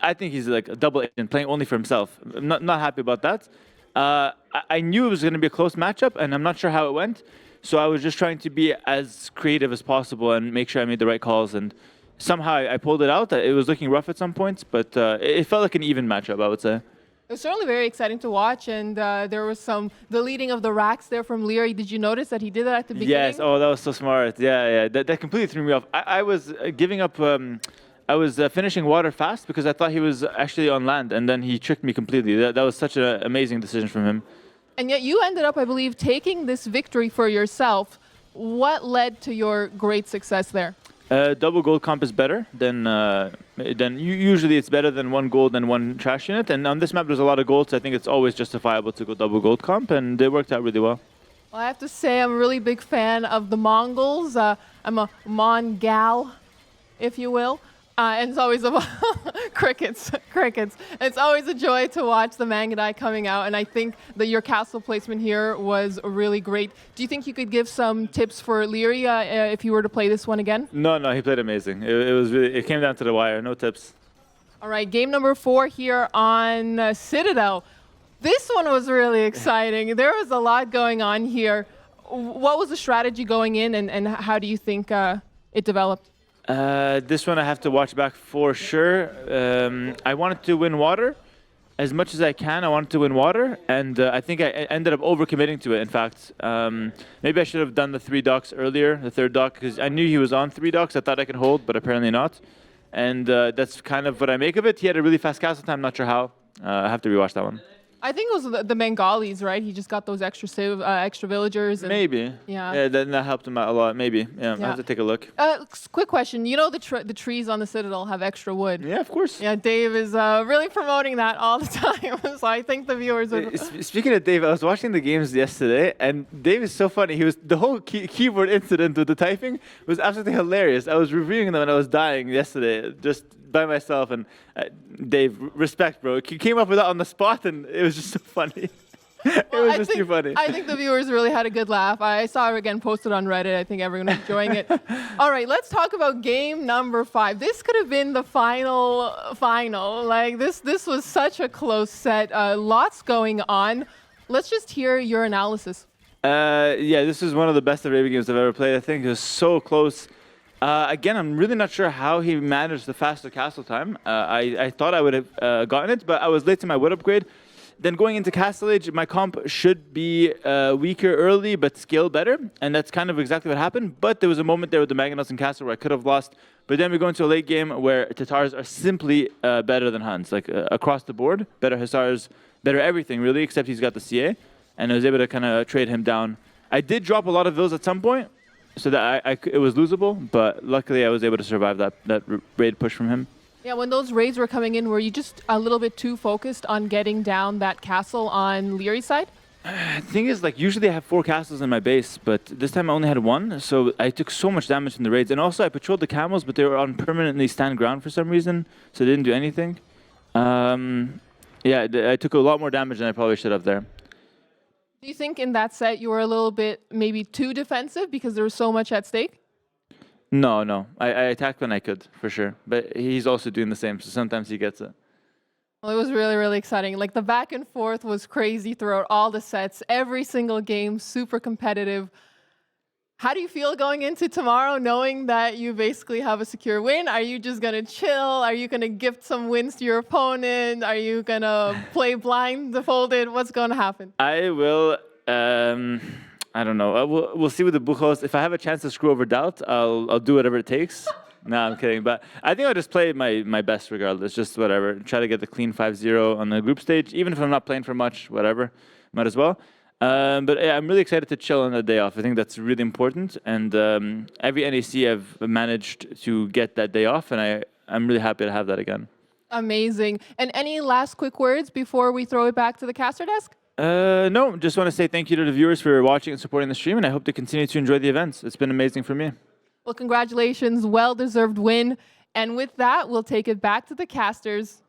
I think he's like a double agent, playing only for himself. I'm not happy about that. I knew it was going to be a close matchup, and I'm not sure how it went. So I was just trying to be as creative as possible and make sure I made the right calls. And somehow I pulled it out. It was looking rough at some points, but it felt like an even matchup, I would say. It was certainly very exciting to watch, and there was the leading of the racks there from Lierrey. Did you notice that he did that at the beginning? Yes, oh, that was so smart. Yeah. That completely threw me off. I was giving up, I was finishing water fast because I thought he was actually on land, and then he tricked me completely. That was such an amazing decision from him. And yet you ended up, I believe, taking this victory for yourself. What led to your great success there? Double gold comp is better than usually it's better than 1 gold and 1 trash unit. And on this map, there's a lot of gold, so I think it's always justifiable to go double gold comp, and it worked out really well. Well, I have to say I'm a really big fan of the Mongols. I'm a Mon-gal, if you will. And it's always crickets. It's always a joy to watch the Mangadai coming out, and I think that your castle placement here was really great. Do you think you could give some tips for Lierrey if you were to play this one again? No, he played amazing. It came down to the wire. No tips. All right, game number 4 here on Citadel. This one was really exciting. There was a lot going on here. What was the strategy going in, and how do you think it developed? This one I have to watch back for sure. I wanted to win water. As much as I can, I wanted to win water. And I think I ended up overcommitting to it, in fact. Maybe I should have done the 3 docks earlier, the 3rd dock, because I knew he was on 3 docks. I thought I could hold, but apparently not. And that's kind of what I make of it. He had a really fast castle time, not sure how. I have to rewatch that one. I think it was the Bengalis, right? He just got those extra villagers. And maybe. Yeah. That helped him out a lot. Maybe. Yeah. I have to take a look. Quick question. You know the trees on the Citadel have extra wood. Yeah, of course. Yeah, Dave is really promoting that all the time. So I think the viewers would... Speaking of Dave, I was watching the games yesterday, and Dave is so funny. The whole keyboard incident with the typing was absolutely hilarious. I was reviewing them and I was dying yesterday, just by myself, and Dave, respect, bro. He came up with that on the spot, and it was just so funny. It was just too funny. I think the viewers really had a good laugh. I saw it again posted on Reddit. I think everyone was enjoying it. All right, let's talk about game number 5. This could have been the final. Like this was such a close set. Lots going on. Let's just hear your analysis. Yeah, this is one of the best Arabian games I've ever played. I think it was so close. Again, I'm really not sure how he managed the faster castle time. I thought I would have gotten it, but I was late to my wood upgrade. Then going into Castle Age, my comp should be weaker early, but scale better. And that's kind of exactly what happened. But there was a moment there with the Magnos and Castle where I could have lost. But then we go into a late game where Tatars are simply better than Huns. Like across the board, better Hussars, better everything really, except he's got the CA. And I was able to kind of trade him down. I did drop a lot of vills at some point, so that it was losable. But luckily I was able to survive that raid push from him. Yeah, when those raids were coming in, were you just a little bit too focused on getting down that castle on Lierrey's side? The thing is, like, usually I have 4 castles in my base, but this time I only had 1, so I took so much damage from the raids. And also I patrolled the camels, but they were on permanently stand ground for some reason, so they didn't do anything. Yeah, I took a lot more damage than I probably should have there. Do you think in that set you were a little bit maybe too defensive because there was so much at stake? No. I attacked when I could, for sure. But he's also doing the same, so sometimes he gets it. Well, it was really, really exciting. Like, the back and forth was crazy throughout all the sets. Every single game, super competitive. How do you feel going into tomorrow, knowing that you basically have a secure win? Are you just going to chill? Are you going to gift some wins to your opponent? Are you going to play blindfolded? What's going to happen? I will... I don't know. We'll see with the Buchos. If I have a chance to screw over Doubt, I'll do whatever it takes. No, I'm kidding. But I think I'll just play my best regardless. Just whatever. Try to get the clean 5-0 on the group stage. Even if I'm not playing for much, whatever. Might as well. But yeah, I'm really excited to chill on the day off. I think that's really important. And every NAC I've managed to get that day off. And I'm really happy to have that again. Amazing. And any last quick words before we throw it back to the caster desk? No, just want to say thank you to the viewers for watching and supporting the stream, and I hope to continue to enjoy the events. It's been amazing for me. Well, congratulations. Well-deserved win. And with that, we'll take it back to the casters.